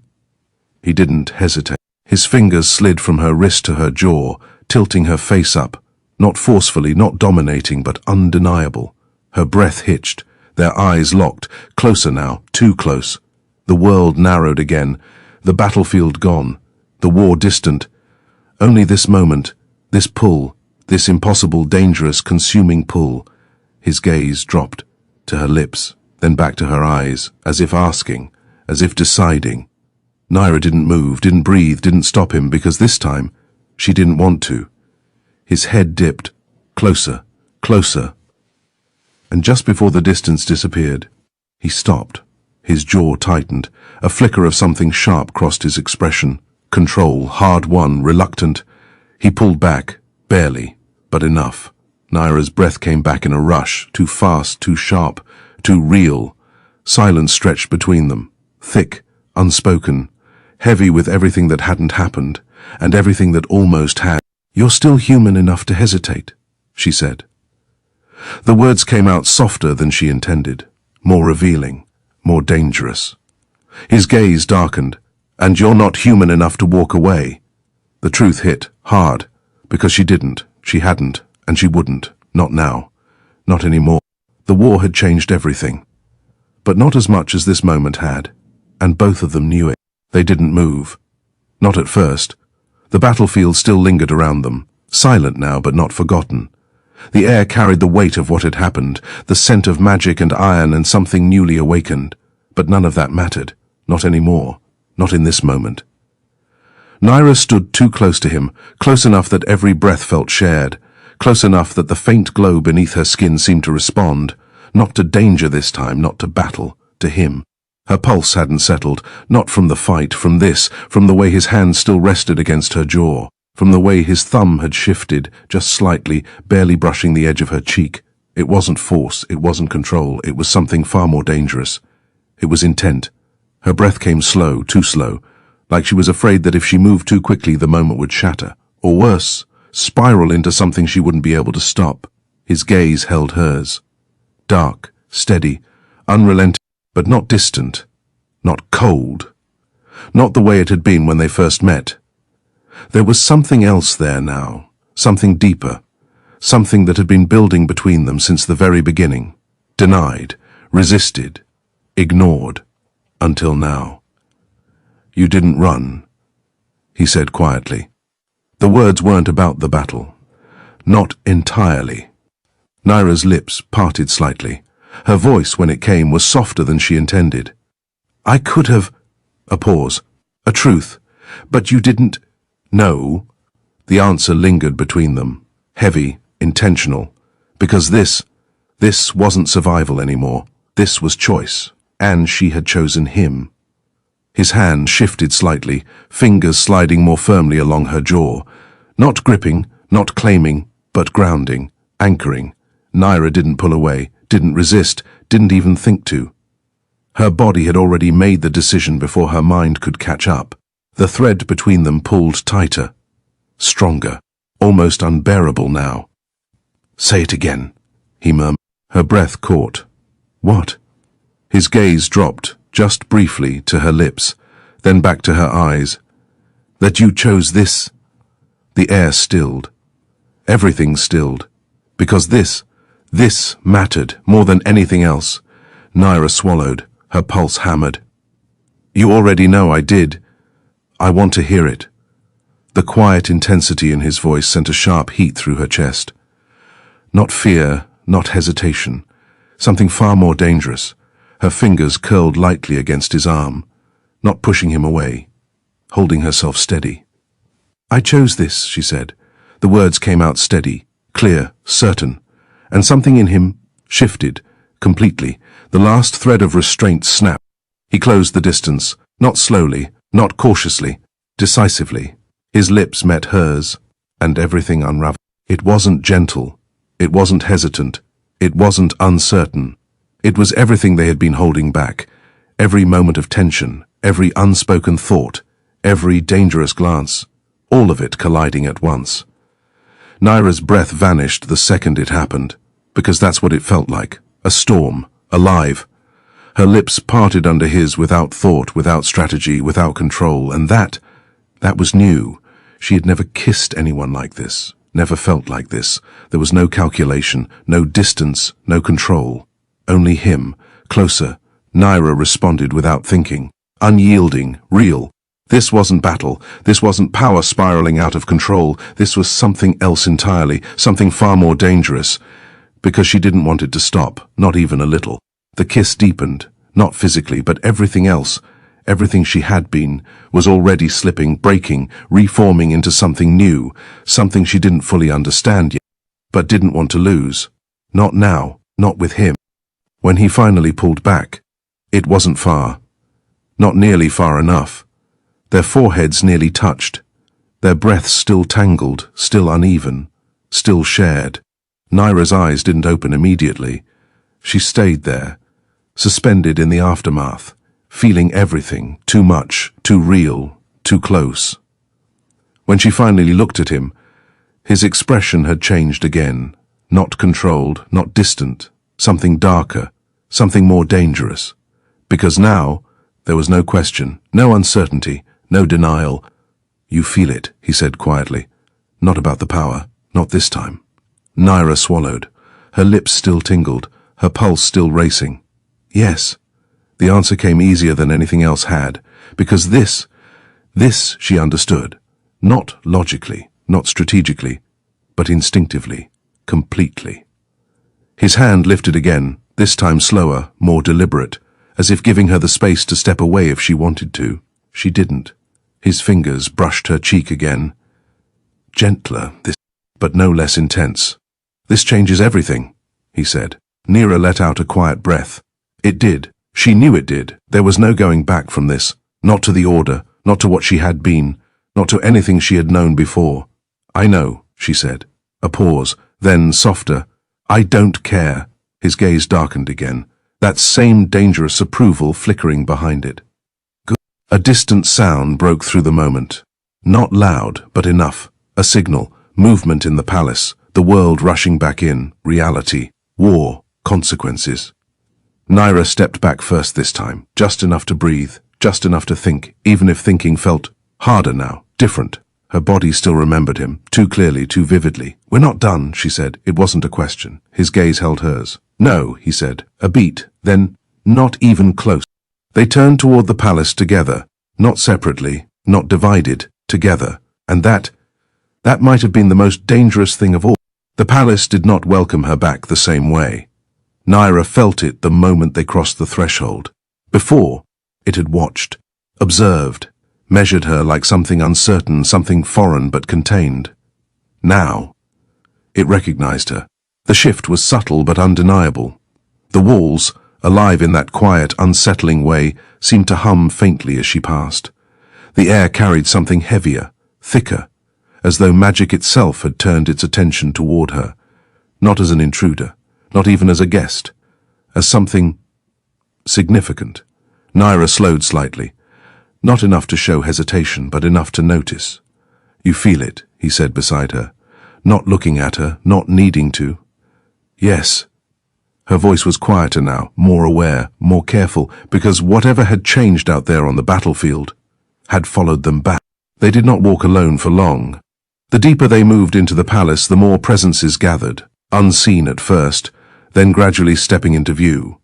he didn't hesitate. His fingers slid from her wrist to her jaw, tilting her face up, not forcefully, not dominating, but undeniable. Her breath hitched, their eyes locked, closer now, too close. The world narrowed again, the battlefield gone, the war distant. Only this moment, this pull, this impossible, dangerous, consuming pull. His gaze dropped to her lips, then back to her eyes, as if asking, as if deciding. Naira didn't move, didn't breathe, didn't stop him, because this time she didn't want to. His head dipped, closer, closer. And just before the distance disappeared, he stopped. His jaw tightened. A flicker of something sharp crossed his expression. Control, hard-won, reluctant. He pulled back, barely, but enough. Naira's breath came back in a rush, too fast, too sharp, too real. Silence stretched between them, thick, unspoken, heavy with everything that hadn't happened, and everything that almost had. "You're still human enough to hesitate," she said. The words came out softer than she intended, more revealing, more dangerous. His gaze darkened. "And you're not human enough to walk away." The truth hit, hard, because she didn't, she hadn't, and she wouldn't, not now, not anymore. The war had changed everything, but not as much as this moment had, and both of them knew it. They didn't move. Not at first. The battlefield still lingered around them, silent now but not forgotten. The air carried the weight of what had happened, the scent of magic and iron and something newly awakened, but none of that mattered, not anymore, not in this moment. Naira stood too close to him, close enough that every breath felt shared, close enough that the faint glow beneath her skin seemed to respond, not to danger this time, not to battle, to him. Her pulse hadn't settled, not from the fight, from this, from the way his hand still rested against her jaw, from the way his thumb had shifted, just slightly, barely brushing the edge of her cheek. It wasn't force, it wasn't control, it was something far more dangerous. It was intent. Her breath came slow, too slow, like she was afraid that if she moved too quickly the moment would shatter, or worse, spiral into something she wouldn't be able to stop. His gaze held hers. Dark, steady, unrelenting, but not distant, not cold, not the way it had been when they first met. There was something else there now, something deeper, something that had been building between them since the very beginning, denied, resisted, ignored, until now. "You didn't run," he said quietly. The words weren't about the battle. Not entirely. Naira's lips parted slightly. Her voice, when it came, was softer than she intended. "I could have—" A pause. A truth. "But you didn't—" "No." The answer lingered between them. Heavy, intentional. Because this wasn't survival anymore. This was choice. And she had chosen him. His hand shifted slightly, fingers sliding more firmly along her jaw. Not gripping, not claiming, but grounding, anchoring. Naira didn't pull away, didn't resist, didn't even think to. Her body had already made the decision before her mind could catch up. The thread between them pulled tighter, stronger, almost unbearable now. "Say it again," he murmured. Her breath caught. "What?" His gaze dropped, just briefly, to her lips, then back to her eyes. "That you chose this." The air stilled. Everything stilled. Because this mattered more than anything else. Naira swallowed, her pulse hammered. "You already know I did. I want to hear it." The quiet intensity in his voice sent a sharp heat through her chest. Not fear, not hesitation. Something far more dangerous. Her fingers curled lightly against his arm, not pushing him away, holding herself steady. "I chose this," she said. The words came out steady, clear, certain, and something in him shifted, completely. The last thread of restraint snapped. He closed the distance, not slowly, not cautiously, decisively. His lips met hers, and everything unraveled. It wasn't gentle, it wasn't hesitant, it wasn't uncertain. It was everything they had been holding back, every moment of tension, every unspoken thought, every dangerous glance, all of it colliding at once. Naira's breath vanished the second it happened, because that's what it felt like, a storm, alive. Her lips parted under his without thought, without strategy, without control, and that was new. She had never kissed anyone like this, never felt like this. There was no calculation, no distance, no control. Only him, closer. Naira responded without thinking. Unyielding, real. This wasn't battle. This wasn't power spiraling out of control. This was something else entirely, something far more dangerous. Because she didn't want it to stop, not even a little. The kiss deepened, not physically, but everything else. Everything she had been was already slipping, breaking, reforming into something new, something she didn't fully understand yet, but didn't want to lose. Not now, not with him. When he finally pulled back, it wasn't far. Not nearly far enough. Their foreheads nearly touched. Their breaths still tangled, still uneven, still shared. Naira's eyes didn't open immediately. She stayed there, suspended in the aftermath, feeling everything, too much, too real, too close. When she finally looked at him, his expression had changed again, not controlled, not distant, something darker, something more dangerous. Because now, there was no question, no uncertainty, no denial. "You feel it," he said quietly. "Not about the power, not this time." Naira swallowed. Her lips still tingled, her pulse still racing. Yes. The answer came easier than anything else had, because this she understood, not logically, not strategically, but instinctively, completely. His hand lifted again, this time slower, more deliberate, as if giving her the space to step away if she wanted to. She didn't. His fingers brushed her cheek again. Gentler, but no less intense. "This changes everything," he said. Naira let out a quiet breath. It did. She knew it did. There was no going back from this. Not to the order, not to what she had been, not to anything she had known before. "I know," she said. A pause, then softer. "I don't care." His gaze darkened again, that same dangerous approval flickering behind it. Good. A distant sound broke through the moment. Not loud, but enough. A signal, movement in the palace, the world rushing back in, reality, war, consequences. Naira stepped back first this time, just enough to breathe, just enough to think, even if thinking felt harder now, different. Her body still remembered him, too clearly, too vividly. "We're not done," she said. It wasn't a question. His gaze held hers. "No," he said. A beat, then not even close. They turned toward the palace together, not separately, not divided, together. And that might have been the most dangerous thing of all. The palace did not welcome her back the same way. Naira felt it the moment they crossed the threshold. Before, it had watched, observed, measured her like something uncertain, something foreign but contained. Now, it recognized her. The shift was subtle but undeniable. The walls, alive in that quiet, unsettling way, seemed to hum faintly as she passed. The air carried something heavier, thicker, as though magic itself had turned its attention toward her, not as an intruder, not even as a guest, as something significant. Naira slowed slightly, not enough to show hesitation, but enough to notice. "You feel it," he said beside her, not looking at her, not needing to. "Yes." Her voice was quieter now, more aware, more careful, because whatever had changed out there on the battlefield had followed them back. They did not walk alone for long. The deeper they moved into the palace, the more presences gathered, unseen at first, then gradually stepping into view.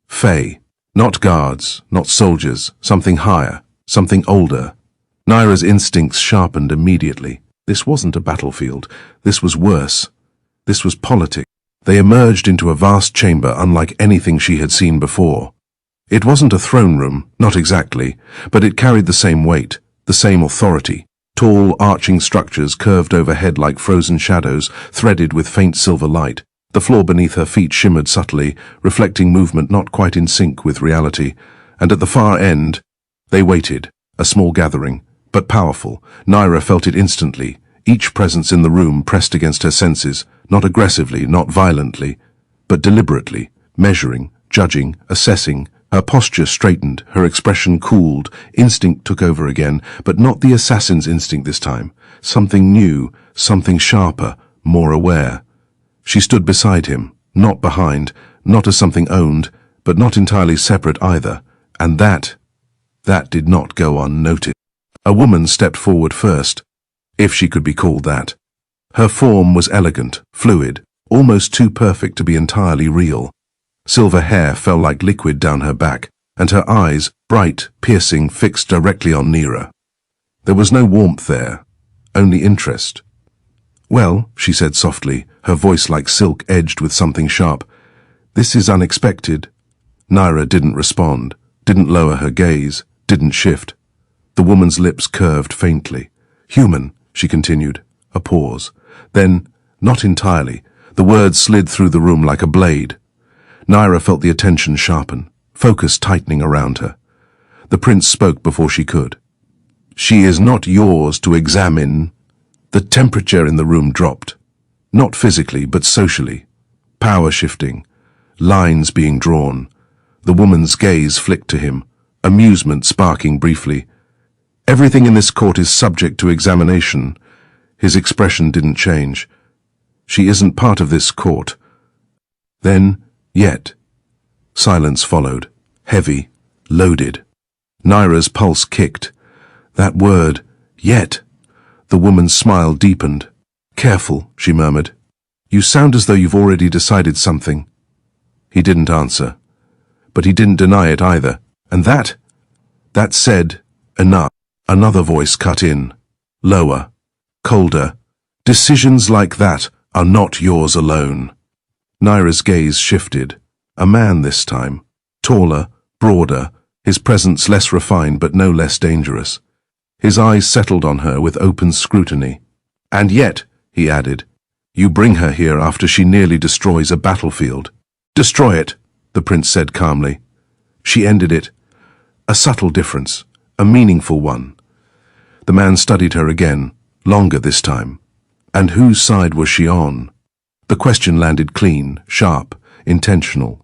Fae, not guards, not soldiers, something higher, something older. Naira's instincts sharpened immediately. This wasn't a battlefield. This was worse. This was politics. They emerged into a vast chamber unlike anything she had seen before. It wasn't a throne room, not exactly, but it carried the same weight, the same authority. Tall, arching structures curved overhead like frozen shadows, threaded with faint silver light. The floor beneath her feet shimmered subtly, reflecting movement not quite in sync with reality. And at the far end, they waited, a small gathering, but powerful. Naira felt it instantly. Each presence in the room pressed against her senses, not aggressively, not violently, but deliberately, measuring, judging, assessing. Her posture straightened, her expression cooled, instinct took over again, but not the assassin's instinct this time. Something new, something sharper, more aware. She stood beside him, not behind, not as something owned, but not entirely separate either, and that did not go unnoticed. A woman stepped forward first, if she could be called that. Her form was elegant, fluid, almost too perfect to be entirely real. Silver hair fell like liquid down her back, and her eyes, bright, piercing, fixed directly on Nira. There was no warmth there, only interest. "Well," she said softly, her voice like silk edged with something sharp, "this is unexpected." Nira didn't respond, didn't lower her gaze, didn't shift. The woman's lips curved faintly. "Human," she continued. A pause. Then, not entirely, the words slid through the room like a blade. Nira felt the attention sharpen, focus tightening around her. The prince spoke before she could. "She is not yours to examine." The temperature in the room dropped. Not physically, but socially. Power shifting. Lines being drawn. The woman's gaze flicked to him, amusement sparking briefly. "Everything in this court is subject to examination." His expression didn't change. "She isn't part of this court." Then, yet. Silence followed, heavy, loaded. Nira's pulse kicked. That word, yet. The woman's smile deepened. "Careful," she murmured. "You sound as though you've already decided something." He didn't answer. But he didn't deny it either. "And that?" That said, enough. Another voice cut in. Lower. Colder. "Decisions like that are not yours alone." Nira's gaze shifted. A man this time. Taller, broader, his presence less refined but no less dangerous. His eyes settled on her with open scrutiny. "And yet," he added, "you bring her here after she nearly destroys a battlefield." "Destroy it," the prince said calmly. She ended it. A subtle difference, a meaningful one. The man studied her again, longer this time. And whose side was she on? The question landed clean, sharp, intentional.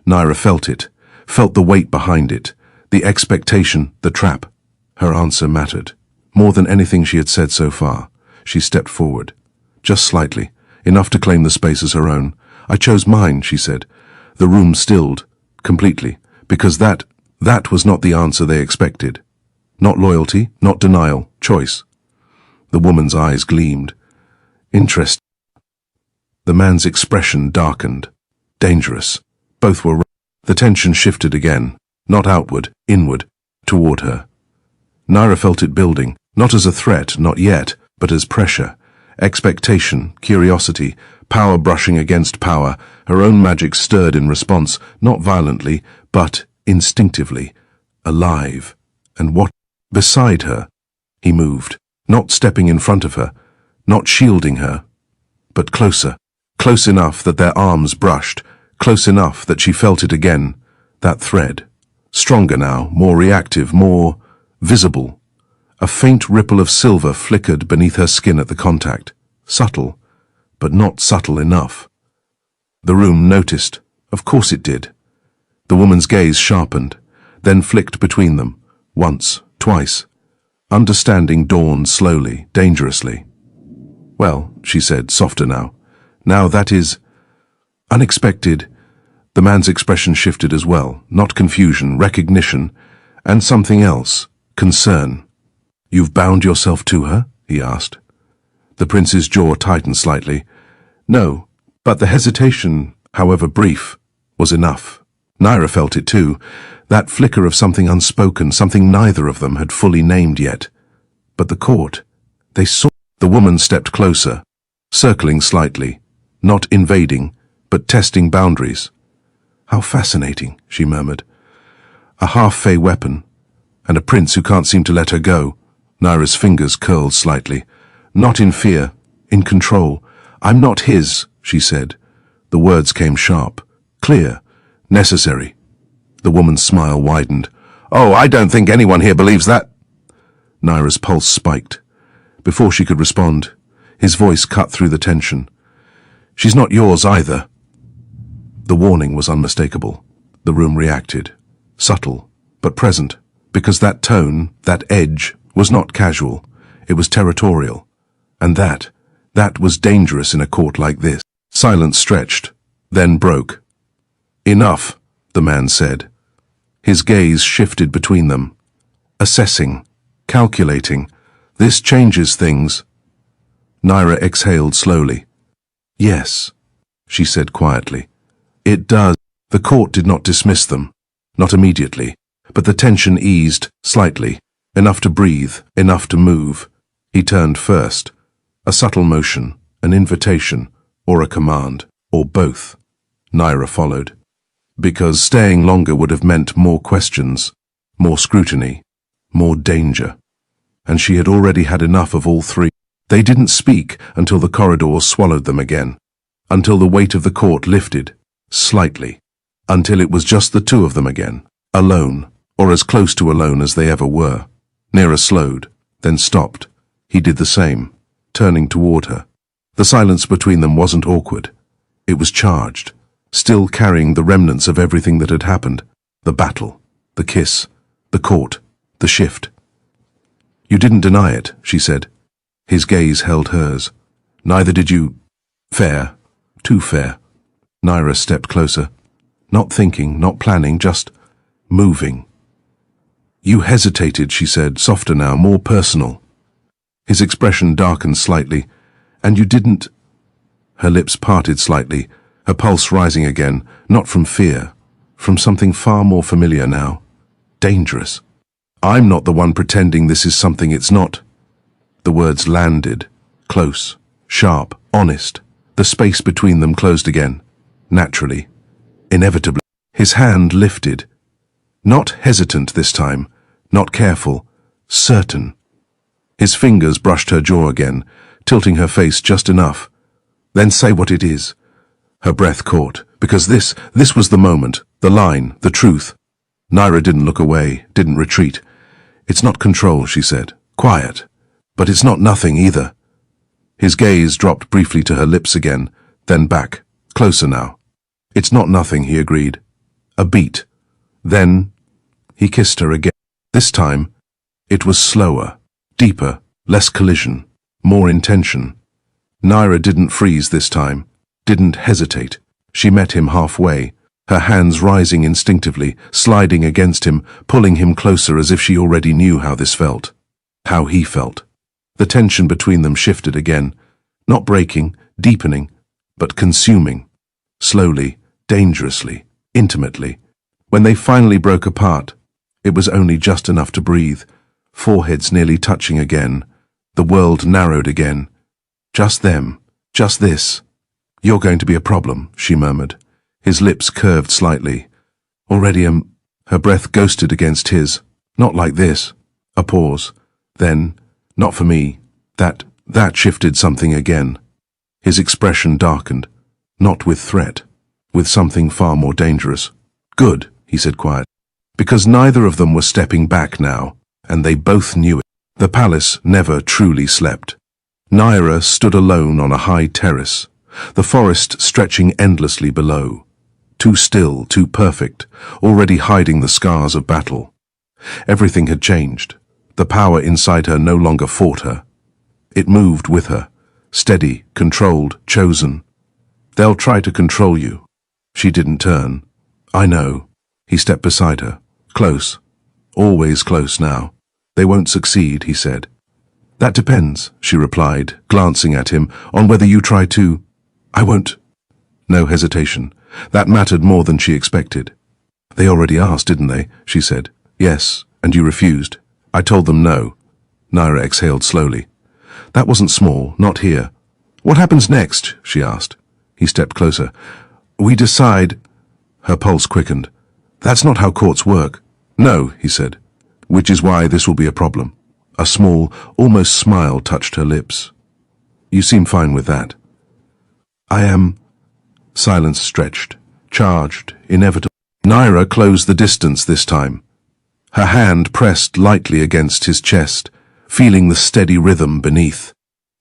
Nira felt it, felt the weight behind it, the expectation, the trap. Her answer mattered. More than anything she had said so far. She stepped forward. Just slightly, enough to claim the space as her own. "I chose mine," she said. The room stilled, completely, because that was not the answer they expected. Not loyalty, not denial, choice. The woman's eyes gleamed. Interest. The man's expression darkened. Dangerous. Both were right. The tension shifted again, not outward, inward, toward her. Nira felt it building, not as a threat, not yet, but as pressure. Expectation, curiosity, power brushing against power, her own magic stirred in response, not violently, but instinctively, alive. And what? Beside her. He moved, not stepping in front of her, not shielding her, but closer, close enough that their arms brushed, close enough that she felt it again, that thread. Stronger now, more reactive, more visible. A faint ripple of silver flickered beneath her skin at the contact. Subtle, but not subtle enough. The room noticed. Of course it did. The woman's gaze sharpened, then flicked between them. Once, twice. Understanding dawned slowly, dangerously. "Well," she said, softer now. "Now that is unexpected." The man's expression shifted as well. Not confusion, recognition, and something else. Concern. "You've bound yourself to her?" he asked. The prince's jaw tightened slightly. "No, but the hesitation, however brief, was enough." Nira felt it too, that flicker of something unspoken, something neither of them had fully named yet. But the court, they saw. The woman stepped closer, circling slightly, not invading, but testing boundaries. "How fascinating," she murmured. "A half-fey weapon, and a prince who can't seem to let her go." Nira's fingers curled slightly. Not in fear, in control. "I'm not his," she said. The words came sharp, clear, necessary. The woman's smile widened. "Oh, I don't think anyone here believes that." Nira's pulse spiked. Before she could respond, his voice cut through the tension. "She's not yours either." The warning was unmistakable. The room reacted. Subtle, but present, because that tone, that edge, was not casual. It was territorial. And that was dangerous in a court like this. Silence stretched, then broke. "Enough," the man said. His gaze shifted between them. Assessing, calculating. "This changes things." Naira exhaled slowly. Yes, she said quietly. It does. The court did not dismiss them, not immediately, but the tension eased slightly, enough to breathe, enough to move. He turned first. A subtle motion, an invitation, or a command, or both. Naira followed. Because staying longer would have meant more questions, more scrutiny, more danger. And she had already had enough of all three. They didn't speak until the corridor swallowed them again, until the weight of the court lifted, slightly, until it was just the two of them again, alone, or as close to alone as they ever were. Naira slowed, then stopped. He did the same, turning toward her. The silence between them wasn't awkward. It was charged, still carrying the remnants of everything that had happened. The battle, the kiss, the court, the shift. You didn't deny it, she said. His gaze held hers. Neither did you. Fair. Too fair. Naira stepped closer. Not thinking, not planning, just moving. You hesitated, she said, softer now, more personal. His expression darkened slightly. And you didn't. Her lips parted slightly, her pulse rising again, not from fear, from something far more familiar now. Dangerous. I'm not the one pretending this is something it's not. The words landed, close, sharp, honest. The space between them closed again, naturally, inevitably. His hand lifted. Not hesitant this time, not careful, certain. His fingers brushed her jaw again, tilting her face just enough. Then say what it is. Her breath caught, because this was the moment, the line, the truth. Naira didn't look away, didn't retreat. It's not control, she said. Quiet. But it's not nothing either. His gaze dropped briefly to her lips again, then back, closer now. It's not nothing, he agreed. A beat. Then he kissed her again. This time, it was slower, deeper, less collision, more intention. Naira didn't freeze this time, didn't hesitate. She met him halfway, her hands rising instinctively, sliding against him, pulling him closer as if she already knew how this felt. How he felt. The tension between them shifted again, not breaking, deepening, but consuming. Slowly, dangerously, intimately. When they finally broke apart, it was only just enough to breathe, foreheads nearly touching again. The world narrowed again. Just them, just this. You're going to be a problem, she murmured. His lips curved slightly. Already her breath ghosted against his. Not like this. A pause. Then, not for me. That shifted something again. His expression darkened. Not with threat. With something far more dangerous. Good, he said quietly. Because neither of them were stepping back now, and they both knew it. The palace never truly slept. Naira stood alone on a high terrace, the forest stretching endlessly below. Too still, too perfect, already hiding the scars of battle. Everything had changed. The power inside her no longer fought her. It moved with her, steady, controlled, chosen. They'll try to control you. She didn't turn. I know. He stepped beside her. Close. Always close now. They won't succeed, he said. That depends, she replied, glancing at him, on whether you try to. I won't. No hesitation. That mattered more than she expected. They already asked, didn't they? She said. Yes, and you refused. I told them no. Naira exhaled slowly. That wasn't small, not here. What happens next? She asked. He stepped closer. We decide. Her pulse quickened. That's not how courts work. No, he said. Which is why this will be a problem. A small, almost smile touched her lips. You seem fine with that. I am. Silence stretched, charged, inevitable. Naira closed the distance this time. Her hand pressed lightly against his chest, feeling the steady rhythm beneath.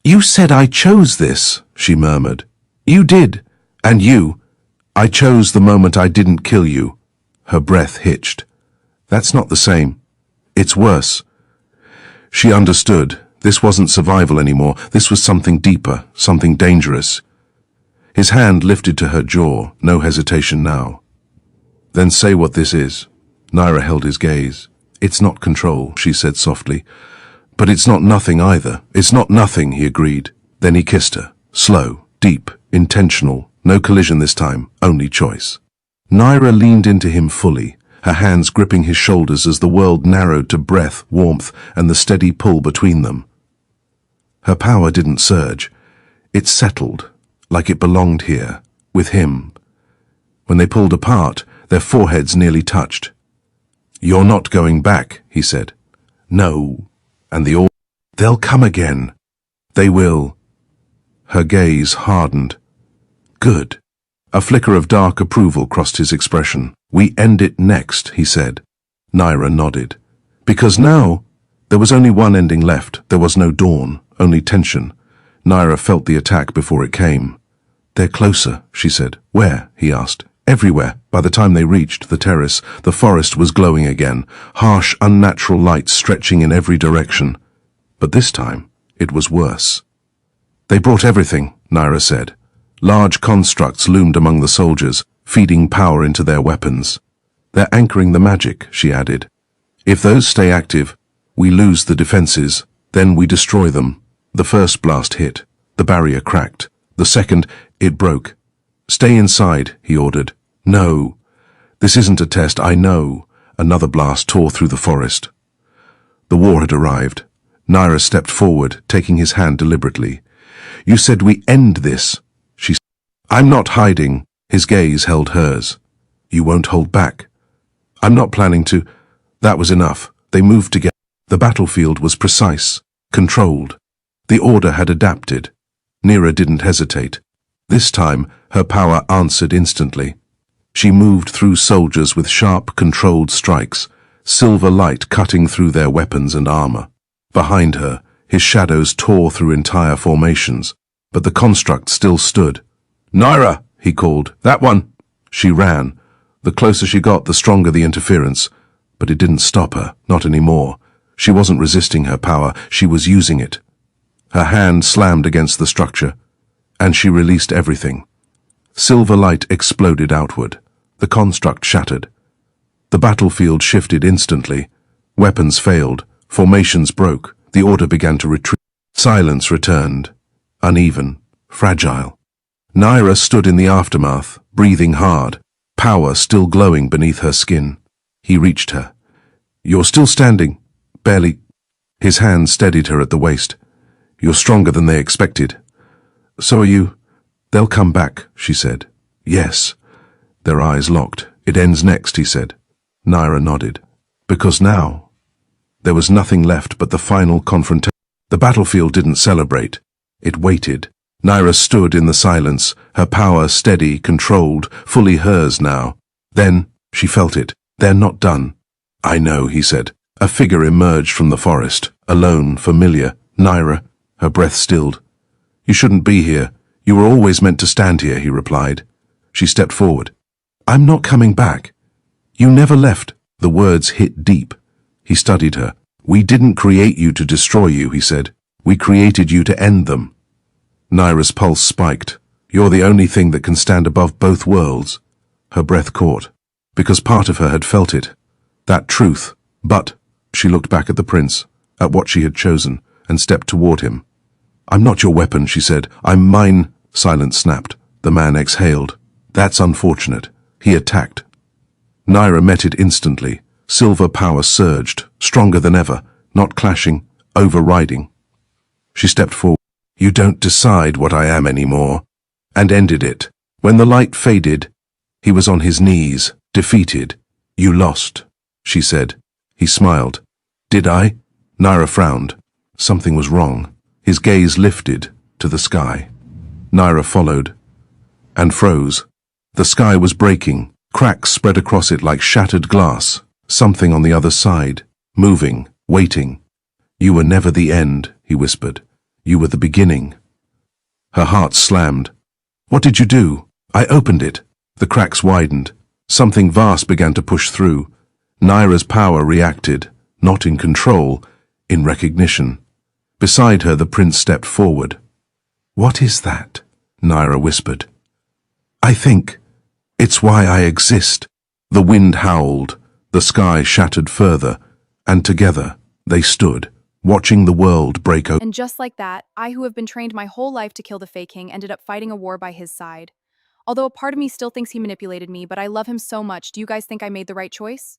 You said I chose this, she murmured. You did. And you. I chose the moment I didn't kill you. Her breath hitched. That's not the same. It's worse. She understood. This wasn't survival anymore. This was something deeper, something dangerous. His hand lifted to her jaw, no hesitation now. Then say what this is. Naira held his gaze. It's not control, she said softly. But it's not nothing either. It's not nothing, he agreed. Then he kissed her. Slow, deep, intentional, no collision this time, only choice. Naira leaned into him fully, her hands gripping his shoulders as the world narrowed to breath, warmth, and the steady pull between them. Her power didn't surge. It settled, like it belonged here, with him. When they pulled apart, their foreheads nearly touched. "You're not going back," he said. "No." And "They'll come again. They will." Her gaze hardened. "Good." A flicker of dark approval crossed his expression. "We end it next," he said. Naira nodded. Because now, there was only one ending left. There was no dawn, only tension. Naira felt the attack before it came. "They're closer," she said. "Where?" he asked. "Everywhere." By the time they reached the terrace, the forest was glowing again, harsh, unnatural light stretching in every direction. But this time, it was worse. "They brought everything," Naira said. Large constructs loomed among the soldiers, feeding power into their weapons. "They're anchoring the magic," she added. "If those stay active, we lose the defenses, then we destroy them." The first blast hit. The barrier cracked. The second, it broke. "Stay inside," he ordered. "No. This isn't a test, I know." Another blast tore through the forest. The war had arrived. Naira stepped forward, taking his hand deliberately. "You said we end this," she said. "I'm not hiding." His gaze held hers. "You won't hold back." "I'm not planning to." That was enough. They moved together. The battlefield was precise, controlled. The order had adapted. Naira didn't hesitate. This time, her power answered instantly. She moved through soldiers with sharp, controlled strikes, silver light cutting through their weapons and armor. Behind her, his shadows tore through entire formations, but the construct still stood. "Naira!" he called. "That one!" She ran. The closer she got, the stronger the interference. But it didn't stop her, not anymore. She wasn't resisting her power, she was using it. Her hand slammed against the structure, and she released everything. Silver light exploded outward. The construct shattered. The battlefield shifted instantly. Weapons failed. Formations broke. The order began to retreat. Silence returned. Uneven. Fragile. Naira stood in the aftermath, breathing hard, power still glowing beneath her skin. He reached her. "You're still standing." "Barely." His hand steadied her at the waist. "You're stronger than they expected." "So are you." "They'll come back," she said. "Yes." Their eyes locked. "It ends next," he said. Naira nodded. Because now, there was nothing left but the final confrontation. The battlefield didn't celebrate. It waited. Naira stood in the silence, her power steady, controlled, fully hers now. Then, she felt it. "They're not done." "I know," he said. A figure emerged from the forest, alone, familiar. "Naira." Her breath stilled. "You shouldn't be here. You were always meant to stand here," he replied. She stepped forward. "I'm not coming back." "You never left." The words hit deep. He studied her. "We didn't create you to destroy you," he said. "We created you to end them." Naira's pulse spiked. "You're the only thing that can stand above both worlds." Her breath caught, because part of her had felt it. That truth. But she looked back at the prince, at what she had chosen, and stepped toward him. "I'm not your weapon," she said. "I'm mine." Silence snapped. The man exhaled. "That's unfortunate." He attacked. Naira met it instantly. Silver power surged, stronger than ever, not clashing, overriding. She stepped forward. "You don't decide what I am anymore," and ended it. When the light faded, he was on his knees, defeated. "You lost," she said. He smiled. "Did I?" Naira frowned. Something was wrong. His gaze lifted to the sky. Naira followed, and froze. The sky was breaking. Cracks spread across it like shattered glass. Something on the other side, moving, waiting. "You were never the end," he whispered. "You were the beginning." Her heart slammed. "What did you do?" "I opened it." The cracks widened. Something vast began to push through. Naira's power reacted, not in control, in recognition. Beside her, the prince stepped forward. "What is that?" Naira whispered. "I think it's why I exist." The wind howled, the sky shattered further, and together they stood, watching the world break open. And just like that, I, who have been trained my whole life to kill the Fae King, ended up fighting a war by his side. Although a part of me still thinks he manipulated me, but I love him so much. Do you guys think I made the right choice?